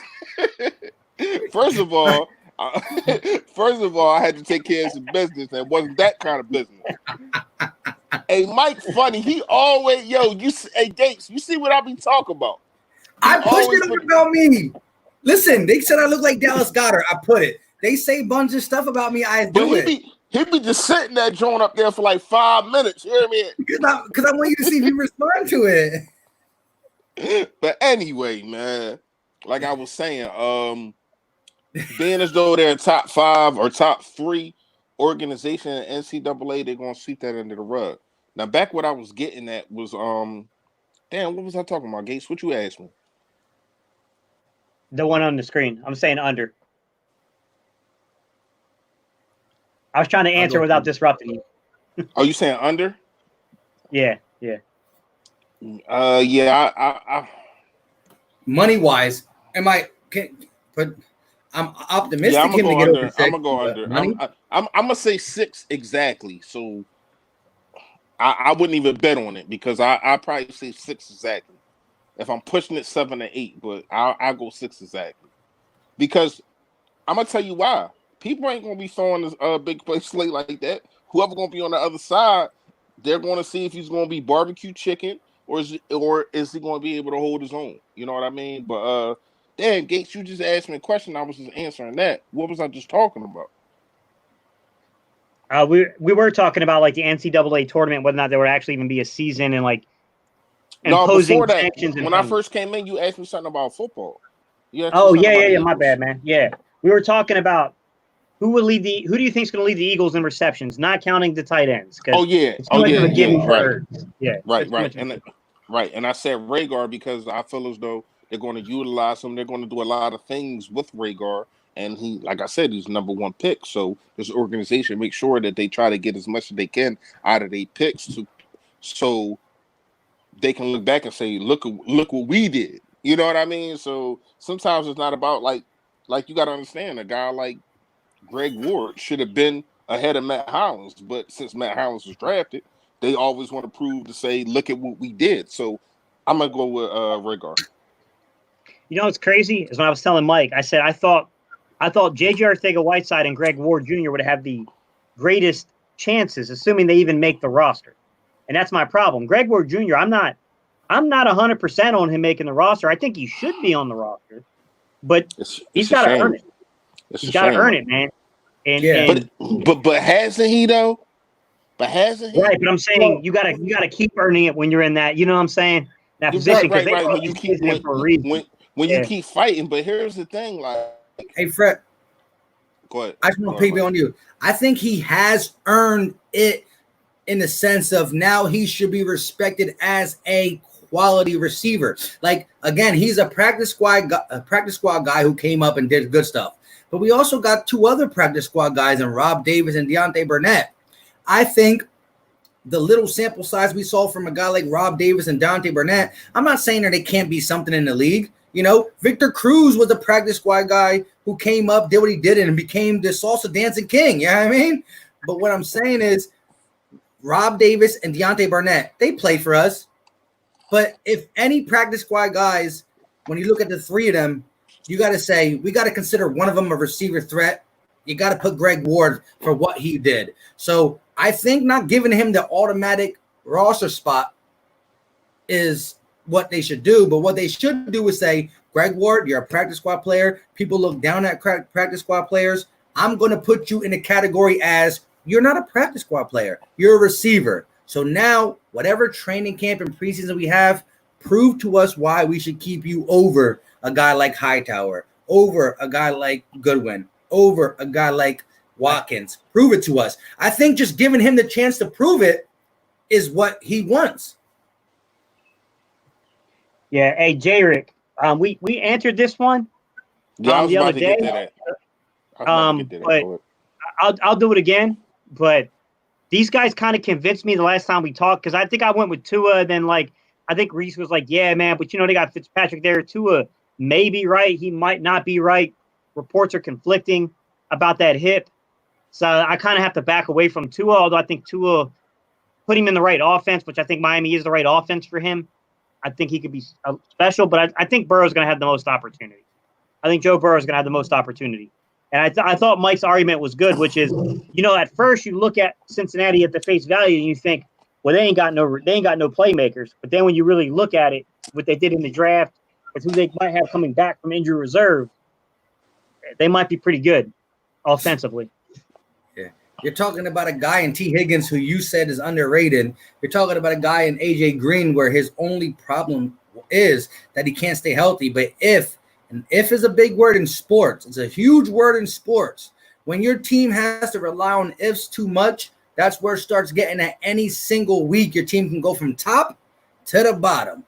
First of all, I had to take care of some business and it wasn't that kind of business. Hey, Mike, funny. He always, hey, Gates, you see what I be talking about? I pushed it about me. Listen, they said I look like Dallas Goedert. I put it. They say a bunch of stuff about me. I do it. He'd be just sitting there, joint up there for like 5 minutes. You hear me? Because I want you to see if you respond to it. But anyway, man, like I was saying, being as though they're a top 5 or top 3 organization in NCAA, they're gonna sweep that under the rug. Now, back what I was getting at was, damn, what was I talking about, Gates? What you asked me? The one on the screen. I'm saying under. I was trying to answer without disrupting you. Oh, you saying under? Yeah. I money wise, I'm optimistic. Yeah, I'm gonna him go to get under. over 6, I'm gonna go under. I'm gonna say 6 exactly. So I wouldn't even bet on it because I probably say 6 exactly. If I'm pushing it 7 or 8, but I'll go 6 exactly. Because I'm gonna tell you why. People ain't gonna be throwing this big play slate like that. Whoever gonna be on the other side, they're gonna see if he's gonna be barbecue chicken or is he gonna be able to hold his own. You know what I mean? But damn, Gates, you just asked me a question. I was just answering that. What was I just talking about? We were talking about like the NCAA tournament, whether or not there would actually even be a season and like imposing sanctions. When I first came in, you asked me something about football. Oh yeah. My bad, man. Yeah, we were talking about who do you think is going to lead the Eagles in receptions, not counting the tight ends? Oh yeah. Right. And I said Rhaegar because I feel as though They're going to utilize him. They're going to do a lot of things with Rhaegar. And he, like I said, he's #1 pick. So this organization makes sure that they try to get as much as they can out of their picks so they can look back and say, look what we did. You know what I mean? So sometimes it's not about like you got to understand, a guy like Greg Ward should have been ahead of Matt Hollins, but since Matt Hollins was drafted, they always want to prove to say, look at what we did. So I'm gonna go with Rhaegar. You know what's crazy is when I was telling Mike, I said I thought J.J. Arcega-Whiteside and Greg Ward Jr. would have the greatest chances, assuming they even make the roster. And that's my problem. Greg Ward Jr., I'm not 100% on him making the roster. I think he should be on the roster, but he's got to earn it. He's got to earn it, man. And but hasn't he though? But hasn't he? Right, but I'm saying you gotta keep earning it when you're in that. You know what I'm saying? That position, because right. When you keep you keep fighting. But here's the thing, like, hey Fred, go ahead. I just want to piggyback on you. I think he has earned it in the sense of now he should be respected as a quality receiver. Like, again, he's a practice squad guy who came up and did good stuff. But we also got 2 other practice squad guys in Rob Davis and Deontay Burnett. I think the little sample size we saw from a guy like Rob Davis and Deontay Burnett, I'm not saying that they can't be something in the league. You know, Victor Cruz was a practice squad guy who came up, did what he did, and became the salsa dancing king. You know what I mean? But what I'm saying is Rob Davis and Deontay Burnett, they played for us. But if any practice squad guys, when you look at the 3 of them, you got to say, we got to consider one of them a receiver threat. You got to put Greg Ward for what he did. So I think not giving him the automatic roster spot is what they should do. But what they should do is say, Greg Ward, you're a practice squad player. People look down at practice squad players. I'm going to put you in a category as you're not a practice squad player. You're a receiver. So now, whatever training camp and preseason we have, prove to us why we should keep you over a guy like Hightower, over a guy like Goodwin, over a guy like Watkins. Prove it to us. I think just giving him the chance to prove it is what he wants. Yeah, hey, J-Rick, we answered this one the other day. But I'll do it again. But these guys kind of convinced me the last time we talked, because I think I went with Tua. Then, like, I think Reese was like, yeah, man, but, you know, they got Fitzpatrick there. Tua may be right. He might not be right. Reports are conflicting about that hip. So I kind of have to back away from Tua, although I think Tua put him in the right offense, which I think Miami is the right offense for him. I think he could be special, but I think Burrow's going to have the most opportunity. I think Joe Burrow is going to have the most opportunity. And I thought Mike's argument was good, which is, you know, at first you look at Cincinnati at the face value and you think, well, they ain't got no playmakers. But then when you really look at it, what they did in the draft, with who they might have coming back from injury reserve, they might be pretty good offensively. Yeah. You're talking about a guy in T. Higgins who you said is underrated. You're talking about a guy in A.J. Green where his only problem is that he can't stay healthy. But if is a big word in sports. It's a huge word in sports. When your team has to rely on ifs too much, that's where it starts getting at any single week. Your team can go from top to the bottom.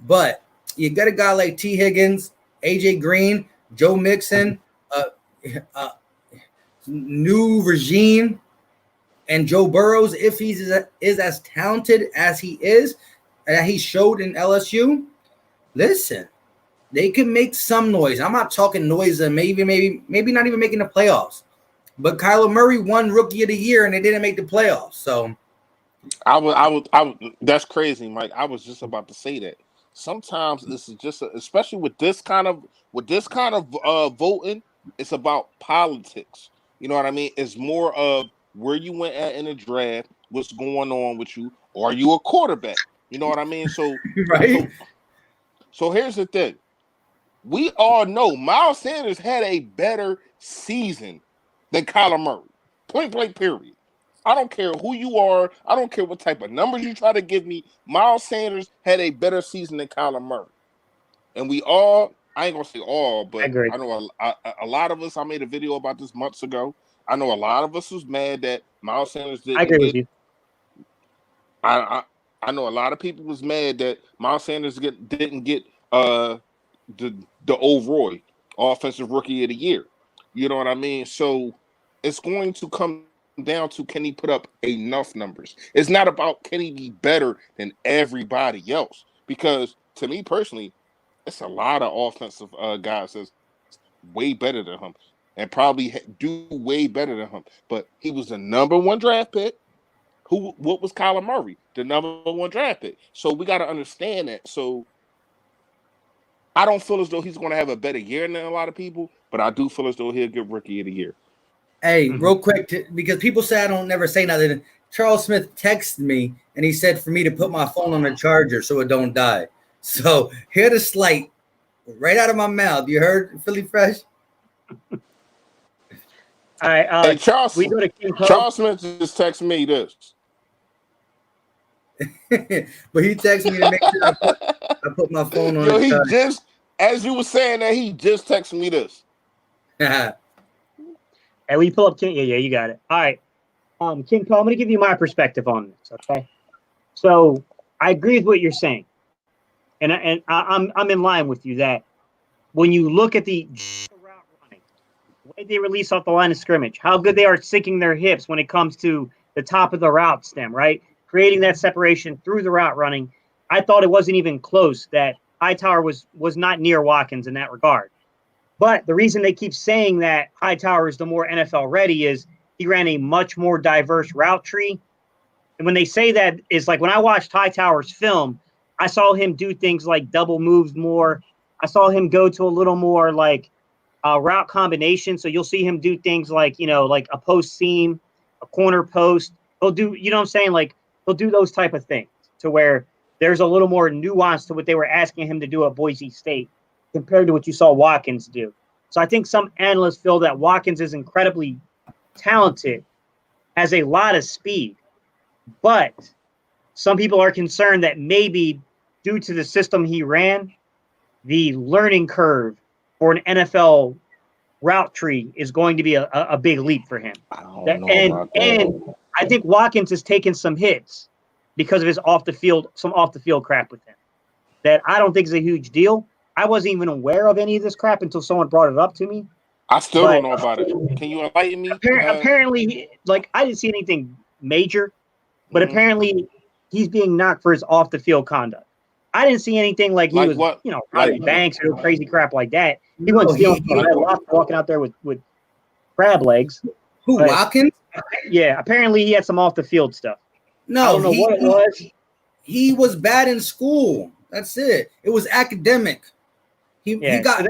But you got a guy like T. Higgins, A.J. Green, Joe Mixon, new regime, and Joe Burrows, if he is as talented as he is, that he showed in LSU, listen, they can make some noise. I'm not talking noise and maybe not even making the playoffs. But Kyler Murray won Rookie of the Year and they didn't make the playoffs. So I would. That's crazy, Mike. I was just about to say that. Sometimes this is just, especially with this kind of voting, it's about politics. You know what I mean? It's more of where you went at in the draft, what's going on with you, or are you a quarterback? You know what I mean? So right. So here's the thing. We all know Miles Sanders had a better season than Kyler Murray. Point blank, period. I don't care who you are. I don't care what type of numbers you try to give me. Miles Sanders had a better season than Kyler Murray. And we all, I ain't going to say all, but I know a lot of us, I made a video about this months ago. I know a lot of us was mad that Miles Sanders didn't I agree with you. I know a lot of people was mad that Miles Sanders didn't get the overall offensive rookie of the year. You know what I mean? So it's going to come down to, can he put up enough numbers? It's not about can he be better than everybody else. Because to me personally, it's a lot of offensive guys that's way better than him and probably do way better than him. But he was the number one draft pick. What was Kyler Murray? The number one draft pick. So we got to understand that. So I don't feel as though he's going to have a better year than a lot of people, but I do feel as though he'll get rookie of the year. Hey, real quick, because people say I don't never say nothing. Charles Smith texted me and he said for me to put my phone on the charger so it don't die. So hear the slight right out of my mouth. You heard, Philly Fresh? All right. Hey, Charles Smith just texted me this. But he texted me to make sure I put my phone on the charger. Just, as you were saying that, he just texted me this. And we pull up King. Yeah, you got it. All right. King Paul, I'm going to give you my perspective on this, okay? So I agree with what you're saying. And I'm in line with you that when you look at the route running, the way they release off the line of scrimmage, how good they are sinking their hips when it comes to the top of the route stem, right? Creating that separation through the route running. I thought it wasn't even close that Hightower was not near Watkins in that regard. But the reason they keep saying that Hightower is the more NFL ready is he ran a much more diverse route tree. And when they say that, is like when I watched Hightower's film, I saw him do things like double moves more. I saw him go to a little more like route combination. So you'll see him do things like, like a post seam, a corner post. He'll do, you know what I'm saying? Like he'll do those type of things to where there's a little more nuance to what they were asking him to do at Boise State compared to what you saw Watkins do. So I think some analysts feel that Watkins is incredibly talented, has a lot of speed, but some people are concerned that maybe due to the system he ran, the learning curve for an NFL route tree is going to be a big leap for him. I don't know about that. And I think Watkins has taken some hits because of his off the field crap with him that I don't think is a huge deal. I wasn't even aware of any of this crap until someone brought it up to me. I still don't know about it. Can you enlighten me? Apparently, like I didn't see anything major, but apparently he's being knocked for his off the field conduct. I didn't see anything like he was, robbing banks or crazy crap like that. He wasn't stealing. Walking out there with crab legs. Who, Watkins? Yeah, apparently he had some off the field stuff. No, I don't know what it was. He was bad in school. That's it. It was academic. He got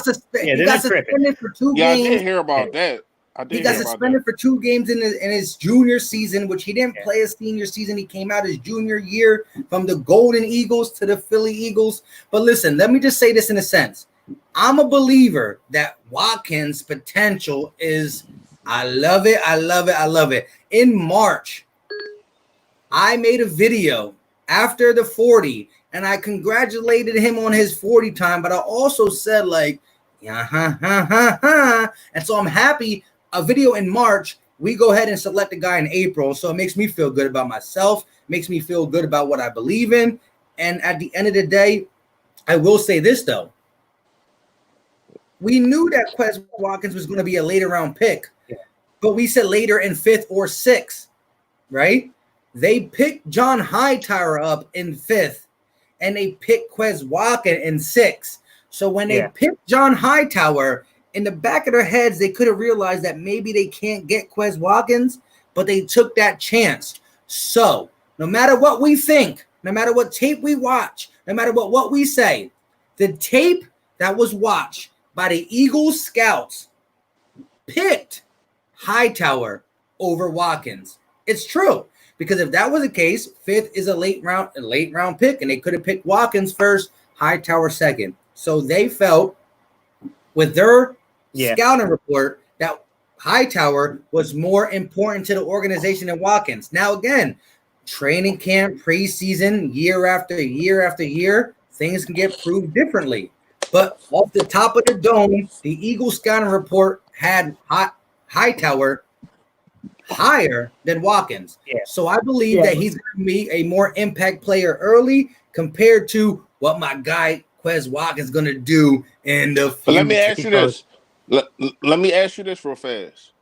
suspended for 2 games. Yeah, I did hear about that. He got suspended for 2 games in his junior season, which he didn't play his senior season. He came out his junior year from the Golden Eagles to the Philly Eagles. But listen, let me just say this in a sense. I'm a believer that Watkins' potential is, I love it, I love it, I love it. In March, I made a video after the 40, and I congratulated him on his 40 time, but I also said like, and so I'm happy. A video in March, we go ahead and select a guy in April, so it makes me feel good about myself, makes me feel good about what I believe in, and at the end of the day, I will say this though. We knew that Quez Watkins was going to be a later round pick, but we said later in 5th or 6th, right? They picked John Hightower up in 5th, and they picked Quez Watkins in 6th. So when they picked John Hightower, in the back of their heads, they could have realized that maybe they can't get Quez Watkins, but they took that chance. So no matter what we think, no matter what tape we watch, no matter what we say, the tape that was watched by the Eagles scouts picked Hightower over Watkins. It's true. Because if that was the case, 5th is a late round pick, and they could have picked Watkins first, Hightower second. So they felt with their scouting report that Hightower was more important to the organization than Watkins. Now again, training camp, preseason, year after year after year, things can get proved differently. But off the top of the dome, the Eagles scouting report had Hightower higher than Watkins. So I believe that he's going to be a more impact player early compared to what my guy Quez Watkins going to do in the future. But let me ask you this. Let me ask you this real fast.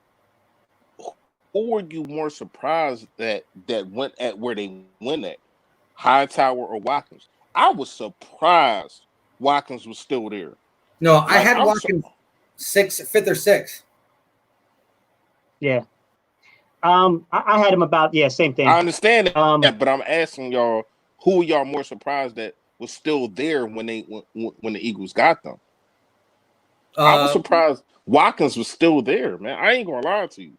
Who were you more surprised that went at where they went at? Hightower or Watkins? I was surprised Watkins was still there. No, I had Watkins fifth or sixth. Yeah. I had him about same thing. I understand that, but I'm asking y'all, who are y'all more surprised that was still there when the Eagles got them? I was surprised Watkins was still there, man. I ain't gonna lie to you.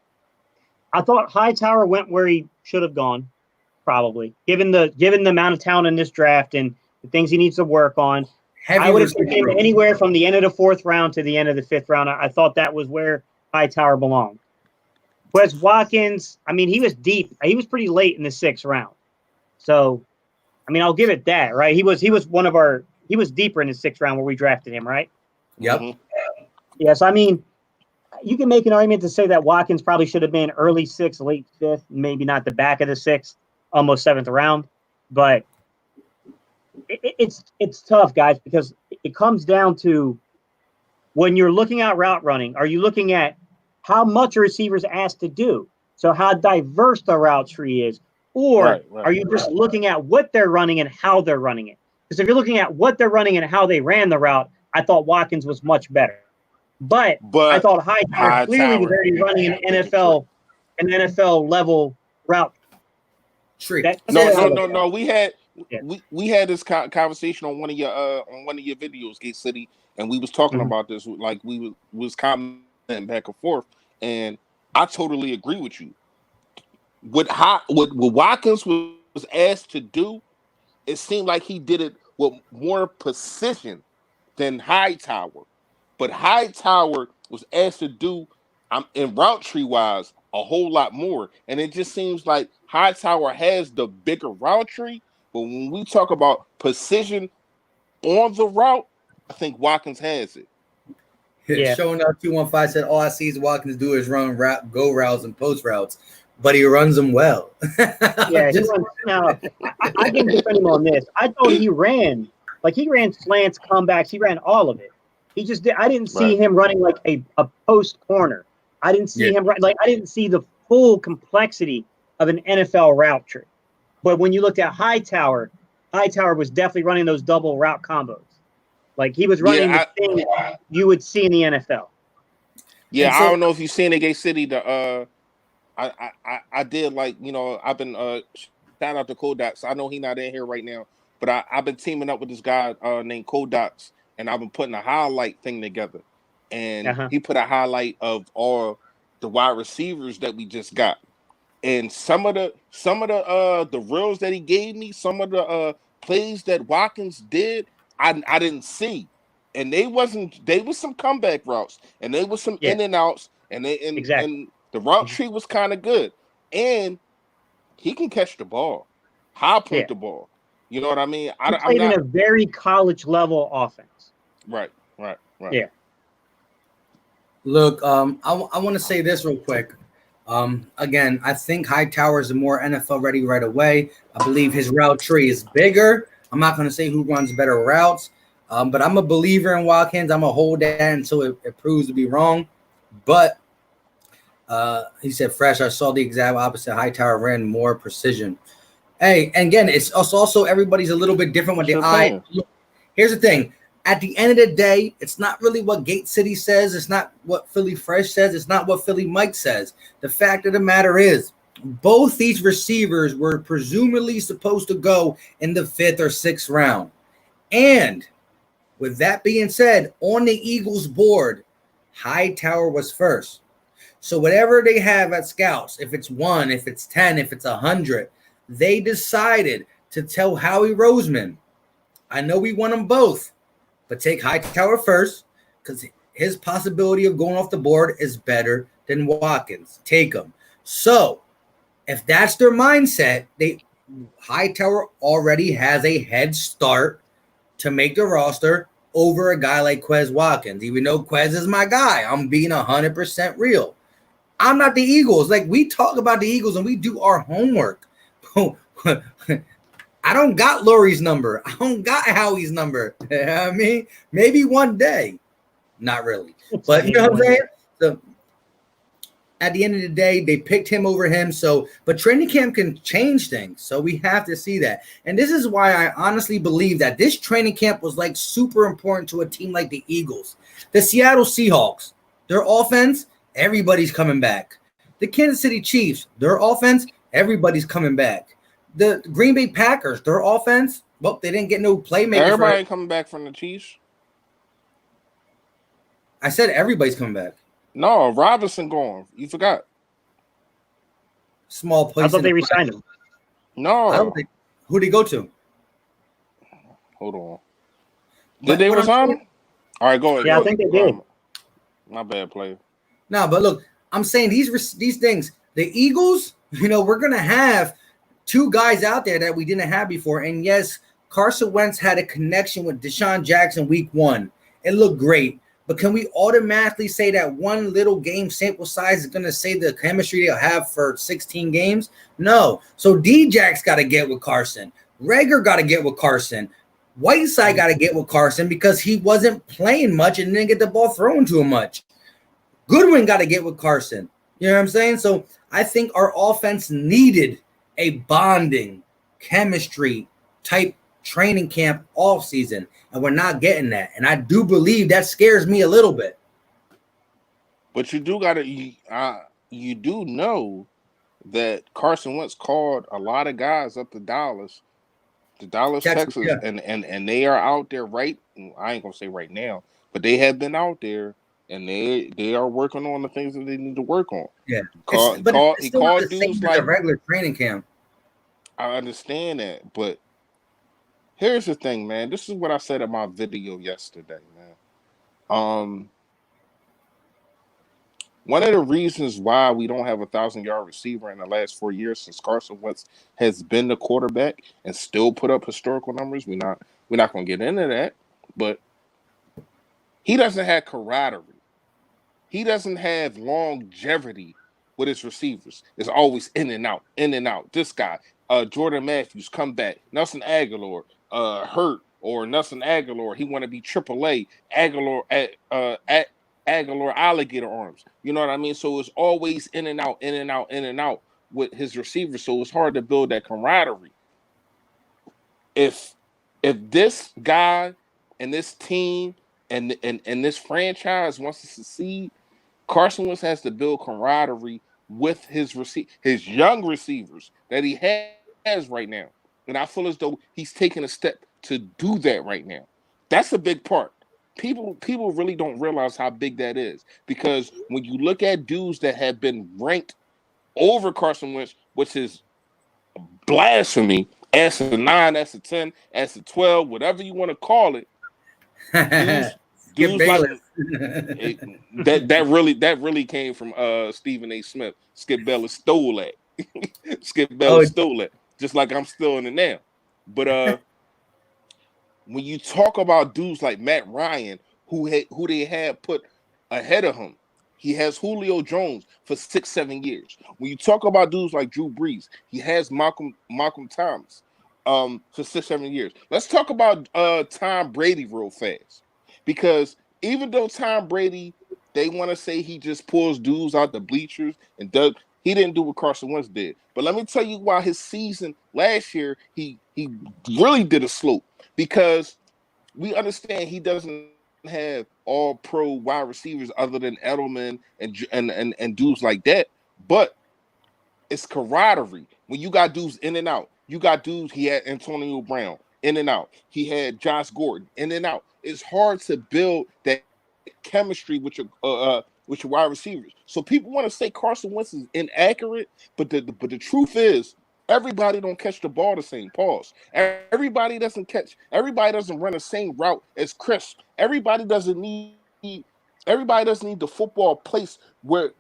I thought Hightower went where he should have gone, probably, given the amount of talent in this draft and the things he needs to work on. I would have taken him anywhere from the end of the fourth round to the end of the fifth round. I thought that was where Hightower belonged. Wes Watkins, I mean, he was deep. He was pretty late in the sixth round. So, I mean, I'll give it that, right? He was deeper in the sixth round where we drafted him, right? Yep. Mm-hmm. Yes, I mean, you can make an argument to say that Watkins probably should have been early sixth, late fifth, maybe not the back of the sixth, almost seventh round. But it's tough, guys, because it comes down to when you're looking at route running, are you looking at how much a receiver's asked to do? So how diverse the route tree is. Or are you just looking at what they're running and how they're running it? Because if you're looking at what they're running and how they ran the route, I thought Watkins was much better. But I thought Hightower clearly was already running an NFL level route tree. No. We had this conversation on one of your videos, Gate City, and we was talking about this. Like we was commenting back and forth, and I totally agree with you. What Watkins was asked to do, it seemed like he did it with more precision than Hightower. But Hightower was asked to do, in route tree wise, a whole lot more. And it just seems like Hightower has the bigger route tree. But when we talk about precision on the route, I think Watkins has it. Yeah. Showing up 215 said, all I see is Watkins do is run go routes and post routes, but he runs them well. Yeah, I can defend him on this. I thought he ran slants, comebacks, he ran all of it. He just did. I didn't see him running like a post corner. I didn't see him I didn't see the full complexity of an NFL route tree. But when you looked at Hightower was definitely running those double route combos. Like he was running the thing you would see in the NFL. Yeah, I don't know if you've seen it, Gay City. I did I've been shout out to Kodax. I know he's not in here right now, but I've been teaming up with this guy named Kodax. And I've been putting a highlight thing together, and he put a highlight of all the wide receivers that we just got, and some of the reels that he gave me, some of the plays that Watkins did, I didn't see, and they was some comeback routes, and they was some in and outs, and and the route tree was kind of good, and he can catch the ball, high point the ball. You know what I mean? I'm played in a very college level offense. Right. Yeah. Look, I want to say this real quick. Again, I think Hightower is more NFL ready right away. I believe his route tree is bigger. I'm not going to say who runs better routes, but I'm a believer in Watkins. I'm going to hold that until it proves to be wrong. But he said, fresh, I saw the exact opposite. Hightower ran more precision. Hey, and again, it's also everybody's a little bit different with the eye. Here's the thing. At the end of the day, it's not really what Gate City says. It's not what Philly Fresh says. It's not what Philly Mike says. The fact of the matter is, both these receivers were presumably supposed to go in the fifth or sixth round. And with that being said, on the Eagles board, Hightower was first. So whatever they have at scouts, if it's 1, if it's 10, if it's 100, they decided to tell Howie Roseman, I know we want them both, but take Hightower first because his possibility of going off the board is better than Watkins. Take him. So if that's their mindset, Hightower already has a head start to make the roster over a guy like Quez Watkins. Even though Quez is my guy, I'm being 100% real. I'm not the Eagles. Like, we talk about the Eagles and we do our homework. I don't got Lurie's number. I don't got Howie's number. You know what I mean? Maybe one day. Not really. But you know what I'm saying? So at the end of the day, they picked him over him. So, but training camp can change things. So we have to see that. And this is why I honestly believe that this training camp was like super important to a team like the Eagles. The Seattle Seahawks, their offense, everybody's coming back. The Kansas City Chiefs, their offense, everybody's coming back. The Green Bay Packers, their offense, well, they didn't get no playmakers. Everybody coming back from the Chiefs. I said everybody's coming back. No, Robinson gone. You forgot. Small place. I thought they re-signed him. No. Who'd he go to? Hold on. Did they resign him? All right, go ahead. Yeah, I think they did. My bad, player. No, but look, I'm saying these things. The Eagles, we're gonna have two guys out there that we didn't have before. And yes, Carson Wentz had a connection with Deshaun Jackson week 1. It looked great. But can we automatically say that one little game sample size is going to say the chemistry they'll have for 16 games? No. So D-Jack's got to get with Carson. Rager got to get with Carson. Whiteside got to get with Carson because he wasn't playing much and didn't get the ball thrown to him much. Goodwin got to get with Carson. You know what I'm saying? So I think our offense needed a bonding, chemistry type training camp off season, and we're not getting that. And I do believe that scares me a little bit. But you do gotta, you do know that Carson Wentz called a lot of guys up to Dallas, Texas, yeah. and they are out there right. I ain't gonna say right now, but they have been out there, and they are working on the things that they need to work on. Yeah, he called dudes like a regular training camp. I understand that, but here's the thing, man. This is what I said in my video yesterday, man. One of the reasons why we don't have a 1,000-yard receiver in the last 4 years since Carson Wentz has been the quarterback and still put up historical numbers. We're not going to get into that, but he doesn't have camaraderie. He doesn't have longevity with his receivers. It's always in and out, in and out. This guy, Jordan Matthews, come back. Nelson Aguilar, hurt, or Nelson Aguilar, he want to be AAA. Aguilar alligator arms. You know what I mean? So it's always in and out, in and out, in and out with his receivers. So it's hard to build that camaraderie. If this guy and this team and this franchise wants to succeed, Carson Wentz has to build camaraderie with his young receivers that he has right now. And I feel as though he's taking a step to do that right now. That's a big part. People really don't realize how big that is, because when you look at dudes that have been ranked over Carson Wentz, which is blasphemy, as a 9, as a 10, as a 12, whatever you want to call it, dudes like that really came from Stephen A. Smith. Skip Bayless stole that. Skip Bayless stole it, just like I'm stealing it now. But when you talk about dudes like Matt Ryan, who they had put ahead of him, he has Julio Jones for 6-7 years. When you talk about dudes like Drew Brees, he has Malcolm Thomas for 6-7 years. Let's talk about Tom Brady real fast, because even though Tom Brady, they want to say he just pulls dudes out the bleachers and does. He didn't do what Carson Wentz did. But let me tell you why his season last year, he really did a slope, because we understand he doesn't have all pro wide receivers other than Edelman and dudes like that. But it's camaraderie. When you got dudes in and out, you got dudes, he had Antonio Brown in and out. He had Josh Gordon in and out. It's hard to build that chemistry with your wide receivers. So people want to say Carson Wentz is inaccurate, but the truth is, everybody don't catch the ball the same. Pause. Everybody doesn't run the same route as Chris. Everybody doesn't need the football place where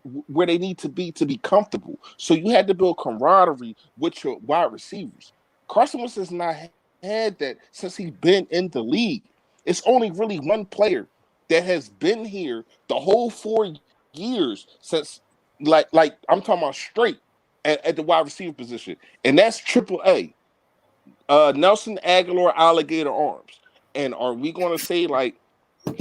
they need to be comfortable. So you had to build camaraderie with your wide receivers. Carson Wentz has not had that since he's been in the league. It's only really one player that has been here the whole 4 years since, like I'm talking about straight at the wide receiver position, and that's AAA. Nelson Aguilar alligator arms. And are we going to say like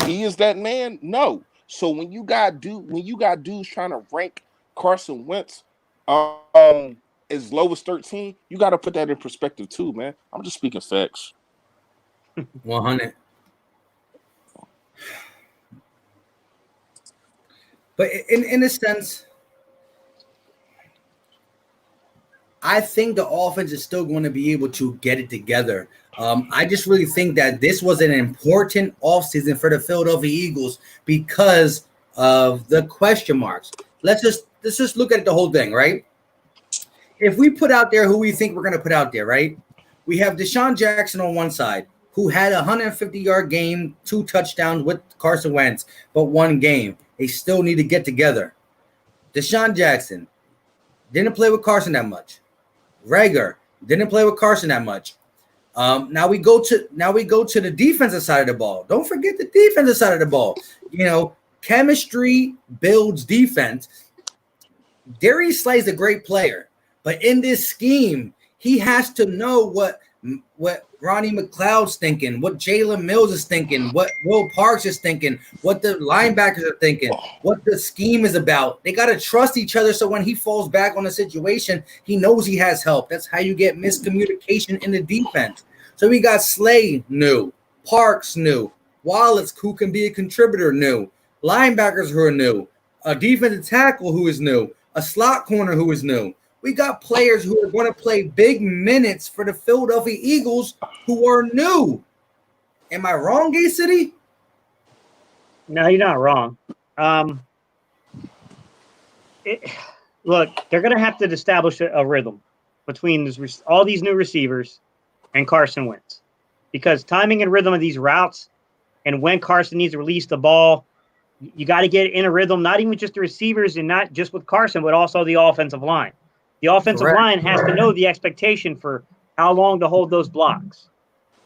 he is that man? No. So when you got dudes trying to rank Carson Wentz as low as 13, you got to put that in perspective too, man. I'm just speaking facts. 100. But in a sense, I think the offense is still going to be able to get it together. I just really think that this was an important offseason for the Philadelphia Eagles because of the question marks. Let's just look at the whole thing, right? If we put out there who we think we're going to put out there, right? We have Deshaun Jackson on one side, who had a 150-yard game, 2 touchdowns with Carson Wentz, but 1 game. They still need to get together. Deshaun Jackson didn't play with Carson that much. Rager didn't play with Carson that much. Now we go to the defensive side of the ball. Don't forget the defensive side of the ball. You know, chemistry builds defense. Darius Slay's a great player, but in this scheme, he has to know what Ronnie McLeod's thinking, what Jalen Mills is thinking, what Will Parks is thinking, what the linebackers are thinking, what the scheme is about. They got to trust each other so when he falls back on a situation, he knows he has help. That's how you get miscommunication in the defense. So we got Slay new, Parks new, Wallace who can be a contributor new, linebackers who are new, a defensive tackle who is new, a slot corner who is new. We got players who are going to play big minutes for the Philadelphia Eagles who are new. Am I wrong, Gay City? No, you're not wrong. Look, they're going to have to establish a rhythm between all these new receivers and Carson Wentz, because timing and rhythm of these routes and when Carson needs to release the ball, you got to get in a rhythm, not even just the receivers and not just with Carson, but also the offensive line. The offensive line has to know the expectation for how long to hold those blocks.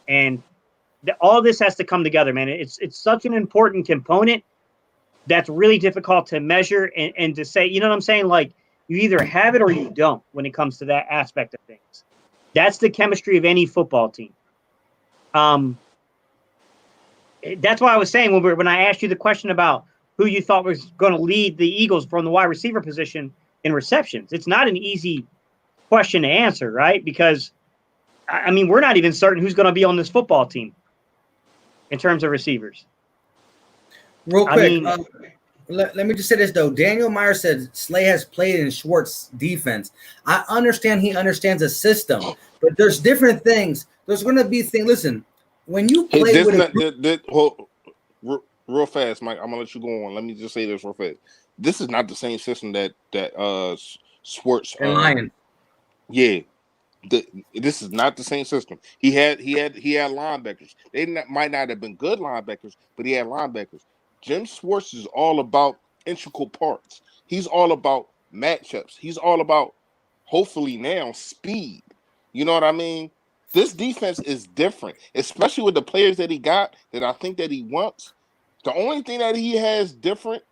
And all this has to come together, man. It's such an important component that's really difficult to measure and to say, you know what I'm saying? Like, you either have it or you don't when it comes to that aspect of things. That's the chemistry of any football team. That's why I was saying when I asked you the question about who you thought was going to lead the Eagles from the wide receiver position in receptions. It's not an easy question to answer, right? Because, I mean, we're not even certain who's going to be on this football team in terms of receivers. Real quick, let me just say this, though. Daniel Meyer said Slay has played in Schwartz's defense. I understand he understands the system, but there's different things. There's going to be things. Listen, when you play real fast, Mike, I'm going to let you go on. Let me just say this real fast. This is not the same system that Schwartz and Lions. Yeah, this is not the same system. He had linebackers. They might not have been good linebackers, but he had linebackers. Jim Schwartz is all about integral parts. He's all about matchups. He's all about, hopefully now, speed. You know what I mean? This defense is different, especially with the players that he got that I think that he wants. The only thing that he has different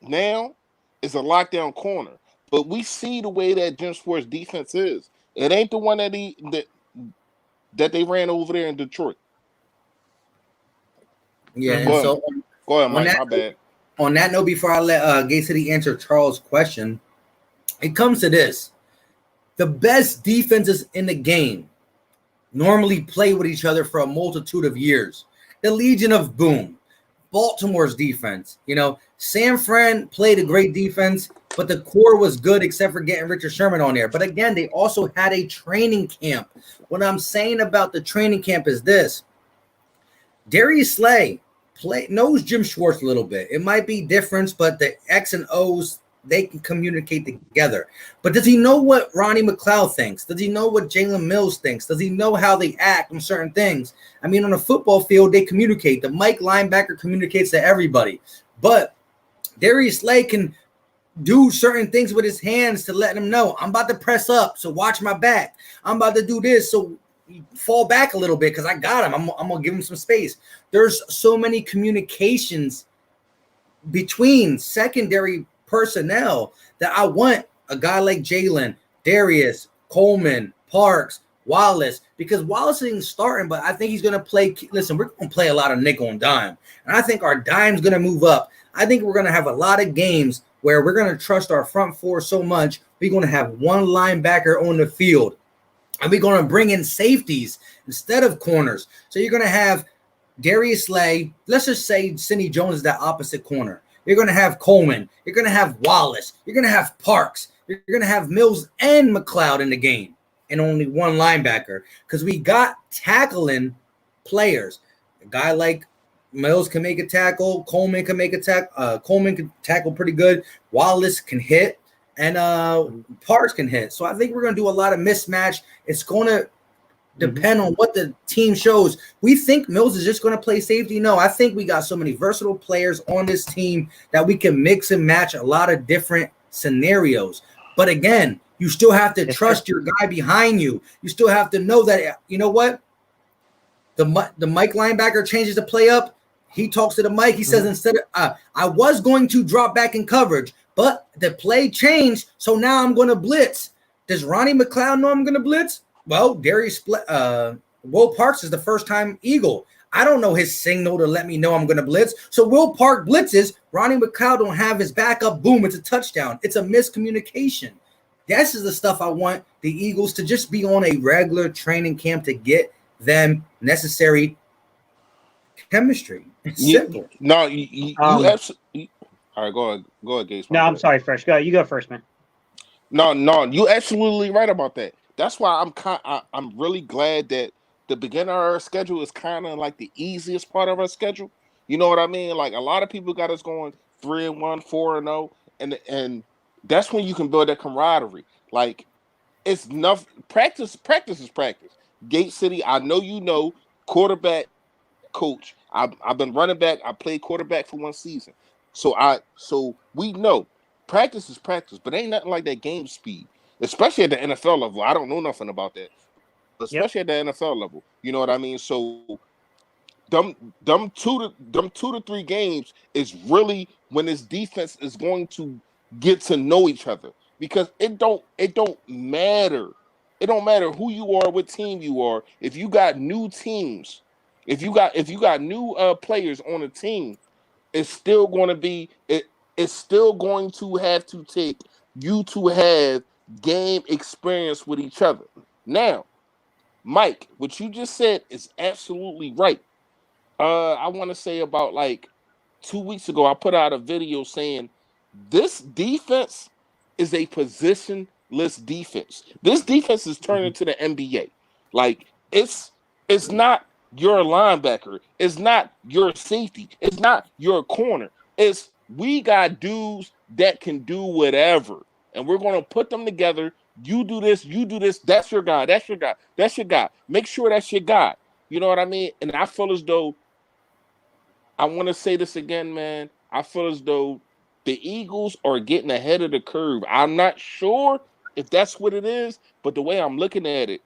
now is a lockdown corner. But we see the way that Jim Schwartz defense is. It ain't the one that they ran over there in Detroit. Yeah, and so go ahead, Mike. My bad. On that note, before I let Gay City answer Charles' question, it comes to this. The best defenses in the game normally play with each other for a multitude of years. The Legion of Boom, Baltimore's defense. You know, San Fran played a great defense, but the core was good except for getting Richard Sherman on there. But again, they also had a training camp. What I'm saying about the training camp is this. Darius Slay knows Jim Schwartz a little bit. It might be different, but the X and O's, they can communicate together. But does he know what Ronnie McLeod thinks? Does he know what Jalen Mills thinks? Does he know how they act on certain things? I mean, on a football field, they communicate. The Mike linebacker communicates to everybody. But Darius Slay can do certain things with his hands to let him know, I'm about to press up, so watch my back. I'm about to do this, so fall back a little bit because I got him. I'm going to give him some space. There's so many communications between secondary personnel that I want a guy like Jalen, Darius, Coleman, Parks, Wallace, because Wallace isn't starting, but I think he's going to play. Listen, we're going to play a lot of nickel and dime, and I think our dime's going to move up. I think we're going to have a lot of games where we're going to trust our front four so much, we're going to have one linebacker on the field, and we're going to bring in safeties instead of corners. So you're going to have Darius Slay. Let's just say Sidney Jones is that opposite corner. You're going to have Coleman. You're going to have Wallace. You're going to have Parks. You're going to have Mills and McLeod in the game, and only one linebacker, because we got tackling players. A guy like Mills can make a tackle. Coleman can make a tackle. Coleman can tackle pretty good. Wallace can hit, and Parks can hit. So I think we're going to do a lot of mismatch. It's going to depend on what the team shows. We think Mills is just going to play safety. No, I think we got so many versatile players on this team that we can mix and match a lot of different scenarios. But again, you still have to trust your guy behind you. You still have to know that, you know what? The Mike linebacker changes the play up. He talks to the mic. He says, instead of, I was going to drop back in coverage, but the play changed, so now I'm going to blitz. Does Ronnie McLeod know I'm going to blitz? Well, Will Parks is the first-time Eagle. I don't know his signal to let me know I'm going to blitz. So Will Park blitzes. Ronnie McLeod don't have his backup. Boom, it's a touchdown. It's a miscommunication. This is the stuff I want the Eagles to just be on a regular training camp to get them necessary chemistry. It's simple. No, you absolutely. All right, go ahead, Gates. No, I'm sorry, Fresh. You go first, man. No, you absolutely right about that. That's why I'm really glad that the beginning of our schedule is kind of like the easiest part of our schedule. You know what I mean? Like, a lot of people got us going 3-1, 4-0, and that's when you can build that camaraderie. Like, it's enough practice. Practice is practice. Gate City, I know you know, quarterback coach. I've been running back. I played quarterback for one season, so we know practice is practice. But ain't nothing like that game speed, especially at the NFL level. I don't know nothing about that, especially at the NFL level. You know what I mean? So them 2 to 3 games is really when this defense is going to get to know each other, because it don't matter. It don't matter who you are, what team you are. If you got new teams, if you got new players on a team, it's still going to be it's still going to have to take you to have game experience with each other. Now, Mike, what you just said is absolutely right. I want to say about like 2 weeks ago, I put out a video saying this defense is a positionless defense. This defense is turning to the NBA. Like, it's not your linebacker. It's not your safety. It's not your corner. It's we got dudes that can do whatever, and we're going to put them together. You do this. You do this. That's your guy. That's your guy. That's your guy. Make sure that's your guy. You know what I mean? And I feel as though, I want to say this again, man. I feel as though the Eagles are getting ahead of the curve. I'm not sure if that's what it is, but the way I'm looking at it,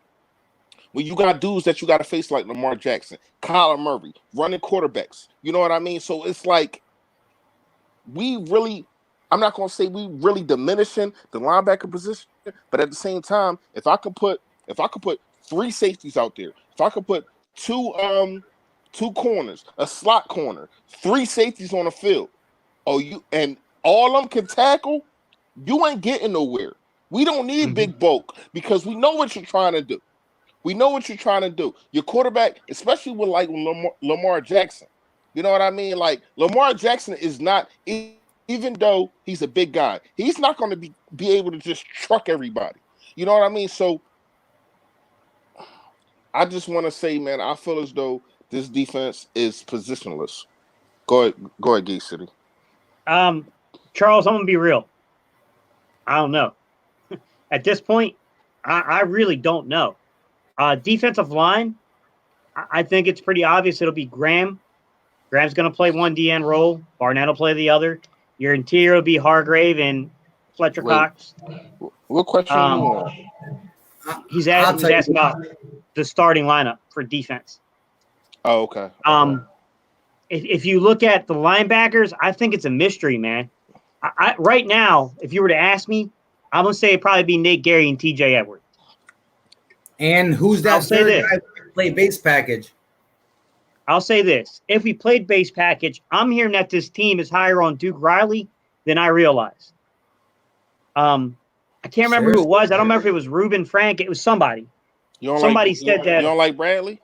when you got dudes that you got to face like Lamar Jackson, Kyler Murray, running quarterbacks, you know what I mean? So it's like I'm not going to say we really diminishing the linebacker position, but at the same time, if I could put 3 safeties out there, if I could put 2 corners, a slot corner, 3 safeties on the field, and all of them can tackle, you ain't getting nowhere. We don't need big bulk, because we know what you're trying to do. We know what you're trying to do. Your quarterback, especially with like Lamar Jackson, you know what I mean? Like, Lamar Jackson is not, even though he's a big guy, he's not going to be able to just truck everybody. You know what I mean? So I just want to say, man, I feel as though this defense is positionless. Go ahead, Gate City. Charles, I'm gonna be real. I don't know. At this point, I really don't know. Defensive line, I think it's pretty obvious it'll be Graham. Graham's gonna play one DN role. Barnett will play the other. Your interior will be Hargrave and Fletcher Cox. What question are you on? He's asking about the starting lineup for defense. Oh, okay. If you look at the linebackers, I think it's a mystery, man. Right now, if you were to ask me, I'm going to say it'd probably be Nate Gary and TJ Edwards. And who's I'll that say third this. guy who play base package? I'll say this. If we played base package, I'm hearing that this team is higher on Duke Riley than I realized. I can't remember who it was. I don't remember if it was Ruben Frank. It was somebody. Somebody said that. You don't like Bradley?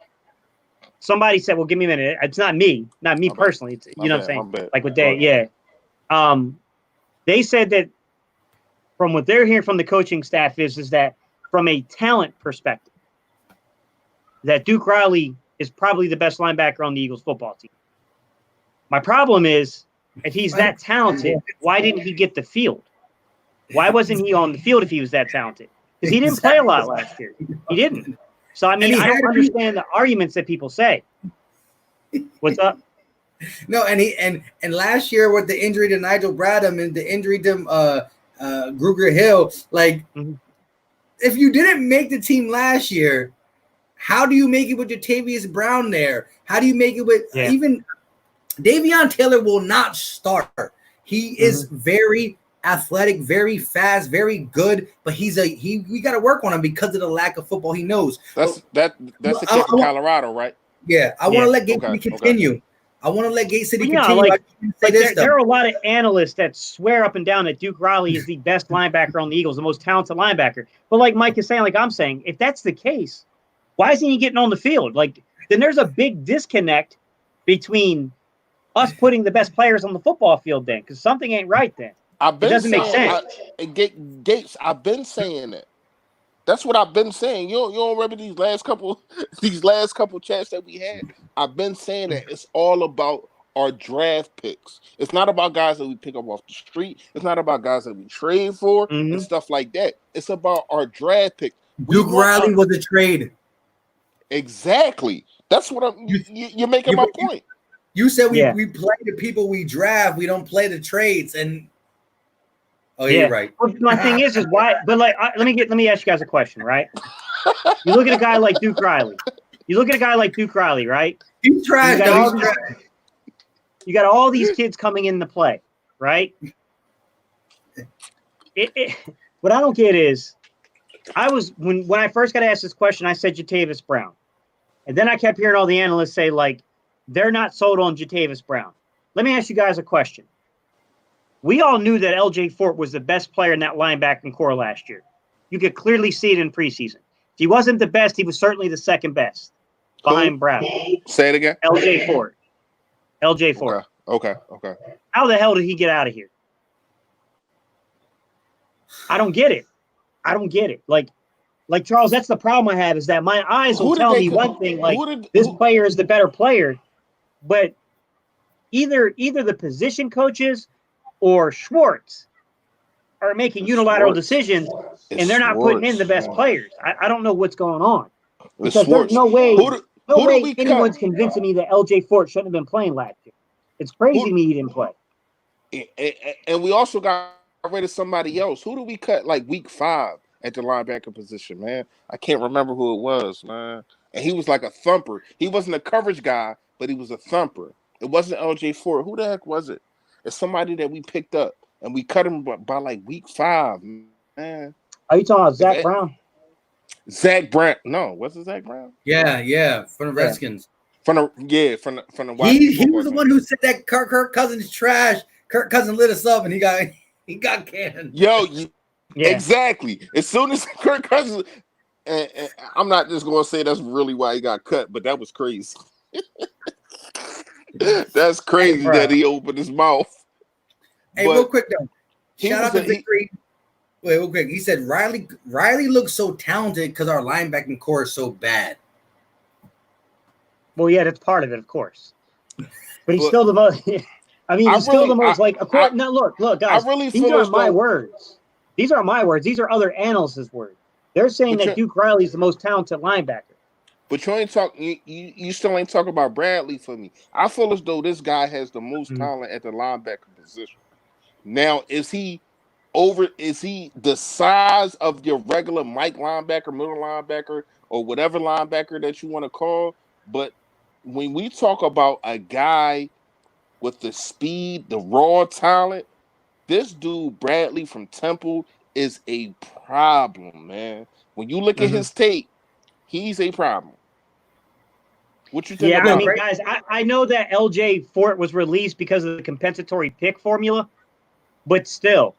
Somebody said, well, give me a minute. It's not me personally. It's, you know what I'm saying? Like what they, they said that from what they're hearing from the coaching staff is that from a talent perspective, that Duke Riley is probably the best linebacker on the Eagles football team. My problem is, if he's that talented, why didn't he get the field? Why wasn't he on the field if he was that talented? Because he didn't play a lot last year. He didn't. So, I mean, I don't understand the arguments that people say. What's up? No, and last year with the injury to Nigel Bradham and the injury to Gruger Hill, like, if you didn't make the team last year, how do you make it with Jatavius Brown there? How do you make it with even Davion Taylor will not start. He is very athletic, very fast, very good, but we got to work on him because of the lack of football he knows. That's the kid from Colorado, right? Yeah, I want to let Gate City continue. Okay. I want to let Gate City continue. Like there are a lot of analysts that swear up and down that Duke Riley is the best linebacker on the Eagles, the most talented linebacker. But like Mike is saying, like I'm saying, if that's the case, why isn't he getting on the field? Like, then there's a big disconnect between us putting the best players on the football field then, because something ain't right then. It doesn't make sense. Gates, I've been saying that. That's what I've been saying. You don't remember these last couple chats that we had? I've been saying that it's all about our draft picks. It's not about guys that we pick up off the street. It's not about guys that we trade for and stuff like that. It's about our draft picks. Duke Riley was a trade. Exactly. That's what you're making my point. You said we play the people we draft. We don't play the trades. And you're right. Well, my thing is why? But like, let me ask you guys a question, right? You look at a guy like Duke Riley. Right? He's trash. You got all these kids coming into play, right? What I don't get is, when I first got asked this question, I said Jatavius Brown, and then I kept hearing all the analysts say like they're not sold on Jatavius Brown. Let me ask you guys a question. We all knew that LJ Fort was the best player in that linebacking core last year. You could clearly see it in preseason. If he wasn't the best, he was certainly the second best behind Brown. Say it again. LJ Fort. Okay. How the hell did he get out of here? I don't get it. Like Charles, that's the problem I have is that my eyes will tell me one thing, like this player is the better player, but either the position coaches or Schwartz are making unilateral decisions, and they're not putting in the best players. I don't know what's going on. Because there's no way anyone's convincing me that LJ Fort shouldn't have been playing last year. It's crazy to me he didn't play. And we also got rid of somebody else. Who do we cut like week 5 at the linebacker position, man? I can't remember who it was, man. And he was like a thumper. He wasn't a coverage guy, but he was a thumper. It wasn't LJ Fort. Who the heck was it? It's somebody that we picked up, and we cut him by like week 5, man. Are you talking about Zach Brown? Zach Brown. No, was it Zach Brown? Yeah, from the Redskins. From the he was the one who said that Kirk Cousins trash. Kirk Cousins lit us up, and he got canned. Exactly. As soon as Kirk Cousins, and I'm not just going to say that's really why he got cut, but that was crazy. That's crazy that he opened his mouth. Hey, real quick though, shout out to Victory. Wait, real quick. He said Riley looks so talented because our linebacking core is so bad. Well, yeah, that's part of it, of course. But he's still the most. I mean, he's still the most like. Of course, now look, guys. These are my words. These are my words. These are other analysts' words. They're saying that Duke Riley's the most talented linebacker. But you ain't talk. You still ain't talking about Bradley for me. I feel as though this guy has the most talent at the linebacker position. Now, is he the size of your regular Mike linebacker, middle linebacker, or whatever linebacker that you want to call? But when we talk about a guy with the speed, the raw talent, this dude Bradley from Temple is a problem, man. When you look at his tape, He's a problem. What you think Yeah, about I mean, guys, I know that LJ Fort was released because of the compensatory pick formula, but still,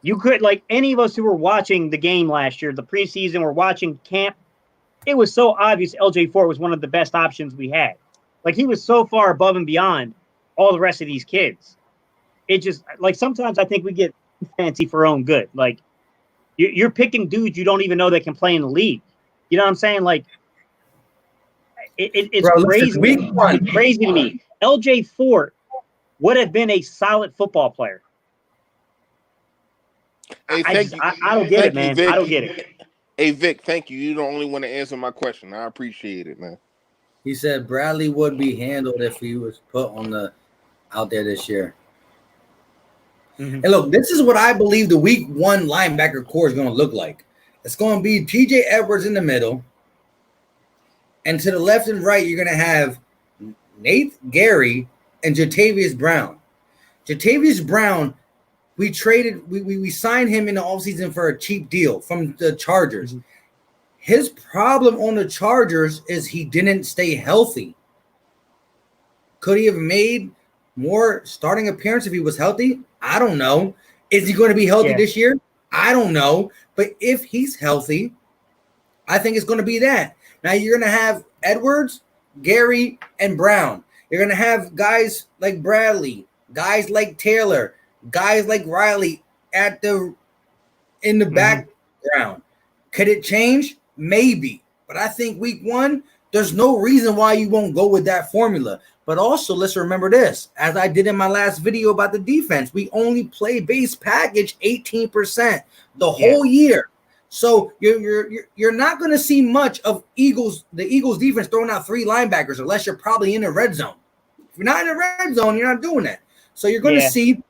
you could, like, any of us who were watching the game last year, the preseason, were watching camp, it was so obvious LJ Fort was one of the best options we had. Like, he was so far above and beyond all the rest of these kids. It just, like, sometimes I think we get fancy for our own good. Like, you're picking dudes you don't even know that can play in the league. You know what I'm saying? Like, it's Bro, crazy. listen, week one. It's crazy to me. LJ Fort would have been a solid football player. Hey, I don't get it, man. Vic. I don't get it. Hey, Vic, thank you. You're the only one to answer my question. I appreciate it, man. He said Bradley would be handled if he was put on the out there this year. Mm-hmm. And look, this is what I believe the week one linebacker core is going to look like. It's going to be TJ Edwards in the middle. And to the left and right, you're going to have Nate Gary and Jatavius Brown. Jatavius Brown, we signed him in the offseason for a cheap deal from the Chargers. Mm-hmm. His problem on the Chargers is he didn't stay healthy. Could he have made more starting appearance if he was healthy? I don't know. Is he going to be healthy this year? I don't know. But if he's healthy, I think it's going to be that. Now you're going to have Edwards, Gary, and Brown. You're going to have guys like Bradley, guys like Taylor, guys like Riley in the background. Could it change? Maybe. But I think week one, there's no reason why you won't go with that formula. But also, let's remember this. As I did in my last video about the defense, we only play base package 18% the whole year. So you're not going to see much of the Eagles defense throwing out three linebackers unless you're probably in the red zone. If you're not in the red zone, you're not doing that. So you're going to see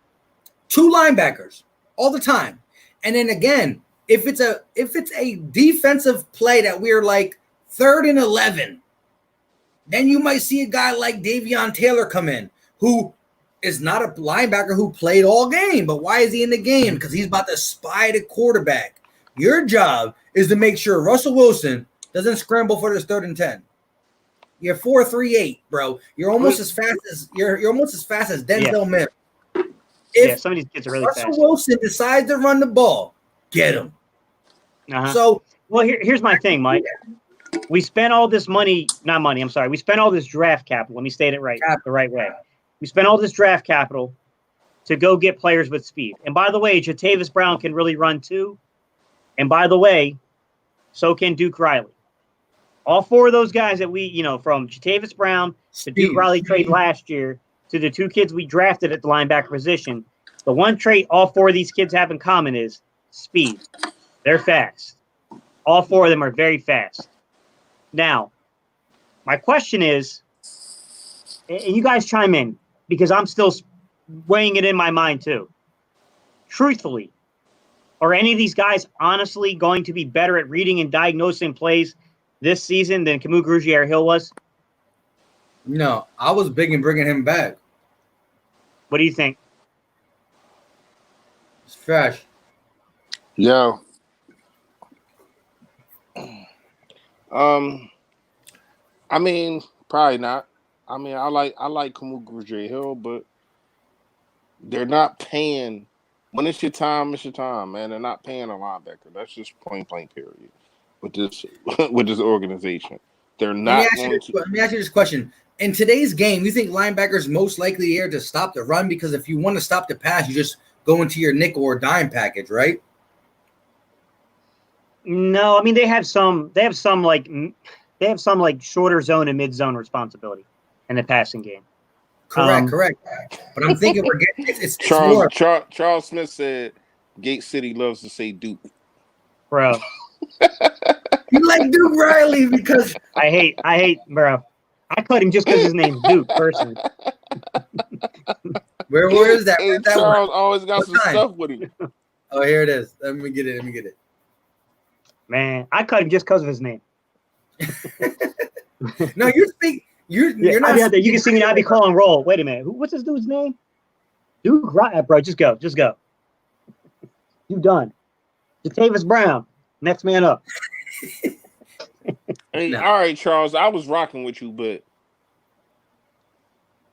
two linebackers all the time. And then again, if it's a defensive play that we're like 3rd and 11, then you might see a guy like Davion Taylor come in, who is not a linebacker who played all game. But why is he in the game? Because he's about to spy the quarterback. Your job is to make sure Russell Wilson doesn't scramble for this 3rd and 10. You're 4.38, bro. You're almost as fast as Denzel Mims. If some of these kids are really Russell fast. Wilson decides to run the ball, get him. So, well, here's my thing, Mike. We spent all this money, we spent all this draft capital. Let me state it the right way. We spent all this draft capital to go get players with speed. And by the way, Jatavius Brown can really run too. And by the way, so can Duke Riley. All four of those guys that we, from Jatavius Brown to Duke Riley trade last year to the two kids we drafted at the linebacker position, the one trait all four of these kids have in common is speed. They're fast. All four of them are very fast. Now, my question is, and you guys chime in because I'm still weighing it in my mind too. Truthfully, are any of these guys honestly going to be better at reading and diagnosing plays this season than Camus Grugier-Hill was? No, I was big in bringing him back. What do you think? It's fresh. Yo. I mean, probably not. I mean, I like Camus Grugier-Hill, but they're not paying. When it's your time, man. They're not paying a linebacker. That's just point blank period. With this organization, they're not. Let me ask you this question: in today's game, you think linebackers most likely here to stop the run? Because if you want to stop the pass, you just go into your nickel or dime package, right? No, I mean they have some like shorter zone and mid zone responsibility in the passing game. Correct. But I'm thinking we're getting it's Charles Smith said Gate City loves to say Duke. Bro. You like Duke Riley because I hate bro. I cut him just because his name's Duke, personally. Where is that? Hey, Charles always got some stuff with him. Oh, here it is. Let me get it. Man, I cut him just because of his name. No, you speak. You're not. You can see me now. Be calling roll. Wait a minute. What's this dude's name? Duke, right, bro. Just go. You done. Jatavius Brown, next man up. Hey, No. all right, Charles. I was rocking with you, but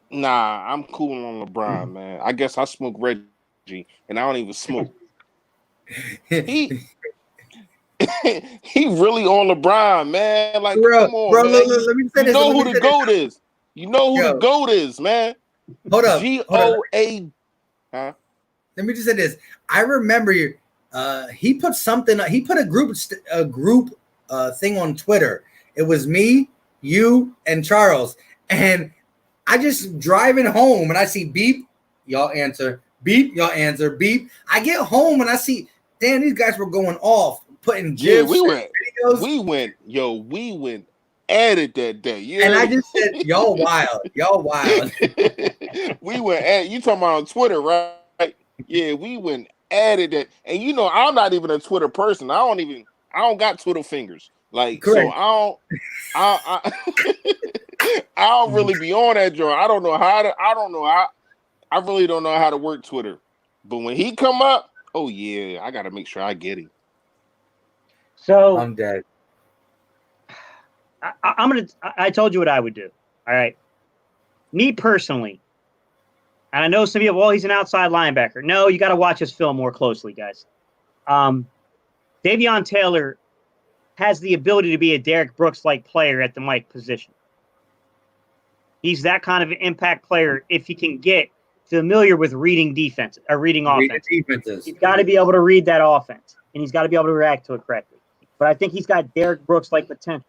nah, I'm cool on LeBron, man. I guess I smoke Reggie, and I don't even smoke. He he really on LeBron, man. Like, come on, man. Let me say You this. know Let me who the say this. GOAT is. You know who the Yo. GOAT is, man. Hold up. GOA. Huh? Let me just say this. I remember he put something. He put a group thing on Twitter. It was me, you, and Charles. And I just driving home and I see beep, y'all answer. Beep, y'all answer. Beep. I get home and I see, damn, these guys were going off, putting Yeah, gifs, videos. we went at it that day. You And heard I me? just said, y'all wild. Y'all wild. We went at you talking about on Twitter, right? Yeah, we went at it that, and you know I'm not even a Twitter person. I don't got Twitter fingers. Like, Correct. so I don't really be on that joint. I really don't know how to work Twitter. But when he come up, oh yeah, I gotta make sure I get him. So I'm dead. I told you what I would do. All right. Me personally, and I know some people, well, he's an outside linebacker. No, you got to watch his film more closely, guys. Davion Taylor has the ability to be a Derek Brooks-like player at the Mike position. He's that kind of an impact player if he can get familiar with reading defense or reading offense. Defenses. He's got to be able to read that offense, and he's got to be able to react to it correctly. But I think he's got Derek Brooks-like potential.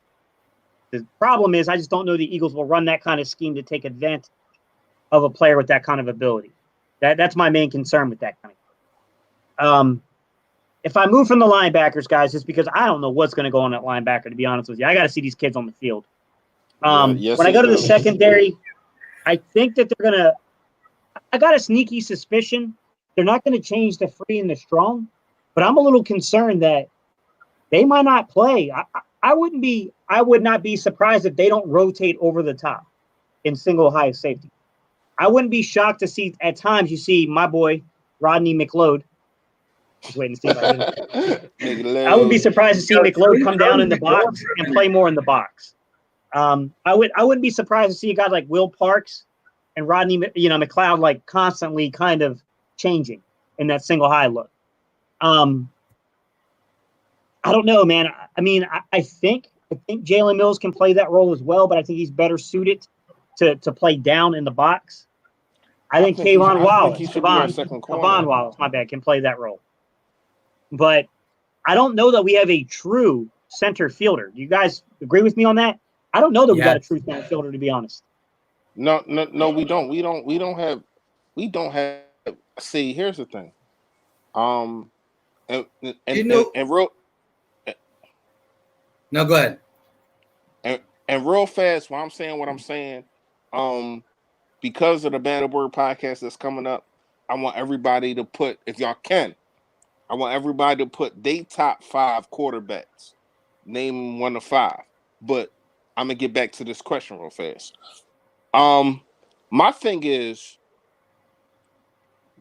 The problem is I just don't know the Eagles will run that kind of scheme to take advantage of a player with that kind of ability. That's my main concern with that kind of. If I move from the linebackers, guys, it's because I don't know what's going to go on at linebacker, to be honest with you. I got to see these kids on the field. Yes, when I go to do. the secondary, I think that they're going to – I got a sneaky suspicion they're not going to change the free and the strong, but I'm a little concerned that they might not play. I would not be surprised if they don't rotate over the top in single high safety. I wouldn't be shocked to see at times you see my boy Rodney McLeod. Just waiting to see if I wouldn't be surprised to see McLeod come down in the box and play more in the box. I wouldn't be surprised to see a guy like Will Parks and Rodney, McLeod like constantly kind of changing in that single high look. I don't know, man. I mean, I think Jalen Mills can play that role as well, but I think he's better suited to play down in the box. I think Kayvon Wallace, my bad, can play that role. But I don't know that we have a true center fielder. Do you guys agree with me on that? I don't know that we got a true center fielder, to be honest. No, we don't. We don't have. See, here's the thing. And real. No, go ahead. And real fast, while I'm saying what I'm saying, because of the Bad Word podcast that's coming up, I want everybody to put, if y'all can, I want everybody to put their top 5 quarterbacks. Name 1 to 5. But I'm gonna get back to this question real fast. My thing is,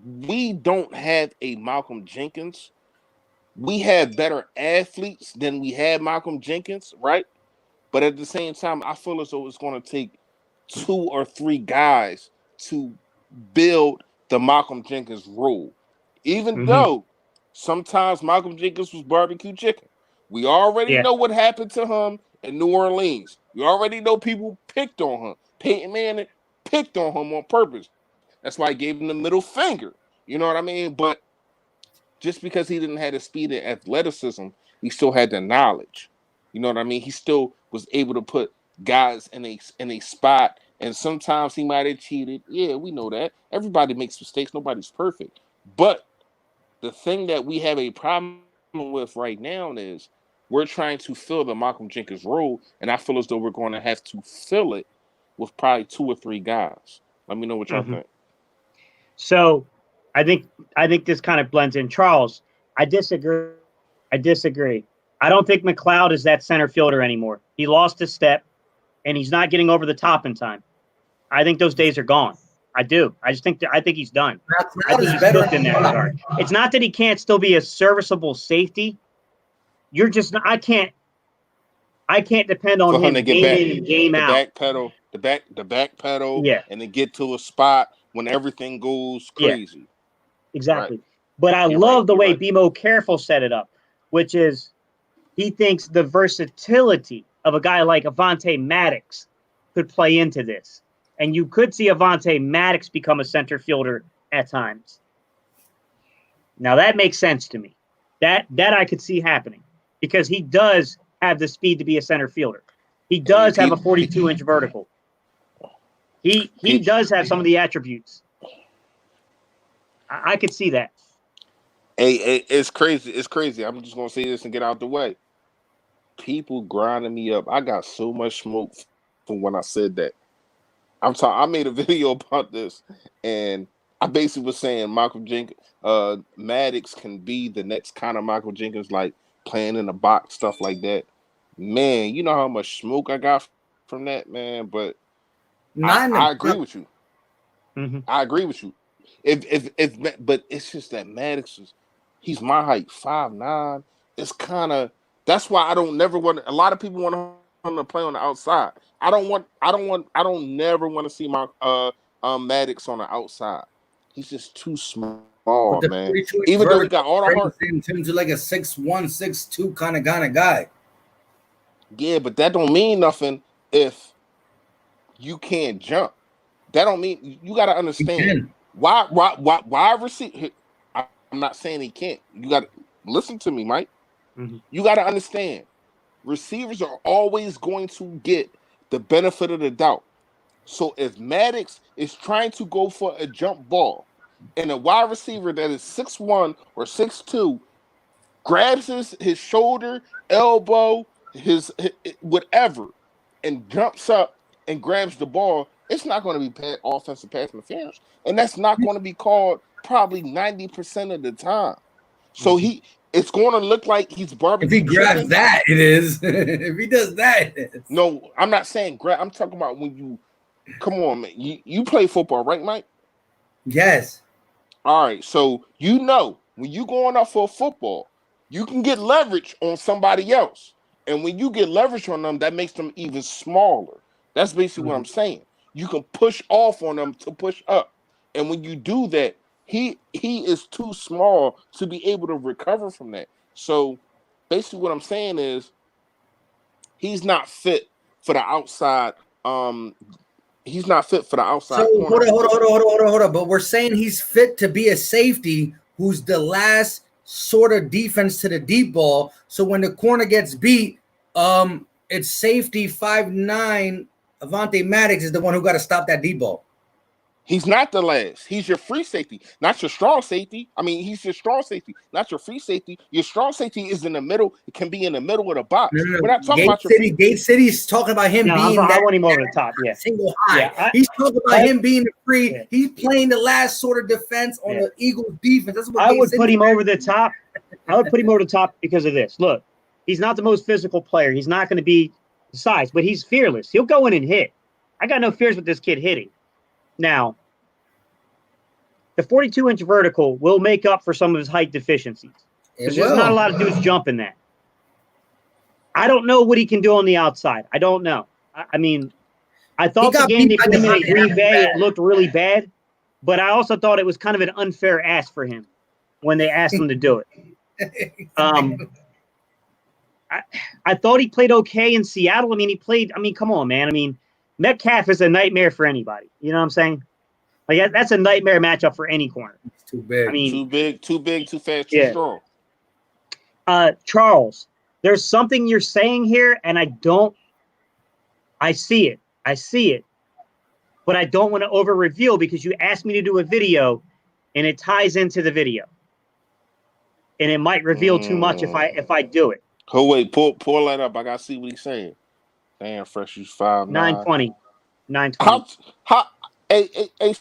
we don't have a Malcolm Jenkins. We have better athletes than we had Malcolm Jenkins, right? But at the same time, I feel as though it's going to take 2 or 3 guys to build the Malcolm Jenkins role. Even though sometimes Malcolm Jenkins was barbecue chicken. We already know what happened to him in New Orleans. We already know people picked on him. Peyton Manning picked on him on purpose. That's why I gave him the middle finger. You know what I mean? But just because he didn't have the speed and athleticism, he still had the knowledge. You know what I mean? He still was able to put guys in a spot, and sometimes he might have cheated. Yeah, we know that. Everybody makes mistakes. Nobody's perfect. But the thing that we have a problem with right now is we're trying to fill the Malcolm Jenkins role, and I feel as though we're going to have to fill it with probably 2 or 3 guys. Let me know what y'all think. So I think this kind of blends in. Charles, I disagree. I don't think McLeod is that center fielder anymore. He lost his step, and he's not getting over the top in time. I think those days are gone. I do. I think he's done. I think he's cooked in that regard. It's not that he can't still be a serviceable safety. You're just – I I can't depend on For him him to get game back, in and game the out. back pedal, the back pedal, Yeah. and then get to a spot when everything goes Yeah. crazy. Exactly. Right. But I You're love right. the You're way right. BMO Careful set it up, which is he thinks the versatility of a guy like Avonte Maddox could play into this. And you could see Avonte Maddox become a center fielder at times. Now that makes sense to me. That I could see happening because he does have the speed to be a center fielder. He Hey, does have a 42-inch vertical. He does have some of the attributes. I could see that. Hey, it's crazy. It's crazy. I'm just gonna say this and get out the way. People grinding me up. I got so much smoke from when I said that. I made a video about this, and I basically was saying Michael Jenkins, Maddox can be the next kind of Michael Jenkins, like playing in the box, stuff like that. Man, you know how much smoke I got from that, man. But I agree with you. Mm-hmm. I agree with you. But it's just that Maddox he's my height, 5'9". It's kind of that's why I don't never want. A lot of people want him to play on the outside. I don't never want to see my Maddox on the outside. He's just too small, But the man. 42 Even though he got all the heart. in terms of like a 6'1", 6'2" kind of guy. Yeah, but that don't mean nothing if you can't jump. That don't mean you got to understand why receive. I'm not saying he can't. You got to listen to me, Mike. Mm-hmm. You got to understand. Receivers are always going to get the benefit of the doubt. So if Maddox is trying to go for a jump ball, and a wide receiver that is 6'1" or 6'2" grabs his shoulder, elbow, his whatever, and jumps up and grabs the ball, it's not going to be offensive pass interference, and that's not going to be called probably 90% of the time. So it's going to look like he's barbecue. If he grabs chicken. that, it is. If he does that, it is. No, I'm not saying grab. I'm talking about when you come on, man. You play football, right, Mike? Yes. All right. So you know when you going up for football, you can get leverage on somebody else. And when you get leverage on them, that makes them even smaller. That's basically what I'm saying. You can push off on them to push up. And when you do that, he is too small to be able to recover from that. So basically what I'm saying is he's not fit for the outside. He's not fit for the outside So corner position. hold on. But we're saying he's fit to be a safety who's the last sort of defense to the deep ball. So when the corner gets beat, it's safety 5'9". Avonte Maddox is the one who got to stop that deep ball. He's not the last. He's your free safety, not your strong safety. I mean, he's your strong safety, not your free safety. Your strong safety is in the middle. It can be in the middle of the box. No. We're not talking about your free. Gate City's talking about him being I want him over the top. Yeah, single high. Yeah, He's talking about him being the free. Yeah. He's playing the last sort of defense on the Eagles defense. That's what I would put him over the top. I would put him over the top because of this. Look, he's not the most physical player. He's not going to be the size, but he's fearless. He'll go in and hit. I got no fears with this kid hitting. Now, the 42-inch vertical will make up for some of his height deficiencies. Because there's not a lot of dudes jumping that. I don't know what he can do on the outside. I don't know. I mean, I thought the game they put him in Green Bay, it looked really bad. But I also thought it was kind of an unfair ask for him when they asked him to do it. I thought he played okay in Seattle. Come on, man. I mean, Metcalf is a nightmare for anybody. You know what I'm saying? Like that's a nightmare matchup for any corner. It's too big. I mean, too big, too fast, too strong. Charles, there's something you're saying here, and I see it, but I don't want to over reveal because you asked me to do a video, and it ties into the video, and it might reveal too much if I do it. Oh wait, pull that up. I gotta see what he's saying. Damn, Fresh, you 5'9". 920. Hey,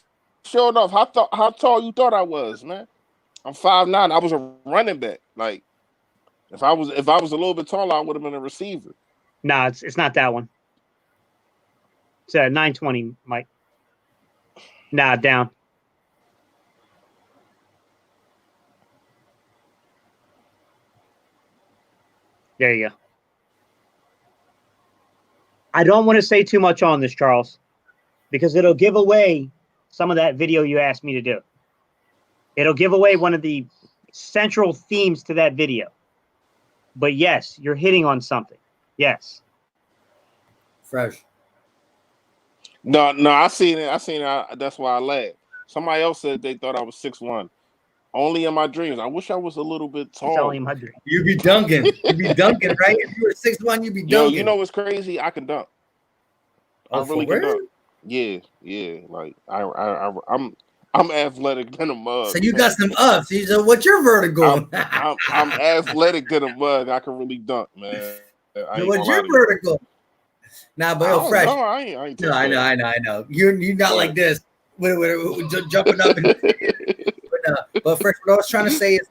sure enough, how tall you thought I was, man? I'm 5'9". I was a running back. Like, if I was a little bit taller, I would have been a receiver. Nah, it's not that one. It's 920, Mike. Nah, down. There you go. I don't want to say too much on this, Charles, because it'll give away some of that video you asked me to do. It'll give away one of the central themes to that video. But yes, you're hitting on something. Yes. Fresh. No, I seen it. That's why I laughed. Somebody else said they thought I was 6'1". Only in my dreams. I wish I was a little bit It's only tall. in my dream. You be dunking. You be dunking, right? If you were 6'1", you be dunking. Yo, you know what's crazy? I can dunk. Oh, I really for can real? dunk. Yeah. Like I'm athletic than a mug. So you man. got some ups. So what's your vertical? I'm athletic than a mug. I can really dunk, man. I ain't What's gonna lie your to you. vertical? Nah, but I yo, don't Fresh. know. I ain't No, I know. You're not What? like this. With jumping up and but Fresh, what I was trying to say is,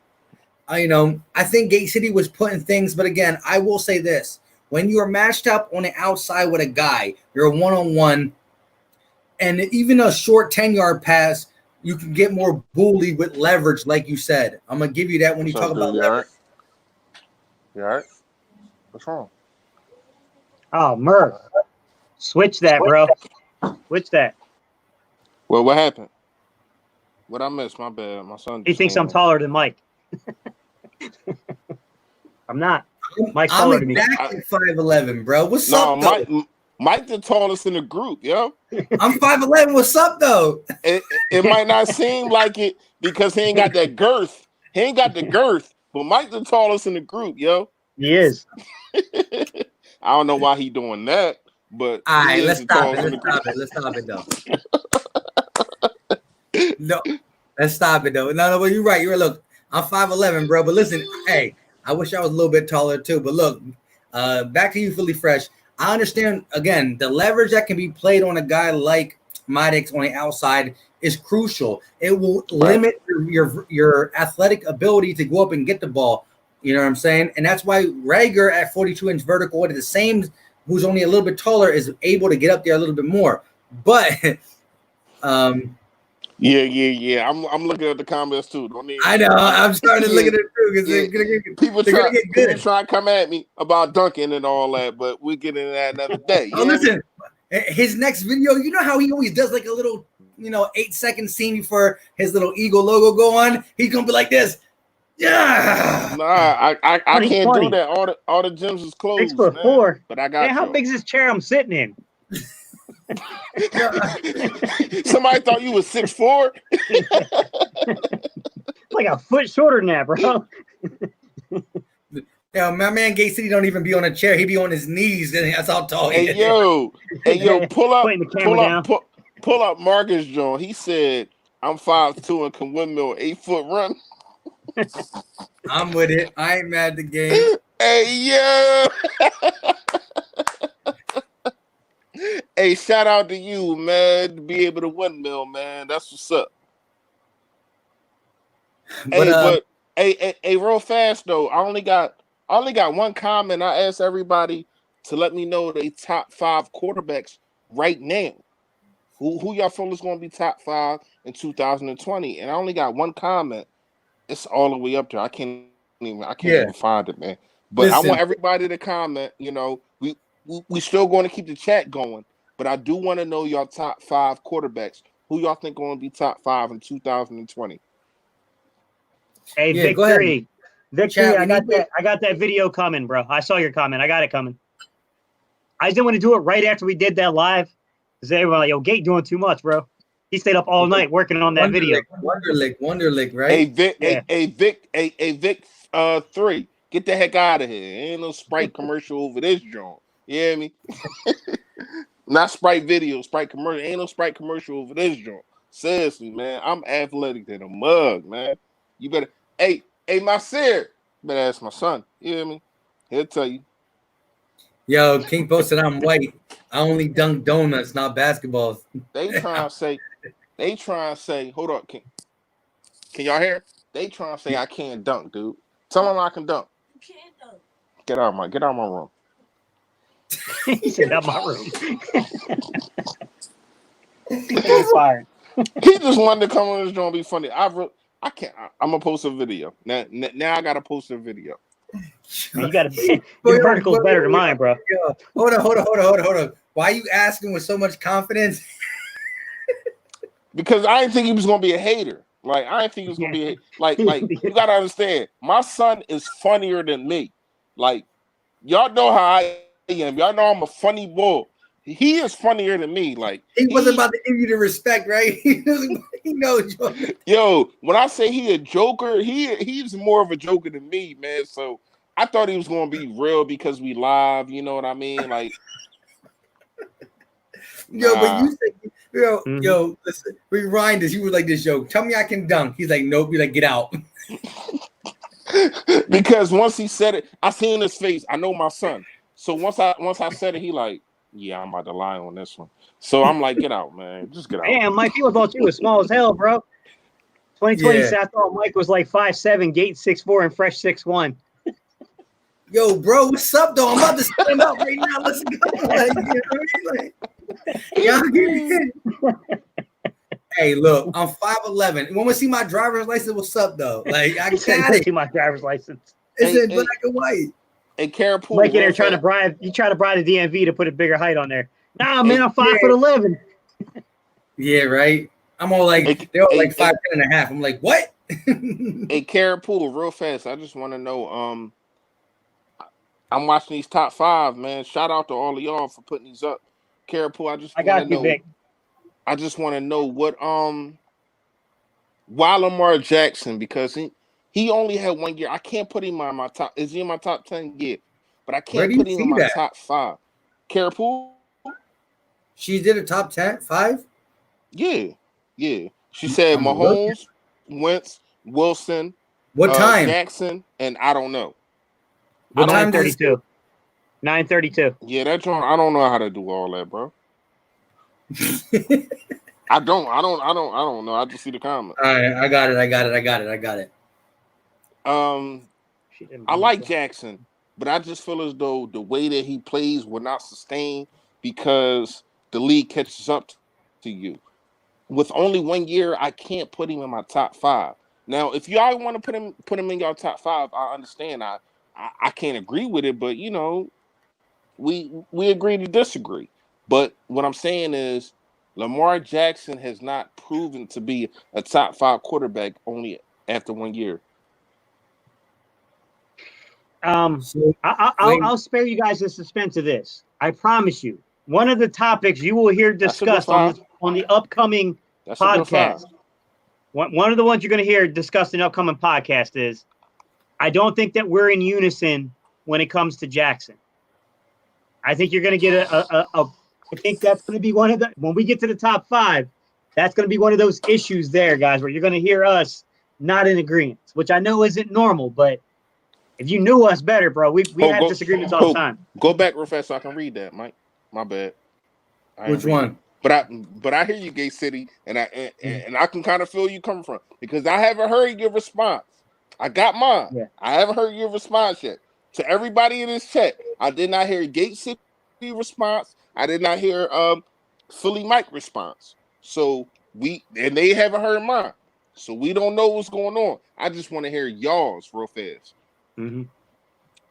I think Gate City was putting things, but again, I will say this: when you are matched up on the outside with a guy, you're a one-on-one, and even a short 10-yard pass, you can get more bully with leverage, like you said. I'm gonna give you that when you talk about leverage. You all right? What's wrong? Oh, Murph. Switch that, bro. Switch that. Well, what happened? What I missed? My bad. My son. He thinks I'm taller than Mike. I'm not. Mike's I'm taller than me. exactly 5'11", bro. What's up, though? Mike the tallest in the group, yo. I'm 5'11". What's up, though? It might not seem like it because he ain't got that girth. He ain't got the girth, but Mike the tallest in the group, yo. He is. I don't know why he doing that, but All right, let's stop it. Let's stop it, though. No, let's stop it, though. No, but you're right. Look, I'm 5'11", bro. But listen, hey, I wish I was a little bit taller, too. But look, back to you, Philly Fresh. I understand, again, the leverage that can be played on a guy like Maddox on the outside is crucial. It will limit your athletic ability to go up and get the ball. You know what I'm saying? And that's why Rager at 42-inch vertical, at the same, who's only a little bit taller, is able to get up there a little bit more. But yeah. I'm looking at the comments too. I know. I'm starting to look at it too because people try to come at me about dunking and all that, but we'll get into that another day. Listen, his next video, you know how he always does like a little, 8-second scene before his little Eagle logo go on. He's gonna be like this. Yeah. Nah, I can't do that. All the gyms is closed. 6'4", but I got. How big is this chair I'm sitting in? Somebody thought you was 6'4". Like a foot shorter than that, bro. Yeah, my man Gate City don't even be on a chair. He be on his knees, and that's how tall he is. Hey yo, pull up Marcus John. He said, "I'm 5'2" and can windmill 8-foot run." I'm with it. I ain't mad at the game. Hey yo. Hey, shout out to you, man, to be able to windmill, man. That's what's up. But real fast though. I only got one comment. I asked everybody to let me know they top 5 quarterbacks right now. Who y'all feel is going to be top 5 in 2020? And I only got one comment. It's all the way up there. I can't even find it, man. But listen, I want everybody to comment. We still going to keep the chat going, but I do want to know your top 5 quarterbacks. Who y'all think going to be top 5 in 2020? Hey, Victory, I got that video coming, bro. I saw your comment. I got it coming. I just didn't want to do it right after we did that live because everyone like, yo, Gate doing too much, bro. He stayed up all night working on that video. Wonderlick, right? Vic 3, get the heck out of here. Ain't no Sprite commercial over this joint. You hear me? Not Sprite video, Sprite commercial. Ain't no Sprite commercial over this joint. Seriously, man. I'm athletic than a mug, man. You better, hey, my sir, better ask my son. You hear me? He'll tell you. Yo, King posted I'm white. I only dunk donuts, not basketballs. They trying to say, hold up, can y'all hear? They trying to say I can't dunk, dude. Tell them I can dunk. You can't dunk. Get out of my room. He said out my room. He's fired. He just wanted to come on this joint and be funny. I can't. I'm gonna post a video now. I gotta post a video. Man, you got to your vertical's better than mine, bro. Yo, hold on. Why are you asking with so much confidence? Because I didn't think he was gonna be a hater. Like I didn't think he was gonna be like you gotta understand. My son is funnier than me. Like y'all know how I am. Y'all know I'm a funny bull. He is funnier than me. Like he wasn't about to give you the respect, right? He knows. Yo, when I say he a joker, he's more of a joker than me, man. So I thought he was gonna be real because we live. You know what I mean? Like, yo, nah. but you said, yo, listen, rewind this. You were like this, yo. Tell me I can dunk. He's like, nope. He's like, get out. Because once he said it, I seen his face. I know my son. So once I said it, he like, yeah, I'm about to lie on this one. So I'm like, get out, man. Just get out. Damn, Mike, he thought you was small as hell, bro. 2020 I thought Mike was like 5'7", Gate 6'4", and Fresh 6'1". Yo, bro, what's up, though? I'm about to stand up right now. Let's go. Hey, look, I'm 5'11". When we see my driver's license, what's up, though? Like, I got it. See my driver's license. It's in black and white. And Carapool, Mike in there trying to bribe the DMV to put a bigger height on there. Nah, man, I'm 5'11". Yeah, right. I'm all like, they're all like 5'10" and a half. I'm like, what? Hey, Carapool, real fast. I just want to know. I'm watching these top 5, man. Shout out to all of y'all for putting these up. Carapool, I got you, Vic. I just want to know what why Lamar Jackson, because he only had 1 year. I can't put him on my top. Is he in my top 10? Yeah, but I can't put him in my top 5. Carapool. She did a top 10, 5? Yeah. She said Mahomes, Wentz, Wilson, what time? Jackson, and I don't know. What time? 9:32. 9:32. Yeah, that joint. I don't know how to do all that, bro. I don't know. I just see the comment. All right, I got it. I like Jackson, but I just feel as though the way that he plays will not sustain because the league catches up to you. With only 1 year, I can't put him in my top 5. Now, if y'all want to put him in your top 5, I understand. I can't agree with it, but you know, we agree to disagree. But what I'm saying is, Lamar Jackson has not proven to be a top 5 quarterback only after 1 year. I'll spare you guys the suspense of this. I promise you. One of the topics you will hear discussed on the upcoming podcast. One of the ones you're going to hear discussed in the upcoming podcast is, I don't think that we're in unison when it comes to Jackson. I think you're going to get I think that's going to be one of the, when we get to the top 5, that's going to be one of those issues there, guys, where you're going to hear us not in agreement, which I know isn't normal, but if you knew us better, bro, we had disagreements all the time. Go back real fast so I can read that, Mike. My bad. Which one? But I hear you, Gay City, and I can kind of feel you coming from, because I haven't heard your response. I got mine. Yeah. I haven't heard your response yet. To everybody in this chat, I did not hear Gate City response. I did not hear Philly Mike response. So they haven't heard mine. So we don't know what's going on. I just want to hear y'all's real fast. Mm-hmm.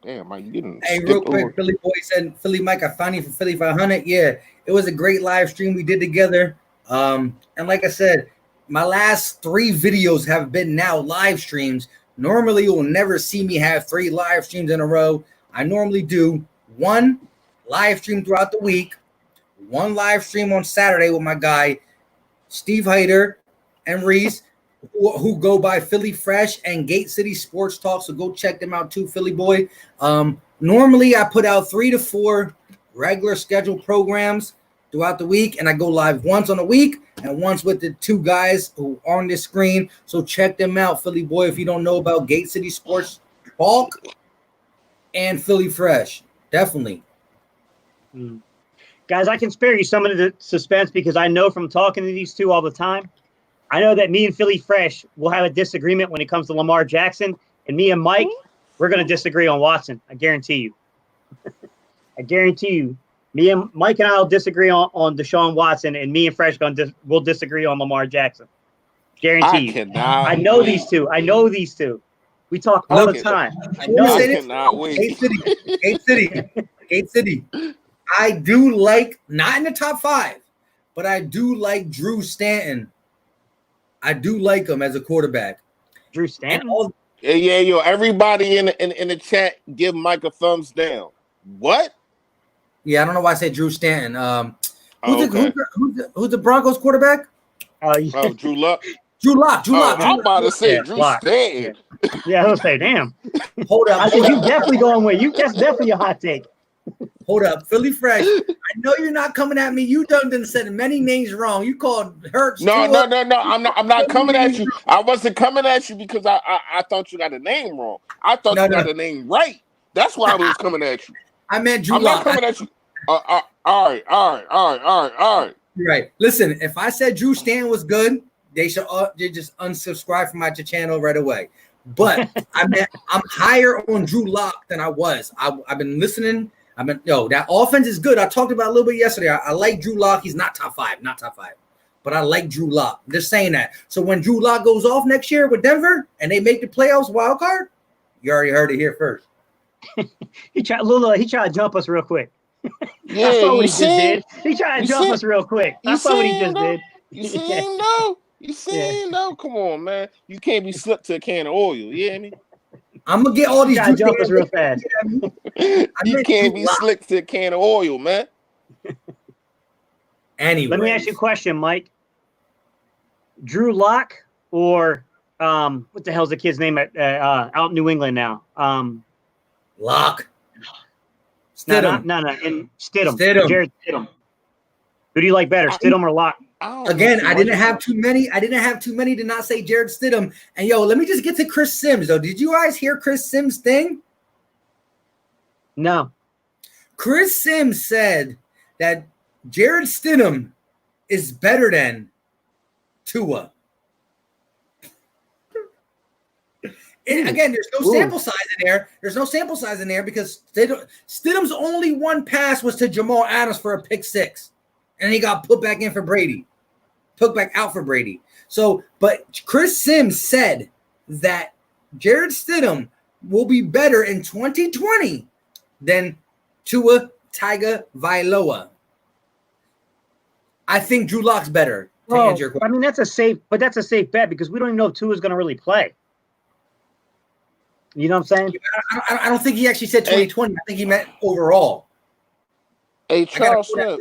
Damn, Mike, you didn't. Hey, real quick, Philly Boy said, Philly Mike, I found you for Philly 500. Yeah, it was a great live stream we did together. And like I said, my last 3 videos have been now live streams. Normally, you'll never see me have 3 live streams in a row. I normally do 1 live stream throughout the week, 1 live stream on Saturday with my guy, Steve Hayter and Reese, who go by Philly Fresh and Gate City Sports Talk. So go check them out too, Philly Boy. Normally, I put out 3 to 4 regular scheduled programs throughout the week, and I go live once on a week and once with the 2 guys who are on this screen. So check them out, Philly Boy, if you don't know about Gate City Sports Talk and Philly Fresh. Definitely. Guys, I can spare you some of the suspense because I know from talking to these 2 all the time, I know that me and Philly Fresh will have a disagreement when it comes to Lamar Jackson, and me and Mike, we're going to disagree on Watson. I guarantee you. I guarantee you. Me and Mike and I will disagree on Deshaun Watson, and me and Fresh will disagree on Lamar Jackson. Guarantee you. I know these two. We talk all the Okay. time. I Let me know. say I this. cannot wait. Gate City. I do like, not in the top 5, but I do like Drew Stanton. I do like him as a quarterback. Drew And Stanton. Yeah, yo, everybody in the chat, give Mike a thumbs down. What? Yeah, I don't know why I said Drew Stanton. Who's the Broncos quarterback? Oh, Drew Luck. Drew Lock. I'm about to say Drew Lock. Stanton. Yeah, I was say, damn. Hold up. I said you definitely going with you. That's definitely a hot take. Hold up, Philly Fresh. I know you're not coming at me. You done said many names wrong. You called Hurts. No. I'm not coming at you. I wasn't coming at you because I thought you got the name wrong. I thought you got the name right. That's why I was coming at you. I meant Drew I'm Lock. not coming at you. All right. Right. Listen, if I said Drew Stanton was good, they should they just unsubscribe from my channel right away. But I'm higher on Drew Lock than I was. I've been listening. That offense is good. I talked about it a little bit yesterday. I like Drew Lock. He's not top five, but I like Drew Lock. I'm just saying that. So when Drew Lock goes off next year with Denver and they make the playoffs wild card, you already heard it here first. He tried to jump us real quick. Yeah, I saw what you he just see? did. He tried to jump us real quick. I saw what he just did. You see him though? You see him though? Come on, man. You can't be slipped to a can of oil. You hear me? I'm gonna get all these Drew jump us real fast. You can't be slick to a can of oil, man. Anyway, let me ask you a question, Mike. Drew Lock or what the hell's the kid's name out in New England now? Lock. Stidham. No. And Stidham. Stidham. Jared Stidham. Who do you like better, Stidham or Lock? Again, I didn't have too many. To not say Jared Stidham. And let me just get to Chris Sims though. Did you guys hear Chris Sims' thing? No. Chris Sims said that Jared Stidham is better than Tua. And again, there's no sample size in there. There's no sample size in there because Stidham's only one pass was to Jamal Adams for a pick 6. And he got put back out for Brady. So, but Chris Sims said that Jared Stidham will be better in 2020 than Tua Tagovailoa. I think Drew Lock's better. I mean, that's a safe bet because we don't even know if Tua's going to really play. You know what I'm saying? I don't think he actually said 2020. I think he meant overall. Hey, Charles Smith,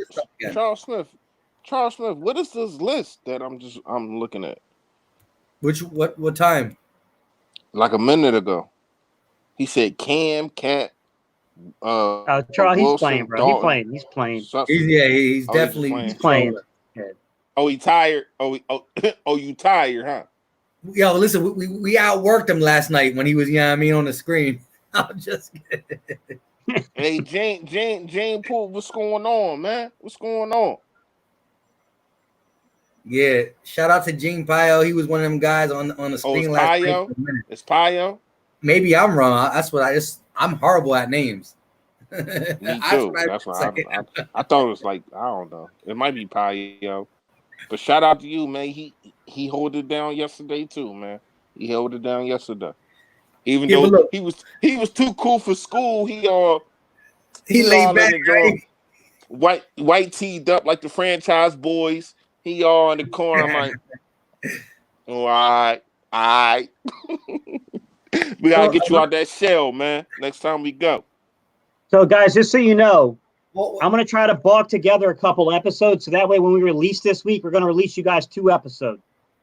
what is this list that I'm looking at? What time? Like a minute ago. He said Cam, Cat. Charles, Wilson, he's playing, bro. Dalton, He's playing. He's definitely playing. Oh, he tired. Oh, you tired, huh? Yo, listen, we outworked him last night when he was, on the screne. I'm just kidding. Hey, Jane Poole, what's going on, man? What's going on? Yeah, shout out to Gene Pio. He was one of them guys on the screen last night. It's Pio. Maybe I'm wrong. That's what I'm horrible at names. Me too. That's why I thought it was like, I don't know. It might be Pio. But shout out to you, man. He held it down yesterday too, man. He held it down yesterday. Even though he was too cool for school, he laid back, right? White teed up like the franchise boys. He all in the corner. I'm like, all right. We gotta get you out that shell, man. Next time we go. So, guys, just so you know, I'm going to try to bulk together a couple episodes. So that way, when we release this week, we're going to release you guys 2 episodes.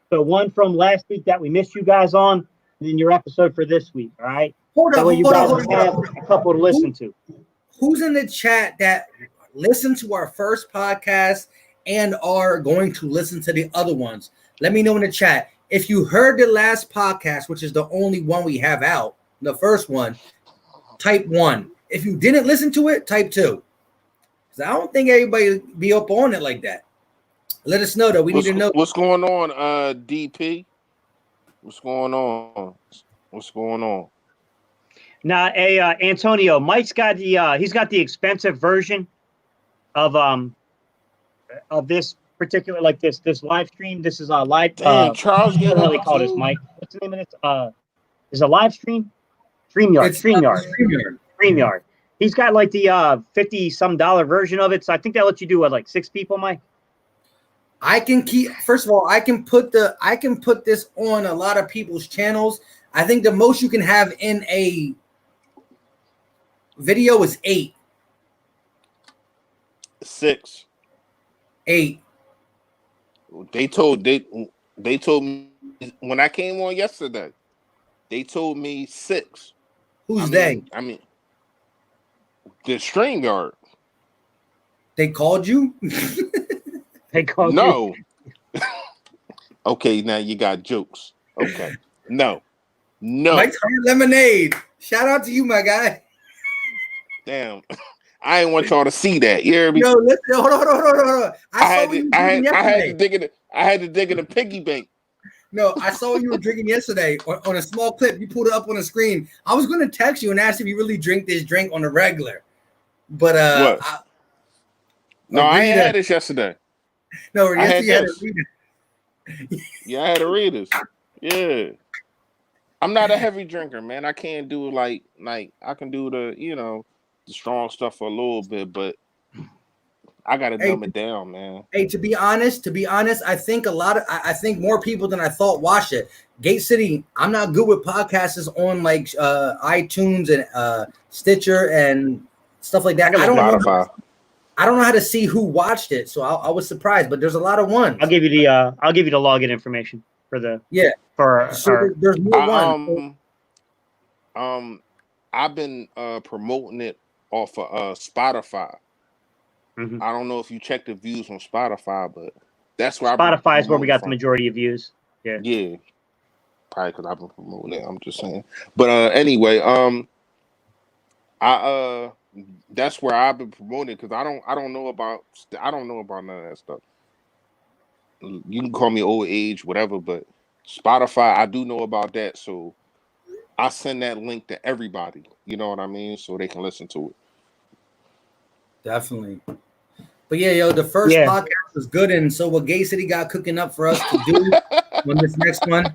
So one from last week that we missed you guys on, and then your episode for this week. All right. Hold on. You guys have a couple to listen to. Who's in the chat that listened to our first podcast and are going to listen to the other ones? Let me know in the chat. If you heard the last podcast, which is the only one we have out, the first one, type 1. If you didn't listen to it, type 2. Because I don't think everybody be up on it like that. Let us know, though. We need to know. What's going on, DP? What's going on? Now, Antonio, Mike's got he's got the expensive version of this particular, like this live stream. This is a live. Charles, what do they call this, Mike? What's the name of this? Is a live stream? StreamYard. It's StreamYard. StreamYard. StreamYard. He's got like the $50-some version of it. So I think that lets you do what, like 6 people, Mike? I can first of all, I can put this on a lot of people's channels. I think the most you can have in a video is 8. 6. 8. They told me when I came on yesterday. They told me 6. Who's they? I mean, the StreamYard. They called you? They called No. Okay, now you got jokes. Okay. No. Mike's Hard Lemonade. Shout out to you, my guy. Damn. I didn't want y'all to see that. You hear me? No, listen, hold on. I had to dig in the piggy bank. No, I saw you were drinking yesterday on a small clip. You pulled it up on the screen. I was going to text you and ask if you really drink this drink on the regular. But what? I ain't had this yesterday. No, yesterday you had this. to read it. Yeah, I had to read this. Yeah. I'm not a heavy drinker, man. I can't do like I can do the strong stuff for a little bit, but I gotta dumb it down, man. Hey, to be honest, I think I think more people than I thought watch it. Gate City, I'm not good with podcasts on like iTunes and Stitcher and stuff like that. I don't know how to see who watched it, so I was surprised. But there's a lot of ones. I'll give you the login information for the there's more ones. I've been promoting it off of Spotify. Mm-hmm. I don't know if you check the views on Spotify, but that's where Spotify is where we got the majority of views. Yeah, probably because I've been promoting it. I'm just saying. But anyway, that's where I've been promoting because I don't know about none of that stuff. You can call me old age, whatever, but Spotify, I do know about that. So I send that link to everybody. You know what I mean? So they can listen to it. Definitely. But yeah, the first podcast was good, and so what Gay City got cooking up for us to do on this next one.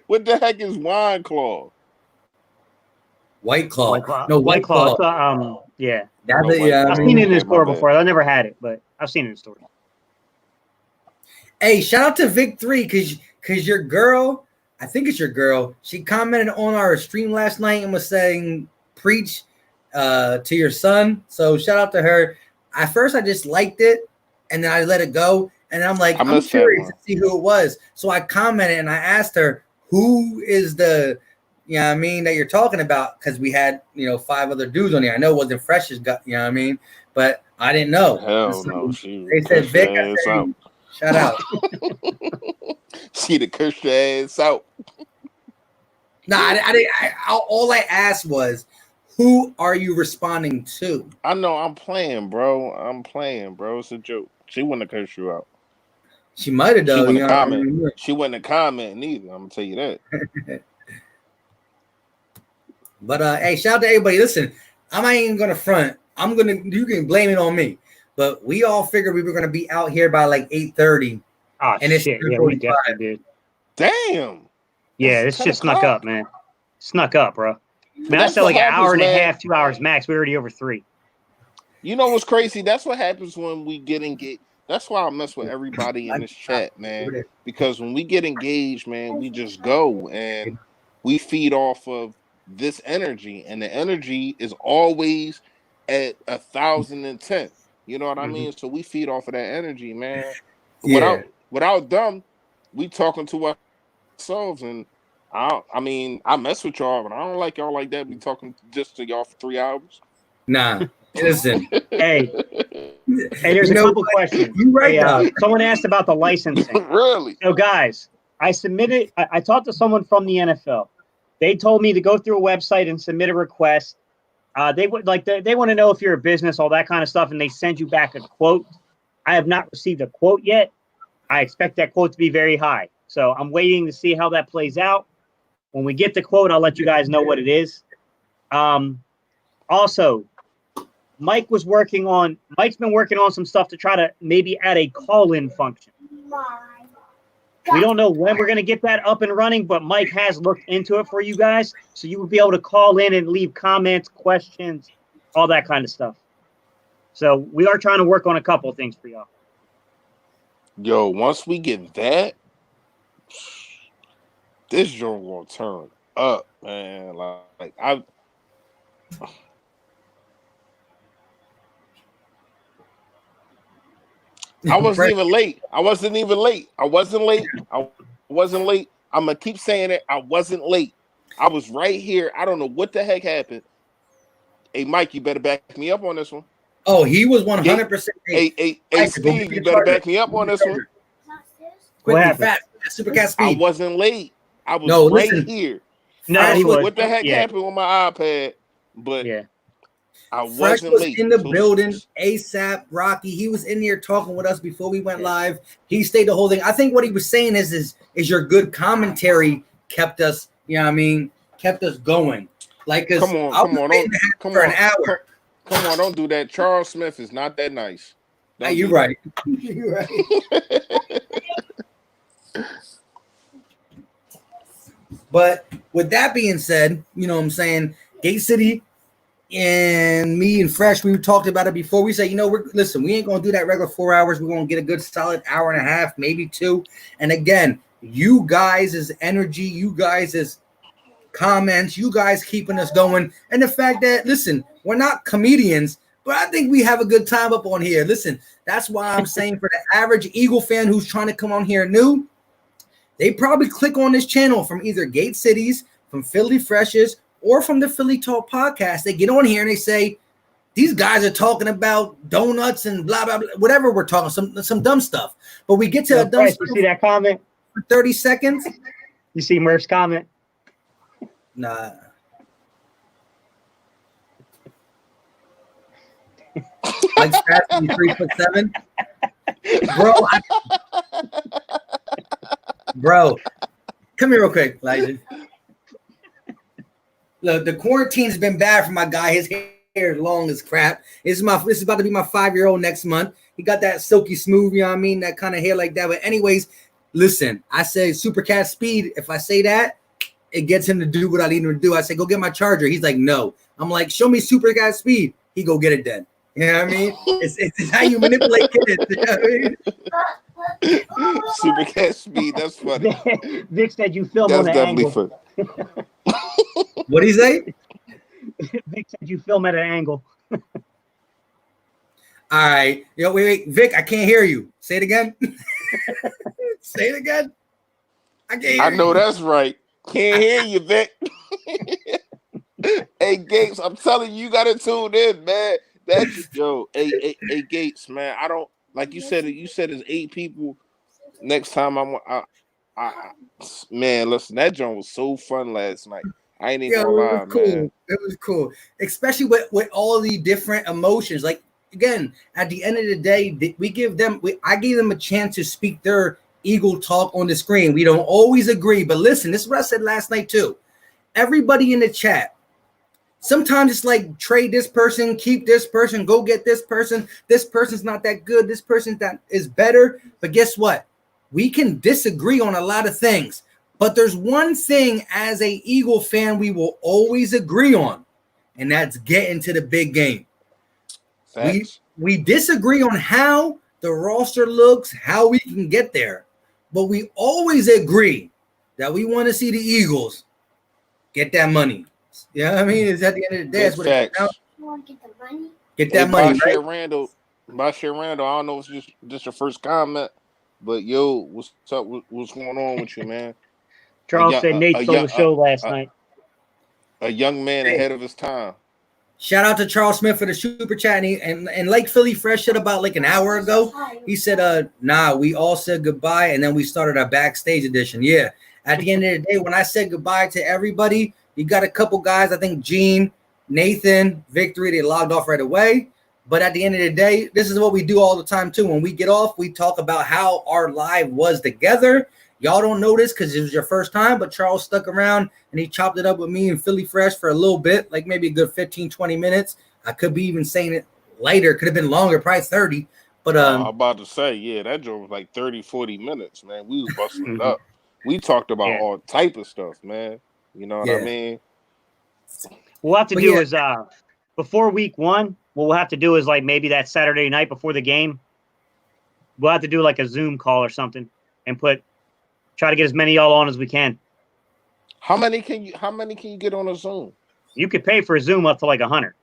What the heck is Wine Claw? White Claw. No, White Claw. Yeah. I've seen it in the store before. I never had it, but I've seen it in the store. Hey, shout out to Vic 3 because your girl, I think it's your girl, she commented on our stream last night and was saying, preach to your son. So shout out to her. At first, I just liked it, and then I let it go. And I'm like, I'm curious to see who it was. So I commented, and I asked her, who is the, that you're talking about? Because we had, 5 other dudes on there. I know it wasn't Fresh's gut, but I didn't know. Hell so no. They said, Vic, I said, shout out. She the cursed your ass out. No, I didn't. All I asked was, who are you responding to? I know. I'm playing, bro. It's a joke. She wouldn't have cursed you out. She might have, though. She wouldn't have commented either. I'm going to tell you that. But, hey, shout out to everybody. Listen, I'm not even going to front. You can blame it on me. But we all figured we were going to be out here by like 8:30. Oh, and shit. Yeah, we definitely did. Damn. Yeah, this shit snuck up, man. Snuck up, bro. Man, I said like an hour and a half, 2 hours max. We're already over 3. You know what's crazy? That's what happens when we get engaged. That's why I mess with everybody in this chat, man. Because when we get engaged, man, we just go and we feed off of this energy. And the energy is always at 1,010. You know what I mean? So we feed off of that energy, man. Yeah. Without them, we talking to ourselves, and I mess with y'all, but I don't like y'all like that. Be talking just to y'all for 3 hours. Nah, listen. Hey, there's a couple questions. You right. Someone asked about the licensing. Really? So, guys, I submitted. I talked to someone from the NFL. They told me to go through a website and submit a request. They would they want to know if you're a business, all that kind of stuff, and they send you back a quote. I have not received a quote yet. I expect that quote to be very high. So I'm waiting to see how that plays out. When we get the quote, I'll let you guys know what it is. Also, Mike's been working on some stuff to try to maybe add a call-in function. We don't know when we're going to get that up and running, but Mike has looked into it for you guys. So you will be able to call in and leave comments, questions, all that kind of stuff. So we are trying to work on a couple of things for y'all. Yo, once we get that, this joint gonna turn up, man. Like I wasn't even late. I wasn't late. I'm gonna keep saying it. I wasn't late. I was right here. I don't know what the heck happened. Hey, Mike, you better back me up on this one. Oh, he was 100%. Hey, Speed, you better back me up on this one. Quickly, fast, Supercat Speed. I wasn't late. I was right here. No, I he don't know was. what the heck happened with my iPad, but I Fresh wasn't was late. in the building. ASAP, Rocky. He was in here talking with us before we went live. He stayed the whole thing. I think what he was saying is your good commentary kept us. You know what I mean? Kept us going. Like, cause come on, an hour. Come on, don't do that. Charles Smith is not that nice. You're right. You're right. But with that being said, you know what I'm saying? Gate City and me and Fresh, we talked about it before. We say, we ain't gonna do that regular 4 hours. We're gonna get a good solid hour and a half, maybe 2. And again, you guys' energy, you guys' comments, you guys keeping us going, and the fact that we're not comedians, but I think we have a good time up on here. That's why I'm saying for the average Eagle fan who's trying to come on here new, they probably click on this channel from either Gate Cities, from Philly Freshes, or from the Philly Talk podcast. They get on here and they say, these guys are talking about donuts and blah, blah, blah, whatever we're talking, some dumb stuff. But we get to a dumb stuff. You see that comment? For 30 seconds. You see Murph's comment? Nah. Like 3'7", bro. Come here real quick, Elijah. Look, the quarantine's been bad for my guy. His hair is long as crap. This is about to be my 5-year-old next month. He got that silky smooth, you know what I mean? That kind of hair like that. But anyways, listen, I say Supercat Speed. If I say that, it gets him to do what I need him to do. I say, go get my charger. He's like, no. I'm like, show me Supercat Speed. He go get it then. You know what I mean? It's how you manipulate kids. You know what I mean? Supercat Speed. That's funny. Vic said you film on an angle. Funny. What'd he say? Vic said you film at an angle. All right. Yo, wait. Vic, I can't hear you. Say it again. Say it again. I can't hear you. I know that's right. Can't hear you, Vic. Hey, Gates, I'm telling you, you got to tune in, man. That's Joe. Hey, Gates, man. I don't like you said. You said it's 8 people. Next time man, listen, that joint was so fun last night. I ain't even gonna lie, man. It was cool, especially with all the different emotions. Like again, at the end of the day, I gave them a chance to speak their Eagle talk on the screen. We don't always agree, but listen, this is what I said last night too. Everybody in the chat. Sometimes it's like trade this person, keep this person, go get this person. This person's not that good. This person that is better. But guess what? We can disagree on a lot of things. But there's one thing as a Eagle fan we will always agree on, and that's getting to the big game. We disagree on how the roster looks, how we can get there. But we always agree that we want to see the Eagles get that money. Yeah, I mean, it's at the end of the day. That's what it's about. You want to get the money? Get that money, right? Randall, I don't know if it's just your first comment, but yo, what's up? What's going on with you, man? Charles said Nate stole the show last night. A young man ahead of his time. Shout out to Charles Smith for the super chat. And like Philly Fresh said about like an hour ago, he said, we all said goodbye, and then we started our backstage edition. Yeah. At the end of the day, when I said goodbye to everybody, you got a couple guys, I think Gene, Nathan, Victory, they logged off right away. But at the end of the day, this is what we do all the time too. When we get off, we talk about how our live was together. Y'all don't know this because it was your first time, but Charles stuck around and he chopped it up with me and Philly Fresh for a little bit, like maybe a good 15, 20 minutes. I could be even saying it later. Could have been longer, probably 30. But I'm about to say, yeah, that joke was like 30, 40 minutes, man. We was busting it up. We talked about all type of stuff, man. You know what I mean? What we'll have to do is before week 1, what we'll have to do is like maybe that Saturday night before the game, we'll have to do like a Zoom call or something and try to get as many y'all on as we can. How many can you get on a Zoom? You could pay for a Zoom up to like 100.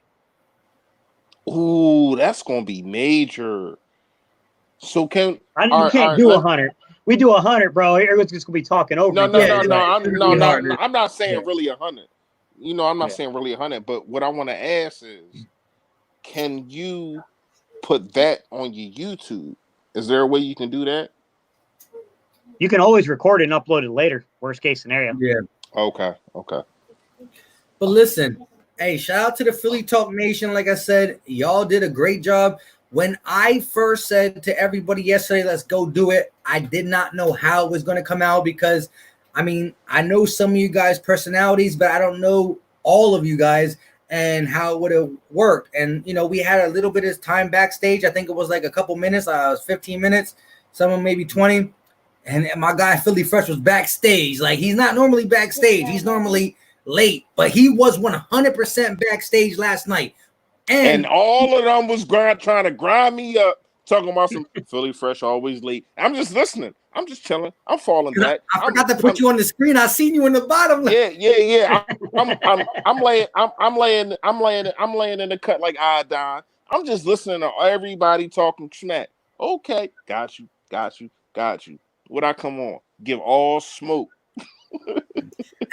Ooh, that's gonna be major. So you can't do 100. We do 100, bro. Everyone's just gonna be talking over. No. I'm not saying really 100. You know, I'm not saying really 100. But what I want to ask is, can you put that on your YouTube? Is there a way you can do that? You can always record it and upload it later. Worst case scenario. Yeah. Okay. But listen, hey, shout out to the Philly Talk Nation. Like I said, y'all did a great job. When I first said to everybody yesterday, let's go do it, I did not know how it was going to come out because, I mean, I know some of you guys' personalities, but I don't know all of you guys and how it would have worked. And, you know, we had a little bit of time backstage. I think it was like a couple minutes, 15 minutes, some maybe 20. And my guy, Philly Fresh, was backstage. Like, he's not normally backstage. He's normally late, but he was 100% backstage last night. And all of them was trying to grind me up, talking about some Philly Fresh always late. I'm just listening. I'm just chilling. I'm falling back. I forgot to put you on the screen. I seen you in the bottom. Yeah. I'm laying in the cut like iodine. I'm just listening to everybody talking smack. Okay, got you. What I come on? Give all smoke.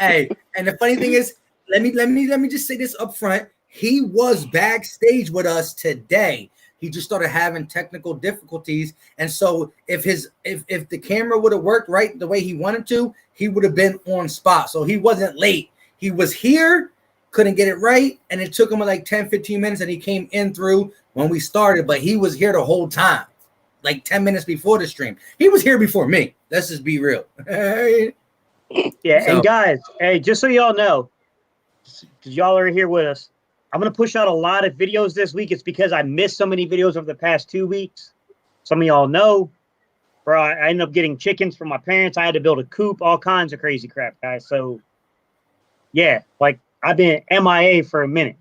Hey, and the funny thing is, let me just say this up front. He was backstage with us today. He just started having technical difficulties, and so if the camera would have worked right the way he wanted to, he would have been on spot. So he wasn't late. He was here, couldn't get it right, and it took him like 10-15 minutes, and he came in through when we started. But he was here the whole time, like 10 minutes before the stream. He was here before me. Let's just be real. Yeah, and guys, hey, just so y'all know, because y'all are here with us, I'm going to push out a lot of videos this week. It's because I missed so many videos over the past 2 weeks. Some of y'all know, bro, I ended up getting chickens from my parents. I had to build a coop, all kinds of crazy crap, guys. So, yeah, like I've been MIA for a minute.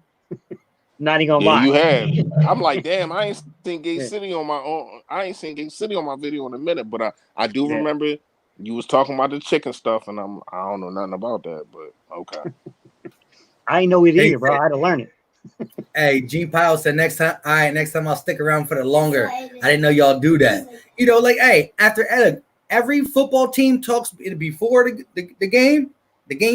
Not even gonna lie. You have. I'm like, damn, I ain't seen Gay City on my own. I ain't seen Gay City on my video in a minute, but I do remember you was talking about the chicken stuff, and I don't know nothing about that, but okay. I ain't know it either, bro. I had to learn it. Hey, G Pyle said next time I'll stick around for the longer. I didn't know y'all do that. You know, like, hey, after every football team talks before the game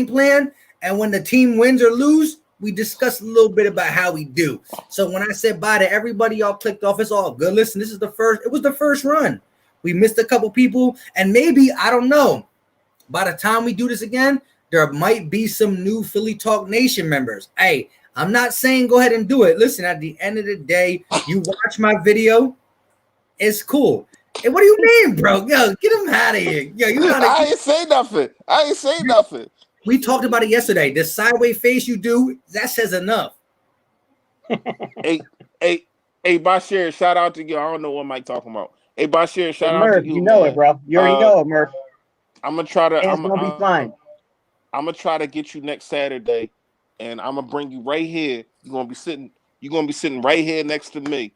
plan, and when the team wins or lose, we discuss a little bit about how we do. So when I said bye to everybody, y'all clicked off. It's all good. Listen, it was the first run. We missed a couple people, and maybe, I don't know, by the time we do this again, there might be some new Philly Talk Nation members. Hey, I'm not saying go ahead and do it. Listen, at the end of the day, you watch my video, it's cool. Hey, what do you mean, bro? Yo, get him out of here. Yo, I ain't say nothing. We talked about it yesterday. The sideways face you do, that says enough. Hey, Bashir, shout out to you. I don't know what Mike talking about. Hey, Bashir, shout out to you. You know it, bro. You already know it, Murph. I'm gonna try to. It's gonna be fine. I'm gonna try to get you next Saturday, and I'm gonna bring you right here. You're gonna be sitting right here next to me.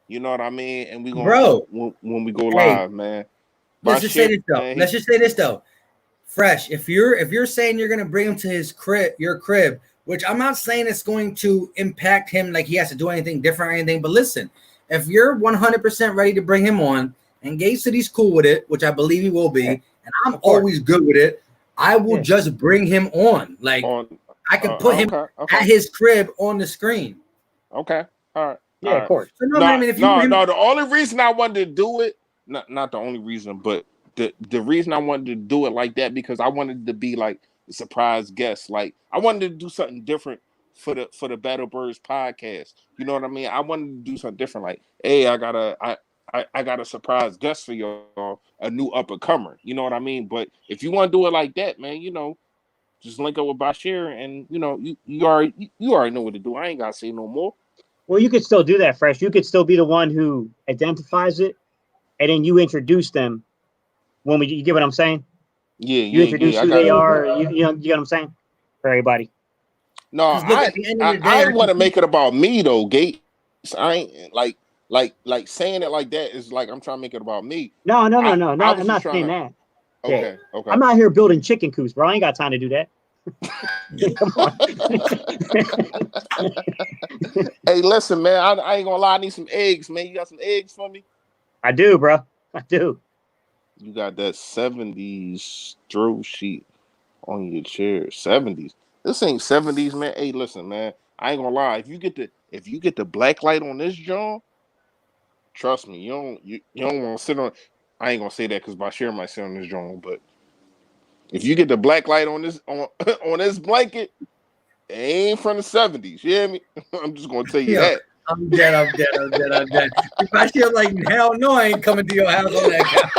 You know what I mean? And we gonna when we go live, man. Let's just say this though. Fresh, if you're saying you're gonna bring him to your crib, which I'm not saying it's going to impact him like he has to do anything different or anything, but listen, if you're 100% ready to bring him on, and Gay City's cool with it, which I believe he will be, and I'm always good with it, I will just bring him on. Like I can put him at his crib on the screen. Okay, all right. Yeah, of course. So the only reason I wanted to do it, not the only reason, but the reason I wanted to do it like that because I wanted to be like a surprise guest. Like I wanted to do something different for the Battle Birds podcast. You know what I mean? I wanted to do something different. Like, hey, I got a surprise guest for y'all, a new up and comer. You know what I mean? But if you want to do it like that, man, you know, just link up with Bashir, and you know, you already know what to do. I ain't gotta say no more. Well, you could still do that, Fresh. You could still be the one who identifies it, and then you introduce them when you get what I'm saying? You introduce I who got they it. are. You get what I'm saying? For everybody. No, Because look, at the end of the day, I ain't want to make it about me though, Gates. I ain't like saying it like that is like I'm trying to make it about me. No. I I'm was just not trying saying to. that. Yeah. Okay, okay. I'm out here building chicken coops, bro. I ain't got time to do that. Come on. Hey, listen, man. I ain't gonna lie. I need some eggs, man. You got some eggs for me? I do, bro. I do. You got that 70s throw sheet on your chair. 70s. This ain't 70s, man. Hey, listen, man. I ain't gonna lie. If you get the black light on this joint, trust me, you don't want to sit on. I ain't gonna say that because Bashir might sit on this joint, but if you get the black light on this on this blanket, it ain't from the 70s. You hear me? I'm just gonna tell you yo, that. I'm dead. If I feel like hell no, I ain't coming to your house on that couch.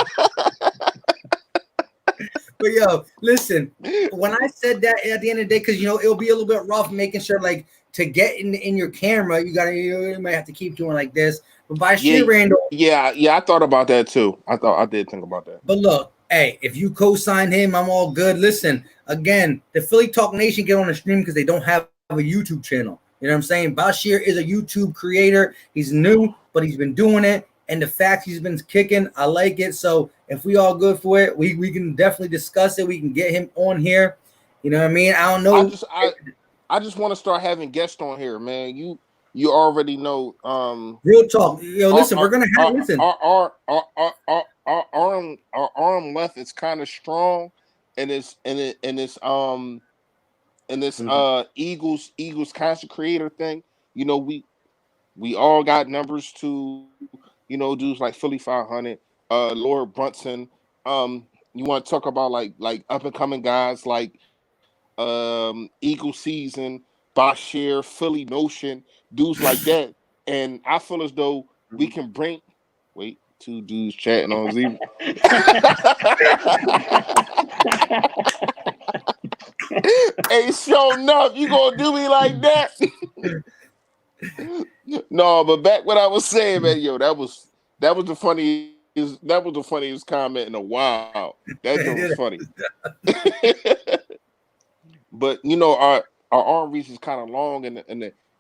But yo, listen, when I said that at the end of the day, because it'll be a little bit rough making sure like to get in your camera, you might have to keep doing like this. But by sheer random, yeah, I thought about that too. I did think about that. But look, hey, if you co-sign him, I'm all good. Listen, again, the Philly Talk Nation get on the stream because they don't have a YouTube channel. You know what I'm saying? Bashir is a YouTube creator. He's new, but he's been doing it. And the fact he's been kicking, I like it. So if we all good for it, we can definitely discuss it. We can get him on here. You know what I mean? I don't know. I just want to start having guests on here, man. You already know. Real talk. Yo, listen, we're gonna have listen. Our arm left is kind of strong, and it's Eagles concert creator thing. We all got numbers to dudes like Philly 500, Lord Brunson. You want to talk about like up and coming guys like Eagle Season, Bashir, Philly Notion, dudes like that. And I feel as though we can bring two dudes chatting on Zebra. Hey, sure enough, you gonna do me like that? No, but back what I was saying, man, yo, that was the funniest comment in a while. That joke was funny. But our arm reach is kind of long in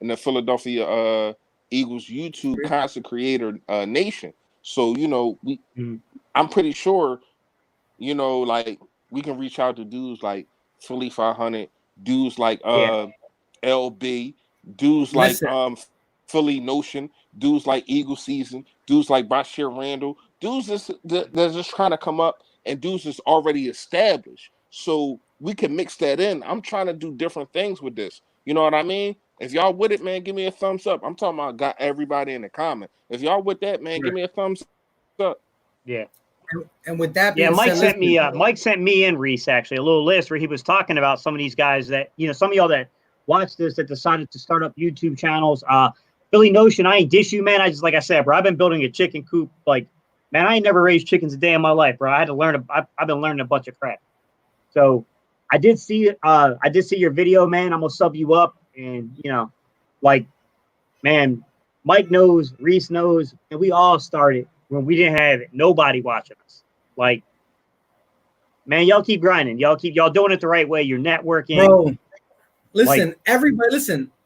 the Philadelphia Eagles YouTube concert creator nation. So I'm pretty sure like we can reach out to dudes like Philly 500, dudes like LB, dudes like Philly Notion, dudes like Eagle Season, dudes like Bashir Randall, dudes that's just trying to come up, and dudes that's already established. So we can mix that in. I'm trying to do different things with this. You know what I mean? If y'all with it, man, give me a thumbs up. I'm talking about got everybody in the comment. If y'all with that, man, give me a thumbs up. Yeah. And with that being Mike said, Mike sent me in Reese actually a little list where he was talking about some of these guys that some of y'all that watched this that decided to start up YouTube channels. Philly Notion, I ain't dish you, man. I just like I said, bro, I've been building a chicken coop. Like, man, I ain't never raised chickens a day in my life, bro. I had to learn. I've been learning a bunch of crap. So I did see your video, man. I'm gonna sub you up, and man, Mike knows, Reese knows, and we all started when we didn't have nobody watching us. Like, man, y'all keep grinding. Y'all doing it the right way. You're networking. Bro, listen,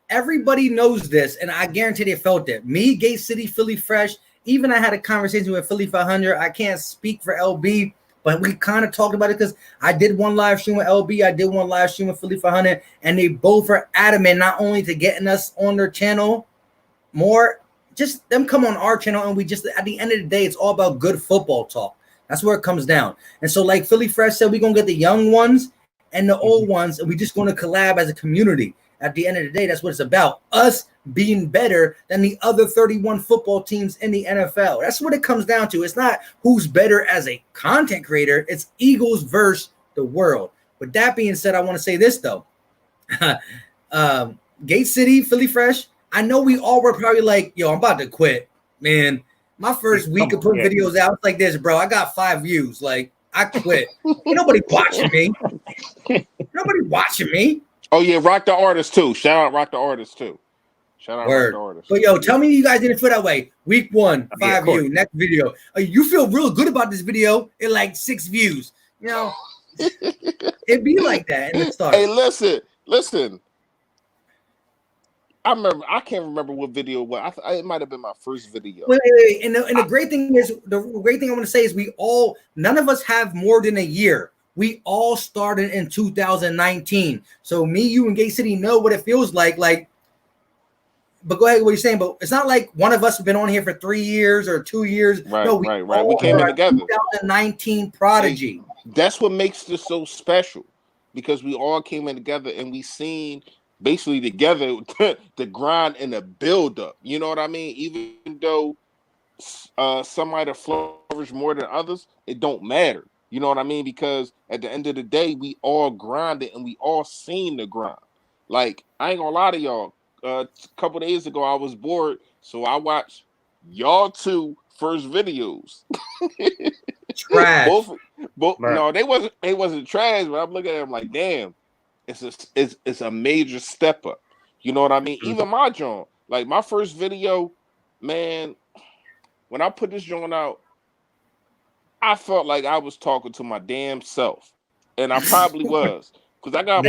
everybody knows this, and I guarantee they felt it. Me, Gate City, Philly Fresh, even I had a conversation with Philly 500. I can't speak for LB, but we kind of talked about it because I did one live stream with LB. I did one live stream with Philly 500, and they both are adamant not only to getting us on their channel more, just them come on our channel, and we just, at the end of the day, it's all about good football talk. That's where it comes down. And so, like Philly Fresh said, we're going to get the young ones and the old ones, and we're just going to collab as a community. At the end of the day, that's what it's about. Us being better than the other 31 football teams in the NFL. That's what it comes down to. It's not who's better as a content creator. It's Eagles versus the world. With that being said, I want to say this, though. Gate City, Philly Fresh, I know we all were probably like, yo, I'm about to quit, man. My first week of putting videos out like this, bro, I got 5 views. Like, I quit. Ain't nobody watching me. Nobody watching me. Oh, yeah, Rock the Artist, too. Shout out Rock the Artist, too. Shout out Word. Rock the Artist. But yo, tell me you guys didn't feel that way. Week 1, Yeah, 5 views. Next video, you feel real good about this video. It like 6 views. You know, it'd be like that in the start. Hey, listen. I can't remember what video it was. It might have been my first video. Wait. And the great thing is, the great thing I want to say is none of us have more than a year. We all started in 2019. So me, you, and Gate City know what it feels like. But go ahead, what you're saying. But it's not like one of us has been on here for 3 years or 2 years. Right, no, right. We came in together. 2019 prodigy. That's what makes this so special, because we all came in together and we seen basically together the grind and the build up. You know what I mean? Even though some might have flourished more than others, it don't matter. You know what I mean? Because at the end of the day, we all grinded and we all seen the grind. Like, I ain't gonna lie to y'all. A couple days ago, I was bored, so I watched y'all 2 first videos. Trash. Both Right. No, they wasn't trash, but I'm looking at them like, damn, it's a major step up. You know what I mean? Mm-hmm. Even my joint, like my first video, man, when I put this joint out, I felt like I was talking to my damn self, and I probably was, because I got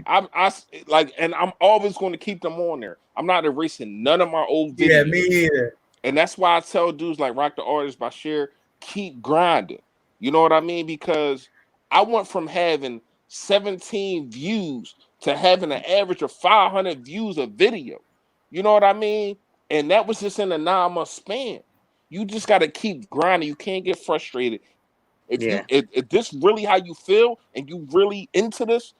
I like, and I'm always going to keep them on there. I'm not erasing none of my old videos. Yeah, me either. And that's why I tell dudes like Rock the Artist by Share, keep grinding. You know what I mean? Because I went from having 17 views to having an average of 500 views a video. You know what I mean? And that was just in a 9-month span. You just got to keep grinding. You can't get frustrated. If this really how you feel and you really into this,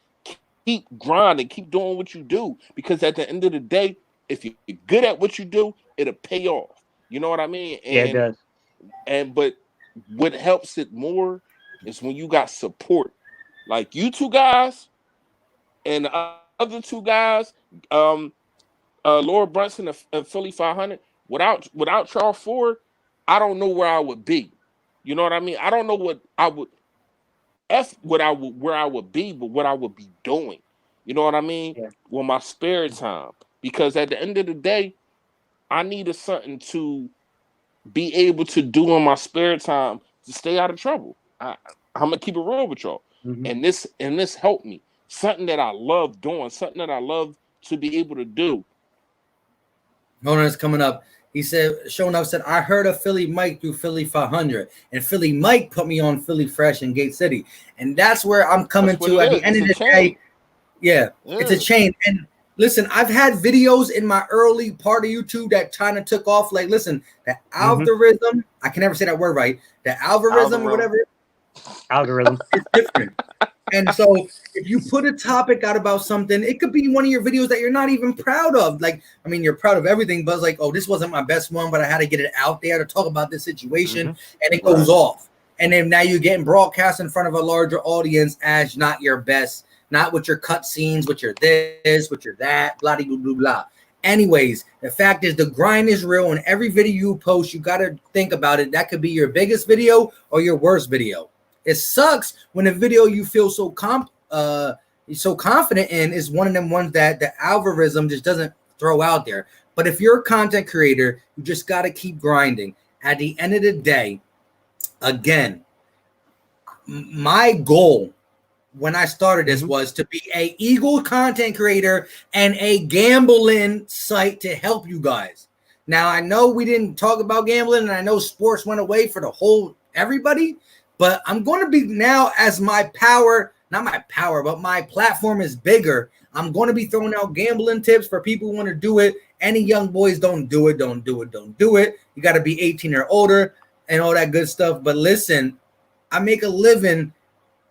keep grinding, keep doing what you do. Because at the end of the day, if you're good at what you do, it'll pay off. You know what I mean? And, yeah, it does. But what helps it more is when you got support. Like you 2 guys and the other 2 guys, Laura Brunson and Philly 500. Without y'all 4, I don't know where I would be. You know what I mean? I don't know what I would where I would be, but what I would be doing. You know what I mean? Yeah. With my spare time. Because at the end of the day, I needed something to be able to do in my spare time to stay out of trouble. I'm gonna keep it real with y'all. Mm-hmm. And this helped me. Something that I love doing, something that I love to be able to do. Hold on, it's coming up. He said, showing up said, I heard of Philly Mike through Philly 500, and Philly Mike put me on Philly Fresh in Gate City. And that's where I'm coming to at the end of the day. Yeah, it's a chain. And listen, I've had videos in my early part of YouTube that China took off. Like, listen, the algorithm, I can never say that word right. The algorithm or whatever. Algorithm. It's different. And so if you put a topic out about something, it could be one of your videos that you're not even proud of. Like, I mean, you're proud of everything, but it's like, oh, this wasn't my best one, but I had to get it out there to talk about this situation. And it goes off. And then now you're getting broadcast in front of a larger audience as not your best, not with your cut scenes, with your this, with your that, blah, blah, blah, blah. Anyways, the fact is the grind is real, and every video you post, you got to think about it. That could be your biggest video or your worst video. It sucks when a video you feel so confident in is one of them ones that the algorithm just doesn't throw out there. But if you're a content creator, you just got to keep grinding. At the end of the day, again, my goal when I started this was to be a Eagle content creator and a gambling site to help you guys. Now, I know we didn't talk about gambling, and I know sports went away for the whole everybody. But I'm going to be now, as my power, not my power, but my platform is bigger. I'm going to be throwing out gambling tips for people who want to do it. Any young boys, don't do it. Don't do it. Don't do it. You got to be 18 or older and all that good stuff. But listen, I make a living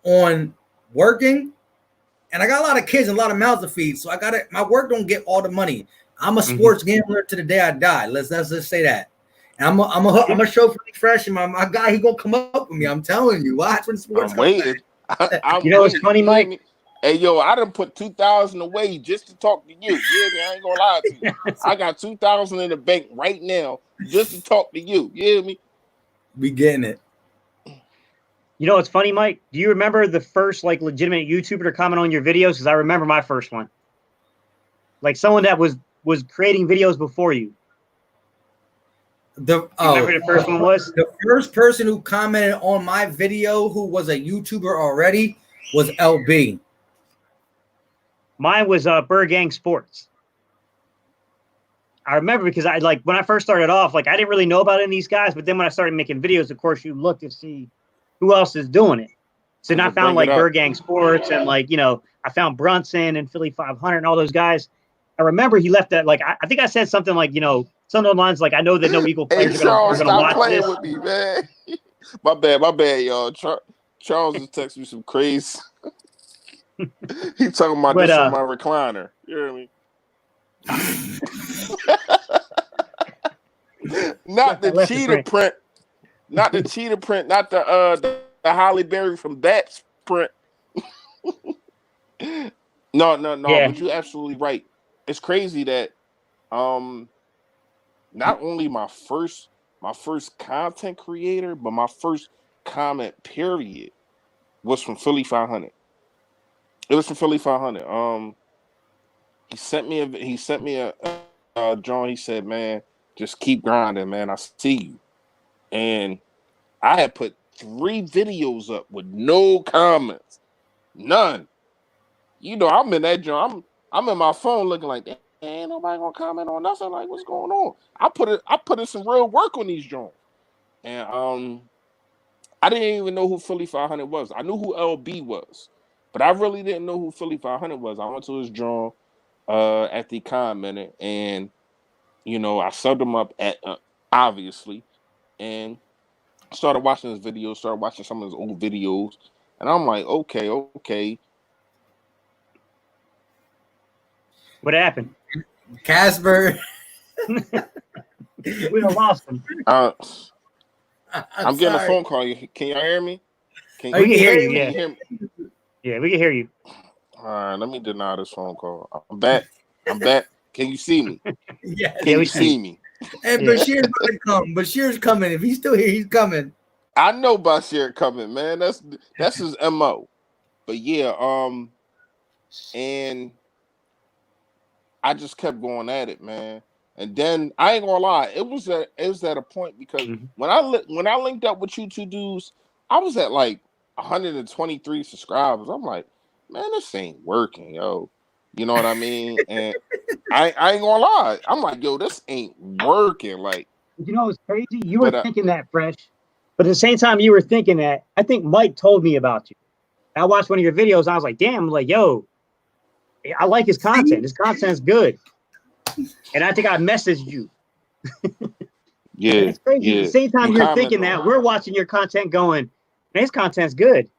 on working, and I got a lot of kids and a lot of mouths to feed. So my work don't get all the money. I'm a sports gambler to the day I die. Let's just say that. And I'm a show Philly Fresh, and my guy, he gonna come up with me. I'm telling you, watch when sports. I'm waiting. You know what's funny, Mike? Hey, yo, I done put $2,000 away just to talk to you. Yeah, I ain't gonna lie to you. I got $2,000 in the bank right now just to talk to you. You hear me? We getting it. You know what's funny, Mike? Do you remember the first legitimate YouTuber to comment on your videos? Because I remember my first one. Like someone that was was creating videos before you? Remember the first one was? The first person who commented on my video who was a YouTuber already was LB. Mine was Bird Gang Sports. I remember because I like when I first started off, like I didn't really know about any of these guys, but then when I started making videos, of course, you look to see who else is doing it. So then I found like Bird Gang Sports and like, you know, I found Brunson and Philly 500 and all those guys. I remember he left that, like, I think I said something like, you know, some of the lines like, I know that no Eagle players are going to watch playing this. With me, man. my bad, y'all. Charles is texting me some crazy. He talking about this on my recliner. You hear me? Not the cheetah print. Not the cheetah print. Not the Holly Berry from Bats print. No. Yeah. But you're absolutely right. It's crazy that not only my first content creator, but my first comment period was from Philly 500. It was from Philly 500. He sent me a John. He said, "Man, just keep grinding, man. I see you." And I had put 3 videos up with no comments, none. You know, I'm in that John. I'm in my phone looking like, ain't nobody gonna comment on nothing. Like, what's going on? I put in some real work on these Johns, and I didn't even know who Philly 500 was. I knew who LB was, but I really didn't know who Philly 500 was. I went to his John at the commented, and you know, I subbed him up at obviously, and started watching his videos. Started watching some of his old videos, and I'm like, okay. What happened? Casper. We done lost him. I'm getting a phone call. Can y'all hear me? We can hear you. Yeah. Hear me? Yeah, we can hear you. All right, let me deny this phone call. I'm back. Can you see me? Yeah. Can you see me? And Bashir's about to come. Bashir's coming. If he's still here, he's coming. I know Bashir coming, man. That's his MO. But yeah, and I just kept going at it, man. And then I ain't gonna lie, it was at a point because when I linked up with you two dudes, I was at like 123 subscribers. I'm like, man, this ain't working, yo. You know what I mean? And I ain't gonna lie, I'm like, yo, this ain't working. Like, you know, it's crazy. You were thinking that, Fresh, but at the same time you were thinking that, I think Mike told me about you. I watched one of your videos. And I was like, damn, I'm like, yo, I like his content. His content's good. And I think I messaged you. Yeah. It's crazy. Yeah. At the same time you're thinking that, we're watching your content going, man, his content's good.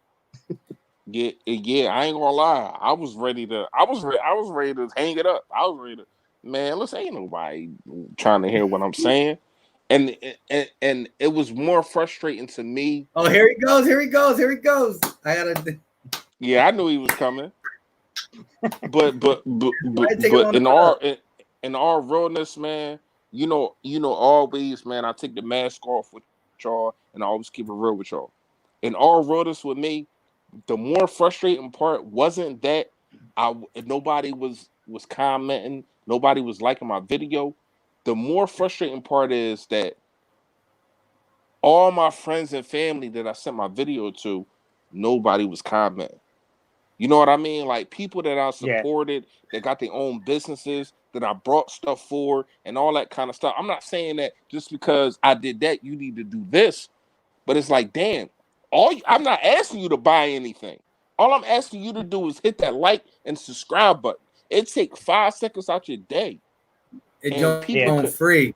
Yeah. I ain't gonna lie. I was ready to hang it up. I was ready to, man, listen, ain't nobody trying to hear what I'm saying. And it was more frustrating to me. Oh, here he goes. Yeah, I knew he was coming. But in all realness, man, you know, always, man, I take the mask off with y'all and I always keep it real with y'all. In all realness with me, the more frustrating part wasn't that nobody was commenting, nobody was liking my video. The more frustrating part is that all my friends and family that I sent my video to, nobody was commenting. You know what I mean? Like people that I supported, that got their own businesses, that I brought stuff for, and all that kind of stuff. I'm not saying that just because I did that, you need to do this. But it's like, damn, I'm not asking you to buy anything. All I'm asking you to do is hit that like and subscribe button. It takes 5 seconds out your day. It's people free.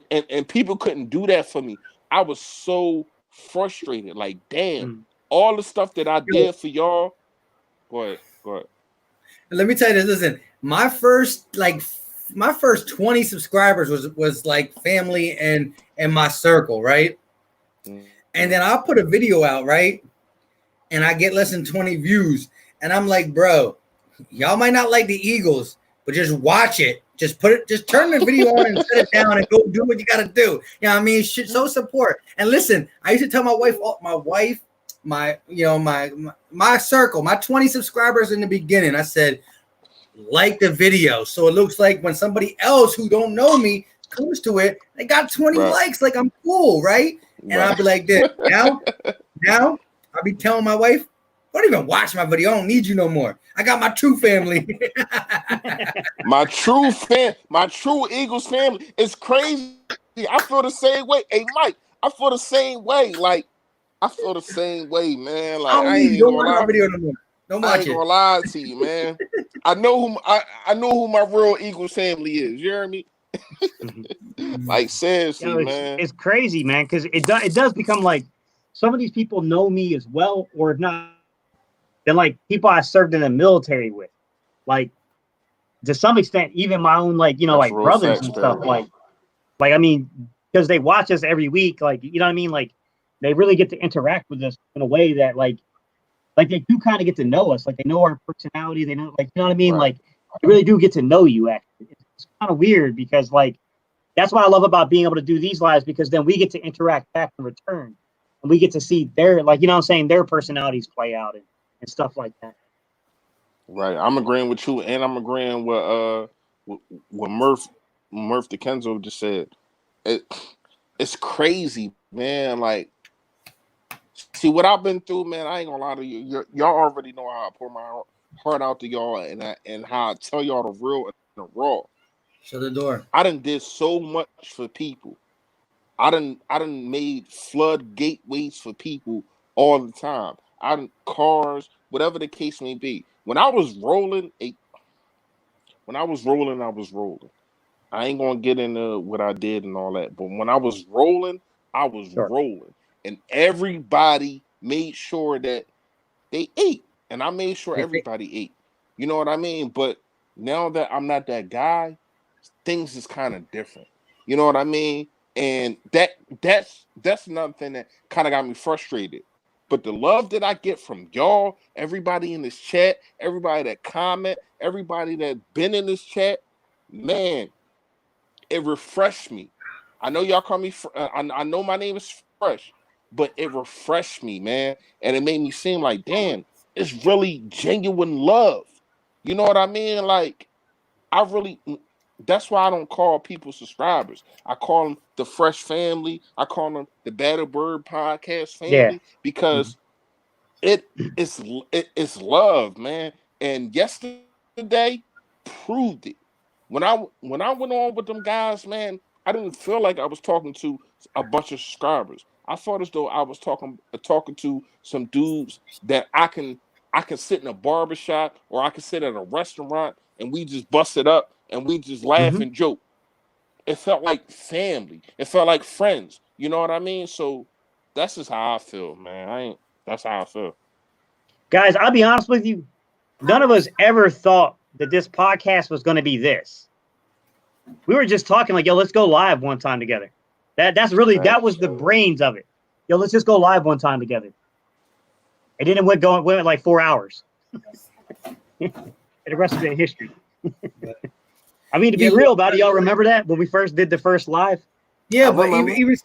And people couldn't do that for me. I was so frustrated. Like, damn, all the stuff that I did for y'all. Go ahead. Let me tell you this. Listen, my first 20 subscribers was like family and my circle, right? And then I'll put a video out, right? And I get less than 20 views. And I'm like, bro, y'all might not like the Eagles, but just watch it. Just turn the video on and set it down and go do what you gotta do. You know what I mean? So support. And listen, I used to tell my wife, my circle, my 20 subscribers in the beginning, I said, like the video. So it looks like when somebody else who don't know me comes to it, they got 20 likes. Like I'm cool, right? And I'll be like this. Now I'll be telling my wife, don't even watch my video. I don't need you no more. I got my true family. my true Eagles family. It's crazy. I feel the same way. Hey, Mike, I feel the same way. Like, I feel the same way, man. Like, I ain't gonna lie. Video no more. Don't watch I ain't gonna lie to you, man. I know who my real Eagles family is. You hear me? Like, seriously, man. It's crazy, man, because it does become like some of these people know me as well, or if not, then like people I served in the military with, like to some extent, even my own like like brothers and stuff, like I mean, because they watch us every week, like you know what I mean, like they really get to interact with us in a way that like they do kind of get to know us, like they know our personality, they know, like you know what I mean, like they really do get to know you. Actually, it's kind of weird because like that's what I love about being able to do these lives, because then we get to interact back in return, and we get to see their, like, you know what I'm saying, their personalities play out and stuff like that. Right. I'm agreeing with you, and I'm agreeing with Murph DeKenzo just said. It's crazy, man. Like, see what I've been through, man. I ain't gonna lie to you. Y'all already know how I pour my heart out to y'all, and how I tell y'all the real and the raw. Shut the door. I done did so much for people. I done made flood gateways for people all the time. I done cars, whatever the case may be. When I was rolling, I was rolling. I ain't gonna get into what I did and all that, but when I was rolling, I was rolling, and everybody made sure that they ate, and I made sure everybody ate. You know what I mean? But now that I'm not that guy, things is kind of different. You know what I mean? And that's another thing that kind of got me frustrated. But the love that I get from y'all, everybody in this chat, everybody that comment, everybody that been in this chat, man, it refreshed me. I know y'all call me, I know my name is Fresh, but it refreshed me, man. And it made me seem like, damn, it's really genuine love. You know what I mean? Like, that's why I don't call people subscribers. I call them the Fresh Family. I call them the Battle Bird Podcast Family, because it's love, man. And yesterday proved it. When I went on with them guys, man, I didn't feel like I was talking to a bunch of subscribers. I felt as though I was talking to some dudes that I can sit in a barbershop, or I can sit at a restaurant, and we just bust it up and we just laugh and joke. It felt like family. It felt like friends. You know what I mean? So that's just how I feel, man. That's how I feel. Guys, I'll be honest with you. None of us ever thought that this podcast was going to be this. We were just talking like, yo, let's go live one time together. That was the brains of it. Yo, let's just go live one time together. And then it went like 4 hours. And the rest of it history. I mean, to be real about it, y'all remember that when we first did the first live? Yeah, but even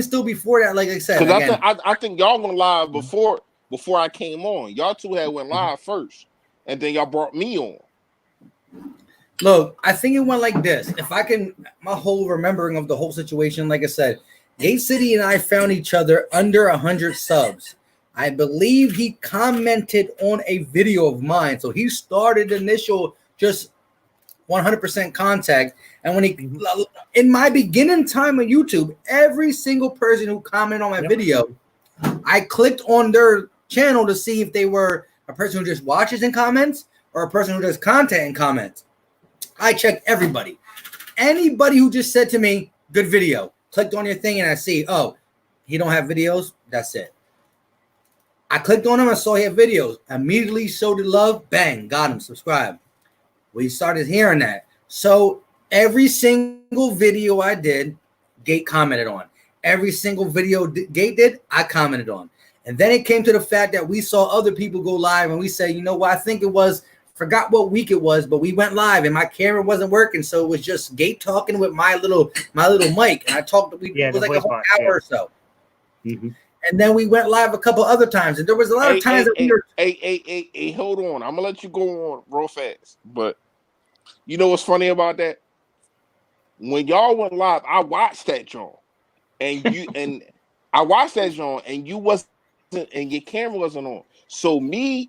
still before that, like I said, because I think y'all went live before I came on. Y'all two had went live first, and then y'all brought me on. Look, I think it went like this. If I can, my whole remembering of the whole situation, like I said, Gate City and I found each other under 100 subs. I believe he commented on a video of mine, so he started initial just 100% contact. And when in my beginning time on YouTube, every single person who commented on my video, I clicked on their channel to see if they were a person who just watches and comments or a person who does content and comments. I checked everybody. Anybody who just said to me, good video, clicked on your thing and I see, oh, he don't have videos. That's it. I clicked on him. I saw he had videos. Immediately showed the love. Bang, got him. Subscribe. We started hearing that. So every single video I did, Gate commented on. Every single video Gate did, I commented on. And then it came to the fact that we saw other people go live and we say, you know what, I think it was, forgot what week it was, but we went live and my camera wasn't working. So it was just Gate talking with my little mic. And I talked, it was like a whole hour or so. Mm-hmm. and then we went live a couple other times, and there was a lot of times that we were. Hey, hold on. I'm gonna let you go on real fast. But you know what's funny about that? When y'all went live, I watched that joint, and I watched that joint, and you wasn't, and your camera wasn't on. So when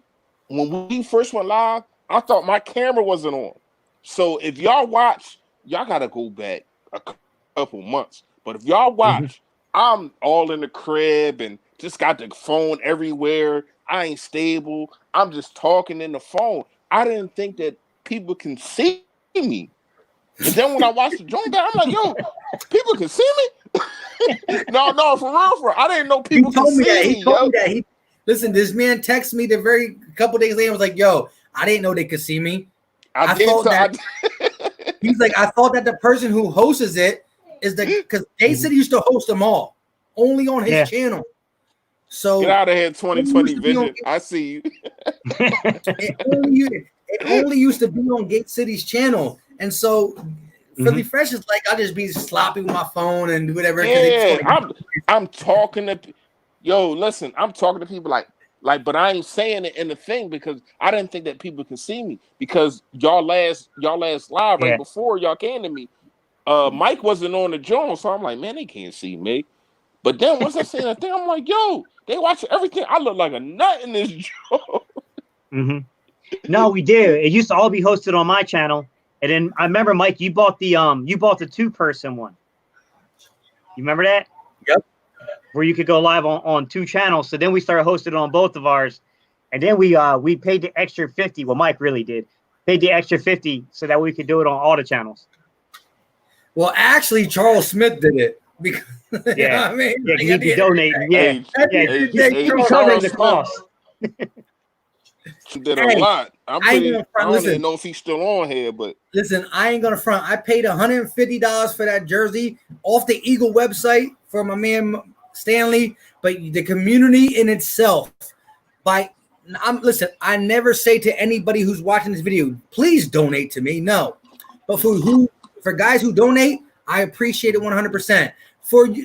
we first went live, I thought my camera wasn't on. So if y'all watch, y'all gotta go back a couple months. But if y'all watch, I'm all in the crib and just got the phone everywhere. I ain't stable. I'm just talking in the phone. I didn't think that people can see me. But then when I watched the joint back, I'm like, yo, people can see me? No, for real. I didn't know people could see me. He told me that. Listen, this man texted me the couple days later. I was like, yo, I didn't know they could see me. He's like, I thought that the person who hosts it is because Jay said he used to host them all, only on his channel. So get out of here, 2020 vision. I see you. it only used to be on Gate City's channel, and so Philly Fresh is like, I'll just be sloppy with my phone and do whatever. Yeah, I'm talking to. Yo, listen, I'm talking to people like, but I ain't saying it in the thing because I didn't think that people can see me because y'all last live right before y'all came to me. Mike wasn't on the joint, so I'm like, man, they can't see me. But then once I seen that thing, I'm like, yo, they watch everything. I look like a nut in this joint. No, we did. It used to all be hosted on my channel, and then I remember, Mike, you bought the 2-person one. You remember that? Yep. Where you could go live on 2 channels. So then we started hosting on both of ours, and then we paid the extra $50. Well, Mike really did. Paid the extra $50 so that we could do it on all the channels. Well, actually, Charles Smith did it because you know what I mean, he could donate. Charles the cost. Did a lot. I don't even know if he's still on here, but listen, I ain't gonna front. I paid $150 for that jersey off the Eagle website for my man Stanley, but the community in itself. Listen, I never say to anybody who's watching this video, please donate to me. No, but for guys who donate, I appreciate it 100%.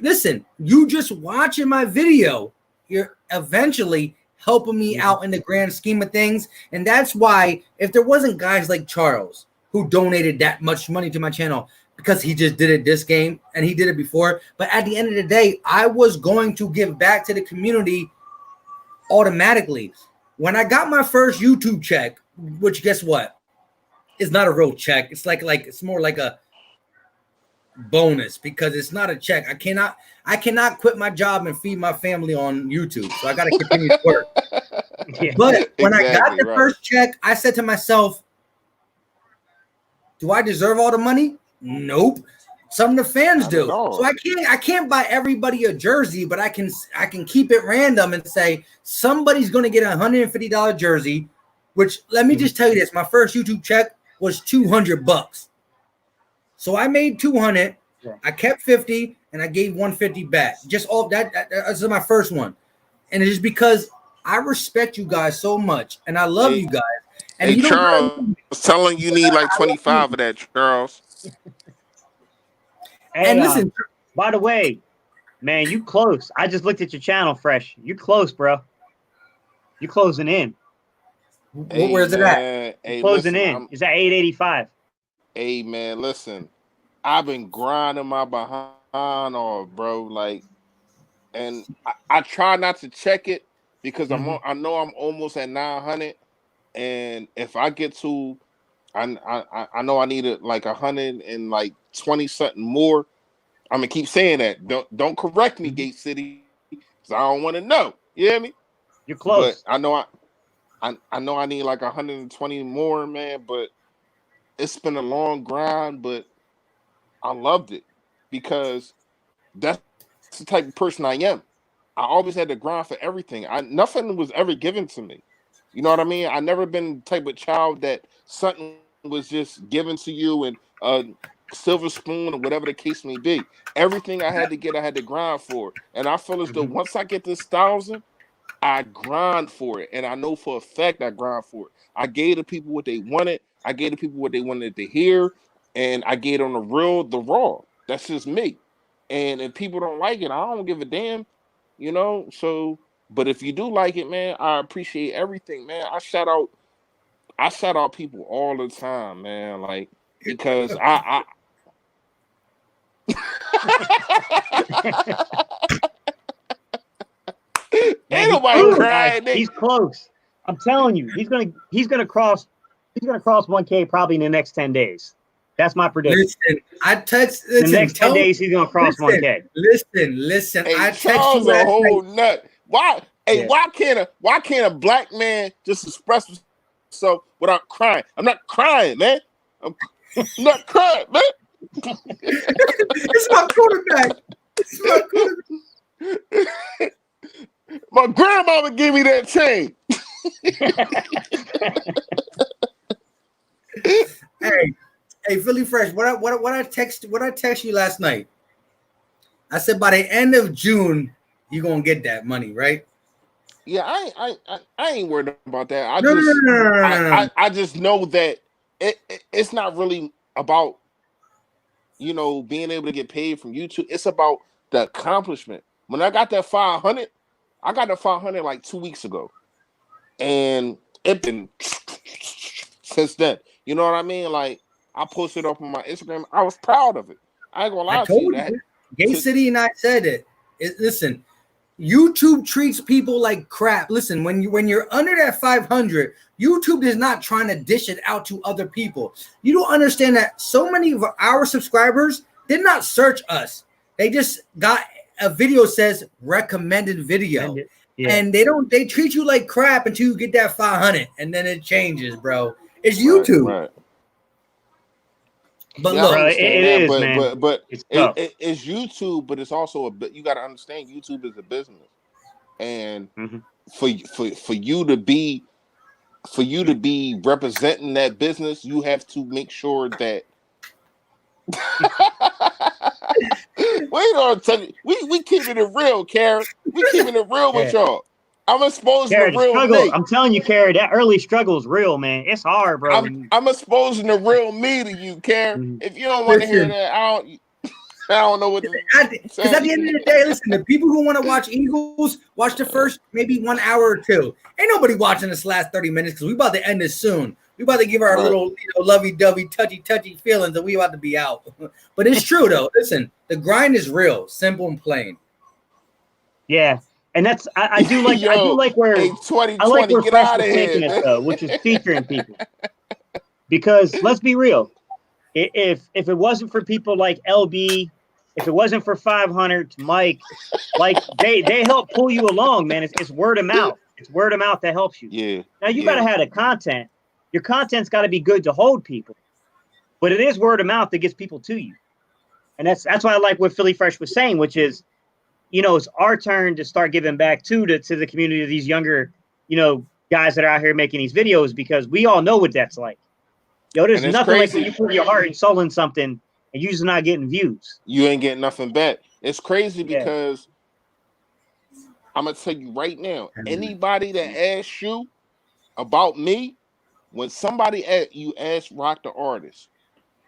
Listen, you just watching my video, you're eventually helping me out in the grand scheme of things. And that's why if there wasn't guys like Charles who donated that much money to my channel, because he just did it this game and he did it before. But at the end of the day, I was going to give back to the community automatically. When I got my first YouTube check, which guess what? It's not a real check. It's like it's more like a bonus because it's not a check. I cannot quit my job and feed my family on YouTube. So I got to continue to work. But when I got the first check, I said to myself, do I deserve all the money? Nope. Some of the fans do. So I can't buy everybody a jersey, but I can keep it random and say somebody's going to get a $150 jersey, which let me just tell you this, my first YouTube check was $200. So I made 200, I kept 50, and I gave 150 back. Just all that's my first one. And it's just because I respect you guys so much and I love you guys. And hey, Charles, I was telling you need like 25 of that, Charles. And listen, by the way, man, you close. I just looked at your channel, Fresh. You close, bro. You closing in. Hey, where's it at? Hey, closing in. It's at 885. Hey, man, listen. I've been grinding my behind off, bro. Like, and I try not to check it because I know I'm almost at 900. And if I get to, I know I needed like 120 something more. I'm gonna keep saying that. Don't correct me, Gate City, because I don't want to know. You hear me? You're close. But I know I need like 120 more, man. But it's been a long grind, but I loved it because that's the type of person I am. I always had to grind for everything. Nothing was ever given to me. You know what I mean? I never been the type of child that something was just given to you and silver spoon or whatever the case may be. Everything I had to get, I had to grind for. And I feel as though once I get this 1,000, I grind for it. And I know for a fact I grind for it. I gave the people what they wanted. I gave the people what they wanted to hear. And I gave them the raw. That's just me. And if people don't like it, I don't give a damn. you know. So, but if you do like it, man, I appreciate everything, man. I shout out people all the time, man, like because I Man, ain't he's nobody close, guys. crying. He's close. I'm telling you, he's gonna cross 1K probably in the next 10 days. That's my prediction. Listen, the next 10 days, he's gonna cross 1K. Listen. Hey, I text you Charles a last whole night. nut. Why? Hey, Yeah. why can't a black man just express himself without crying? I'm not crying, man. I'm not crying, man. It's my quarterback. It's my quarterback. My grandmama gave me that chain. Hey, Philly Fresh. What I text you last night? I said by the end of June, you're gonna get that money, right? Yeah, I ain't worried about that. No. I just know that it's not really about being able to get paid from YouTube. It's about the accomplishment. When I got that 500, I got the 500 like 2 weeks ago, and it been since then. You know what I mean? Like I posted up on my Instagram. I was proud of it. I ain't gonna lie to you. That Gay City and I said it. Listen, YouTube treats people like crap. Listen, when you're under that 500, YouTube is not trying to dish it out to other people. You don't understand that so many of our subscribers did not search us. They just got a video says recommended video. Yeah. And they treat you like crap until you get that 500 and then it changes, bro. It's YouTube. Right. But yeah, look, bro, it is, man. But it's YouTube, but it's also you got to understand YouTube is a business, and for you to be representing that business, you have to make sure that. Wait on, tell you, we keeping it real, Karen. We keeping it real with y'all. I'm exposing the real struggle. me. I'm telling you, Karen, that early struggle is real, man. It's hard, bro. I'm exposing the real me to you, Karen. If you don't want to hear that, I don't know what to say. Because at the end of the day, listen, the people who want to watch Eagles, watch the first maybe 1 hour or two. Ain't nobody watching this last 30 minutes because we about to end this soon. We about to give our little lovey-dovey, touchy feelings and we about to be out. But it's true, though. Listen, the grind is real, simple and plain. Yeah. And that's I do like I do like where hey, 2020, I like where get Fresh out was of taking here, us though, which is featuring people. Because let's be real, if it wasn't for people like LB, if it wasn't for 500, Mike, like they help pull you along, man. It's word of mouth. It's word of mouth that helps you. Yeah. Now you gotta have the content. Your content's got to be good to hold people, but it is word of mouth that gets people to you, and that's why I like what Philly Fresh was saying, which is. It's our turn to start giving back to the community of these younger, guys that are out here making these videos because we all know what that's like. There's nothing crazy. Like when you put your heart and soul in something and you're just not getting views. You ain't getting nothing back. It's crazy because I'm going to tell you right now, anybody that asks you about me, when somebody you ask Rock the Artist,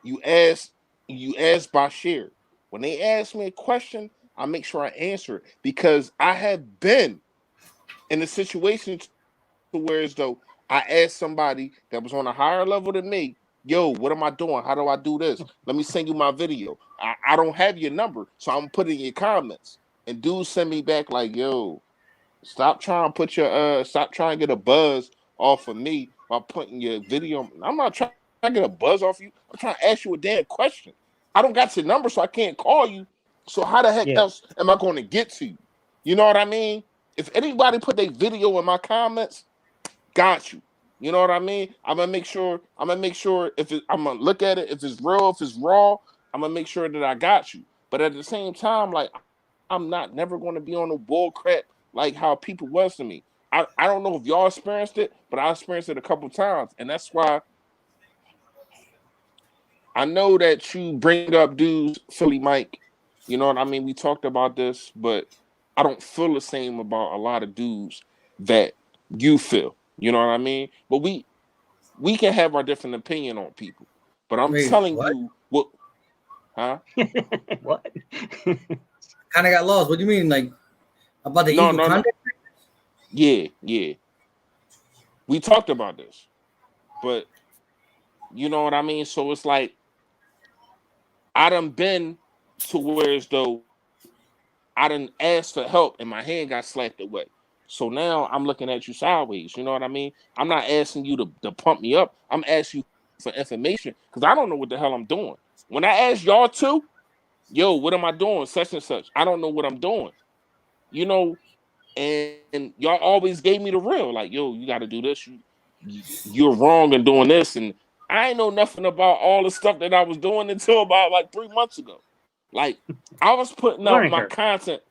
you ask Bashir, when they ask me a question, I make sure I answer it because I have been in a situation to where as though I asked somebody that was on a higher level than me, yo, what am I doing? How do I do this? Let me send you my video. I don't have your number, so I'm putting in your comments. And dudes send me back like, yo, stop trying to get a buzz off of me by putting your video. I'm not trying to get a buzz off you. I'm trying to ask you a damn question. I don't got your number, so I can't call you. So how the heck else am I going to get to you? You know what I mean? If anybody put their video in my comments, got you. You know what I mean? I'm gonna make sure I'm gonna look at it. If it's real, if it's raw, I'm gonna make sure that I got you. But at the same time, like I'm never gonna be on the bull crap like how people was to me. I don't know if y'all experienced it, but I experienced it a couple times, and that's why I know that you bring up dudes, Philly Mike. You know what I mean? We talked about this, but I don't feel the same about a lot of dudes that you feel. You know what I mean? But we can have our different opinion on people. But I'm telling you what, huh? What? Kind of got lost. What do you mean? Like About the No, Eagle no, no. content? Yeah. We talked about this, but you know what I mean. So it's like I done been to where as though I done asked for help and my hand got slapped away. So now I'm looking at you sideways. You know what I mean? I'm not asking you to pump me up. I'm asking you for information because I don't know what the hell I'm doing. When I ask y'all to, yo, what am I doing? Such and such. I don't know what I'm doing. You know, and y'all always gave me the real. Like, yo, you got to do this. You're wrong in doing this. And I ain't know nothing about all the stuff that I was doing until about like 3 months ago. Like, I was putting out Learning my curve. content.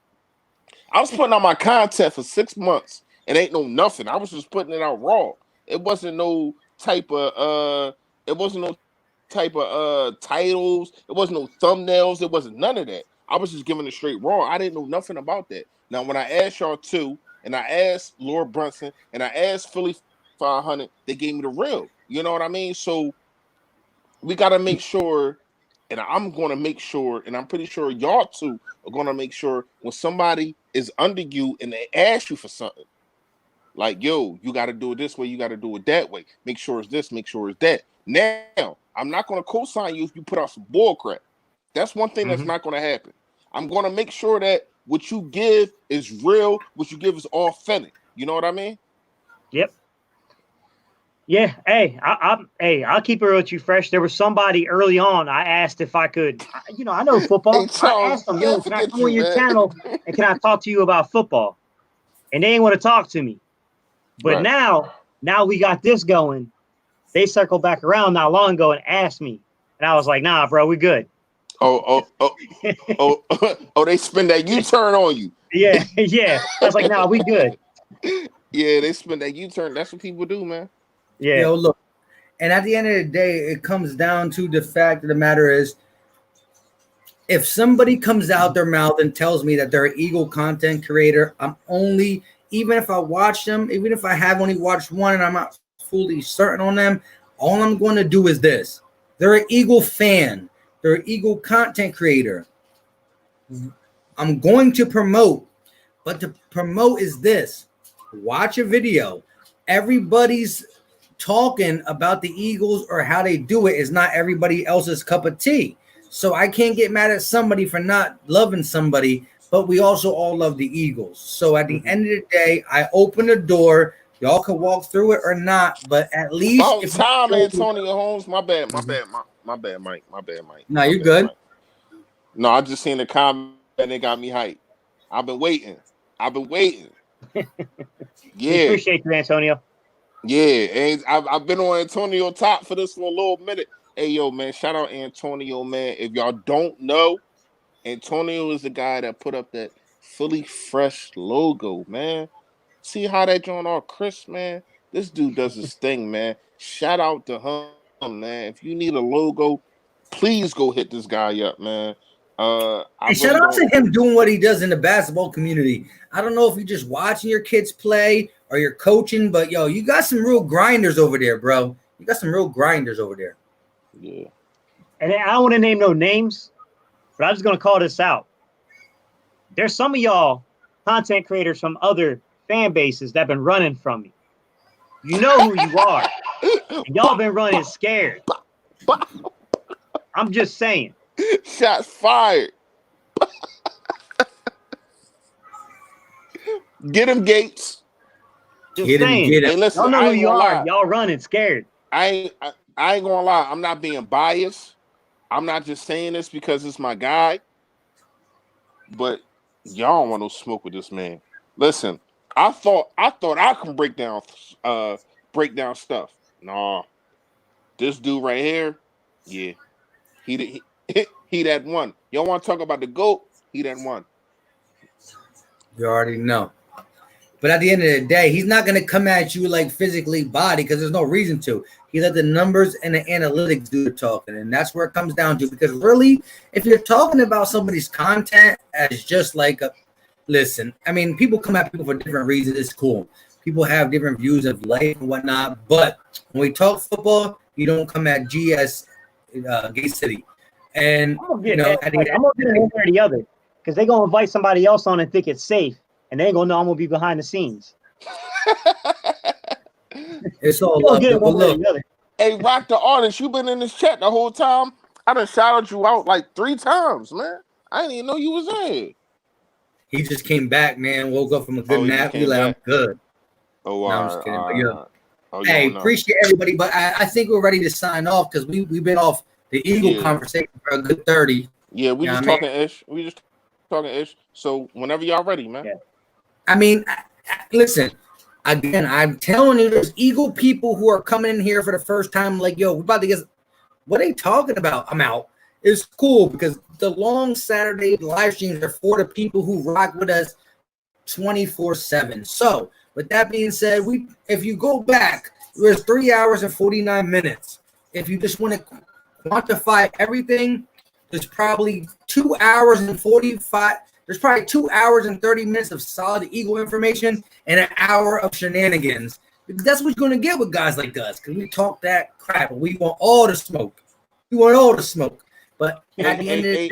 I was putting out my content for 6 months and ain't no nothing. I was just putting it out raw. It wasn't no type of titles. It wasn't no thumbnails. It wasn't none of that. I was just giving it straight raw. I didn't know nothing about that. Now, when I asked y'all two, and I asked Lord Brunson, and I asked Philly 500, they gave me the real. You know what I mean? So we got to make sure, and I'm going to make sure, and I'm pretty sure y'all two are going to make sure when somebody is under you and they ask you for something, like, yo, you got to do it this way, you got to do it that way. Make sure it's this, make sure it's that. Now, I'm not going to co-sign you if you put out some bull crap. That's one thing that's not going to happen. I'm going to make sure that what you give is real, what you give is authentic. You know what I mean? Yep. Yeah. Hey, I'll keep it real with you, Fresh. There was somebody early on. I asked if I could. I know football. Hey, Charles, I asked them, yo, can I forget come on you, your man. channel and can I talk to you about football? And they ain't want to talk to me. But Right. now we got this going. They circled back around not long ago and asked me, and I was like, nah, bro, we good. Oh, they spin that U-turn on you. Yeah. I was like, nah, we good. Yeah, they spin that U-turn. That's what people do, man. Yeah. Yo, look. And at the end of the day, it comes down to the fact of the matter is, if somebody comes out their mouth and tells me that they're an Eagle content creator, even if I watch them, even if I have only watched one and I'm not fully certain on them, all I'm going to do is this. They're an Eagle fan. They're an Eagle content creator. I'm going to promote, but to promote is this. Watch a video. Everybody's talking about the Eagles or how they do it is not everybody else's cup of tea. So I can't get mad at somebody for not loving somebody, but we also all love the Eagles. So at the end of the day, I open the door. Y'all can walk through it or not, but at least About time, Antonio Holmes. My bad, Mike. No, you're good. Mike. No, I just seen the comment and it got me hyped. I've been waiting. We Yeah, appreciate you, Antonio. yeah. And I've been on Antonio top for this for a little minute. Hey, yo, man, shout out Antonio, man. If y'all don't know, Antonio is the guy that put up that Philly Fresh logo, man. See how that joint all crisp, man? This dude does his thing, man. Shout out to him, man. If you need a logo, please go hit this guy up, man. And shout out to him doing what he does in the basketball community. I don't know if you're just watching your kids play or you're coaching, but yo, you got some real grinders over there, bro. You got some real grinders over there. Yeah. And I don't want to name no names, but I'm just going to call this out. There's some of y'all content creators from other fan bases that have been running from me. You know who you are. And y'all been running scared. I'm just saying. Shots fired. Get him, Gates. Just Get him, saying. get him. Hey, listen, Y'all know I who ain't you gonna are. lie. Y'all running scared. I ain't gonna lie. I'm not being biased. I'm not just saying this because it's my guy. But y'all don't want no smoke with this man. Listen, I thought I can break down stuff. Nah, this dude right here, yeah, he that one. Y'all want to talk about the GOAT? He that one. You already know. But at the end of the day, he's not going to come at you like physically body because there's no reason to. He let the numbers and the analytics do the talking. And that's where it comes down to. Because really, if you're talking about somebody's content as just like listen, I mean, people come at people for different reasons. It's cool. People have different views of life and whatnot. But when we talk football, you don't come at GS Gate City. And, I'm going to get one way or the other because they're going to invite somebody else on and think it's safe. and they ain't gonna know I'm gonna be behind the scenes. It's all You'll love. get it But one way or look, the other. Hey, Rock the Artist, you been in this chat the whole time. I done shouted you out like 3 times, man. I didn't even know you was in here. he just came back, man. Woke up from a good Oh, he just nap. We came like, I'm back. good. Oh, No, I'm just kidding. But yeah. Oh, you Hey, don't know. appreciate everybody, but I think we're ready to sign off because we've been off the Eagle Yeah. conversation for a good 30. Yeah, we You know just what I mean? talking ish. We just talking ish. So whenever y'all ready, man. Yeah. I mean, listen, again, I'm telling you, there's Eagle people who are coming in here for the first time. Like, yo, we're about to get what are they talking about? I'm out. It's cool because the long Saturday live streams are for the people who rock with us 24/7. So, with that being said, if you go back, it was 3 hours and 49 minutes. If you just want to quantify everything, there's probably 2 hours and 45. There's probably 2 hours and 30 minutes of solid Eagle information and an hour of shenanigans. Because that's what you're going to get with guys like us. Because we talk that crap, and we want all the smoke. We want all the smoke. But at the end of the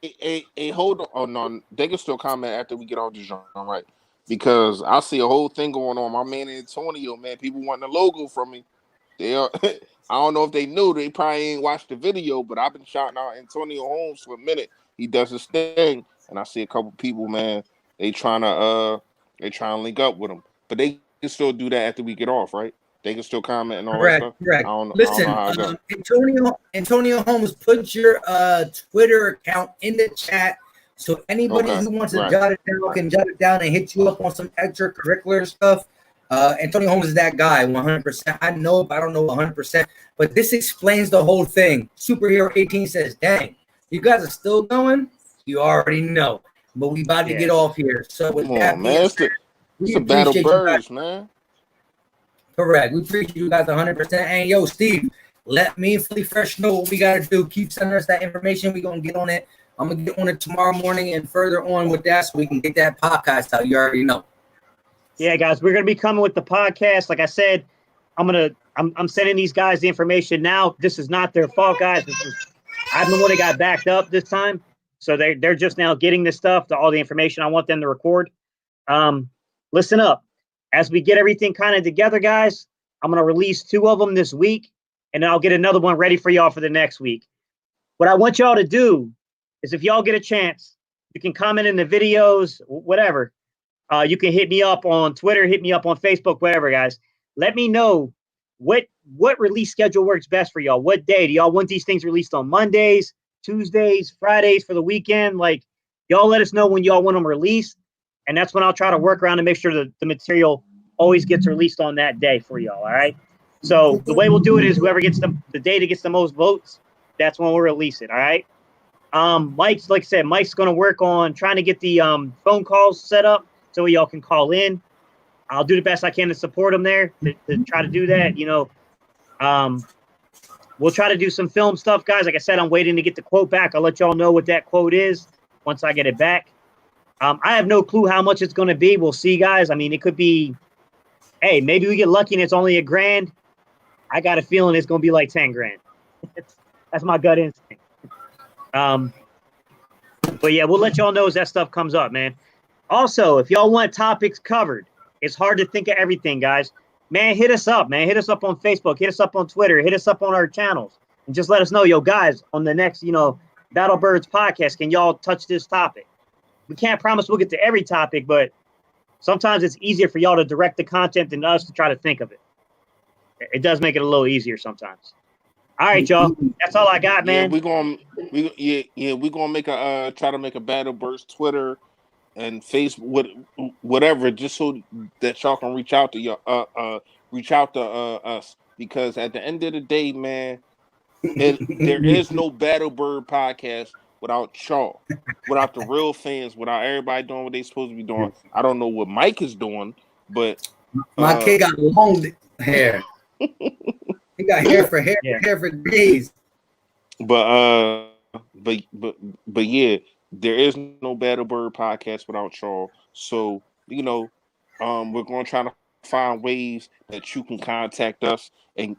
day, hold on. Oh no, they can still comment after we get off the genre, right? Because I see a whole thing going on. My man Antonio, man, people wanting the logo from me. They are. I don't know if they knew. They probably ain't watched the video, but I've been shouting out Antonio Holmes for a minute. He does his thing, and I see a couple people, man. They trying to link up with him, but they can still do that after we get off, right? They can still comment and all that stuff. Correct. I don't Listen, know how it goes. Antonio Holmes, put your Twitter account in the chat so anybody who wants to jot it down can jot it down and hit you up on some extracurricular stuff. Antonio Holmes is that guy, 100%. I know, but I don't know 100%. But this explains the whole thing. Superhero 18 says, "Dang, you guys are still going? You already know." But we about to get off here. So with that being said, it's a battle birds, man. Correct. We appreciate you guys 100%. And yo, Steve, let me and Philly Fresh know what we got to do. Keep sending us that information. We're going to get on it. I'm going to get on it tomorrow morning and further on with that so we can get that podcast out. You already know. Yeah, guys, we're going to be coming with the podcast. Like I said, I'm sending these guys the information now. This is not their fault, guys. I'm the one that got backed up this time. So they're just now getting this stuff, all the information I want them to record. Listen up. As we get everything kind of together, guys, I'm going to release 2 of them this week, and then I'll get another one ready for y'all for the next week. What I want y'all to do is if y'all get a chance, you can comment in the videos, whatever. You can hit me up on Twitter, hit me up on Facebook, whatever, guys. Let me know what release schedule works best for y'all. What day? Do y'all want these things released on Mondays, Tuesdays, Fridays for the weekend? Like, y'all let us know when y'all want them released. And that's when I'll try to work around to make sure that the material always gets released on that day for y'all, all right? So the way we'll do it is whoever gets the day that gets the most votes, that's when we'll release it, all right? Mike's, like I said, Mike's going to work on trying to get the phone calls set up so y'all can call in. I'll do the best I can to support him there to try to do that, We'll try to do some film stuff, guys. Like I said, I'm waiting to get the quote back. I'll let y'all know what that quote is once I get it back. I have no clue how much it's going to be. We'll see, guys. I mean, it could be, hey, maybe we get lucky and it's only $1,000. I got a feeling it's going to be like 10 grand. That's my gut instinct. But yeah, we'll let y'all know as that stuff comes up, man. Also, if y'all want topics covered, it's hard to think of everything, guys. Man, hit us up, man. Hit us up on Facebook. Hit us up on Twitter. Hit us up on our channels. And just let us know, yo, guys, on the next, Battle Birds podcast, can y'all touch this topic? We can't promise we'll get to every topic, but sometimes it's easier for y'all to direct the content than us to try to think of it. It does make it a little easier sometimes. All right, y'all. That's all I got, man. We're gonna make a try to make a Battle Birds Twitter and Facebook, whatever, just so that y'all can reach out to us, because at the end of the day, man, there is no Battle Bird podcast without y'all, without the real fans, without everybody doing what they supposed to be doing. I don't know what Mike is doing, but my kid got long hair. He got hair for days. But yeah, there is no Battle Bird podcast without y'all. So we're gonna try to find ways that you can contact us and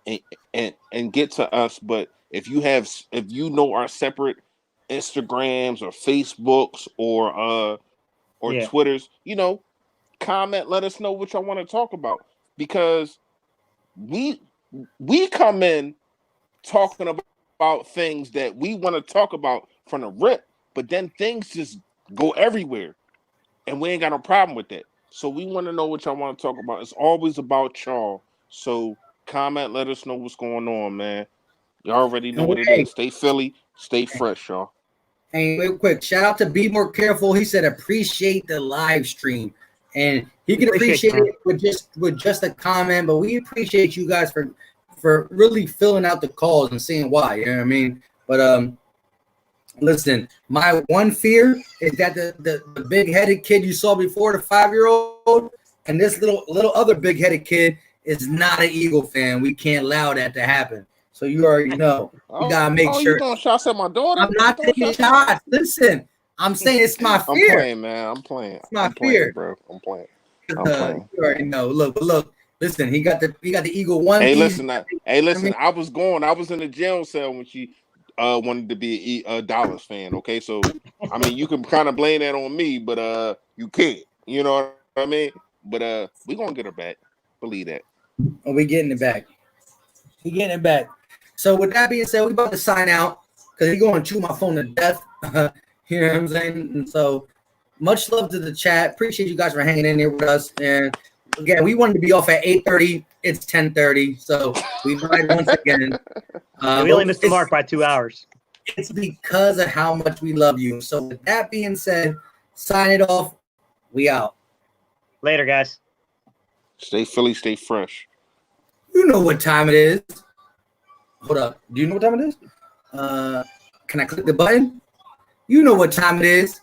get to us. But if you know our separate Instagrams or Facebooks or or Yeah. Twitters, comment, let us know what y'all want to talk about, because we come in talking about things that we want to talk about from the rip, but then things just go everywhere, and we ain't got no problem with that. So we want to know what y'all want to talk about. It's always about y'all. So comment, let us know what's going on, man. Y'all already know what it is. Stay Philly, stay fresh, y'all. And real quick, shout out to Be More Careful. He said appreciate the live stream, and he can appreciate it with just a comment. But we appreciate you guys for really filling out the calls and seeing why. You know what I mean? But listen, my one fear is that the big headed kid you saw before, the 5-year-old, and this little other big headed kid is not an Eagle fan. We can't allow that to happen. So you already know. You gotta make sure. You throwing shots at my daughter? I'm not taking shots. Listen, I'm saying it's my fear. I'm playing, man. I'm playing. It's my playing, fear, bro. I'm playing. You already know. Look. Listen, he got the Eagle one. Hey, listen. I was in the jail cell when she wanted to be a Dallas fan. Okay, so I mean, you can kind of blame that on me, but you can't. You know what I mean? But we gonna get her back. Believe that. Oh, we getting it back. He getting it back. So with that being said, we about to sign out because he's going to chew my phone to death. You know what I'm saying? And so much love to the chat. Appreciate you guys for hanging in here with us. And again, we wanted to be off at 8:30. It's 10:30. So we lied once again. We only missed the mark by 2 hours. It's because of how much we love you. So with that being said, sign it off. We out. Later, guys. Stay Philly, stay fresh. You know what time it is. Hold up. Do you know what time it is? Can I click the button? You know what time it is.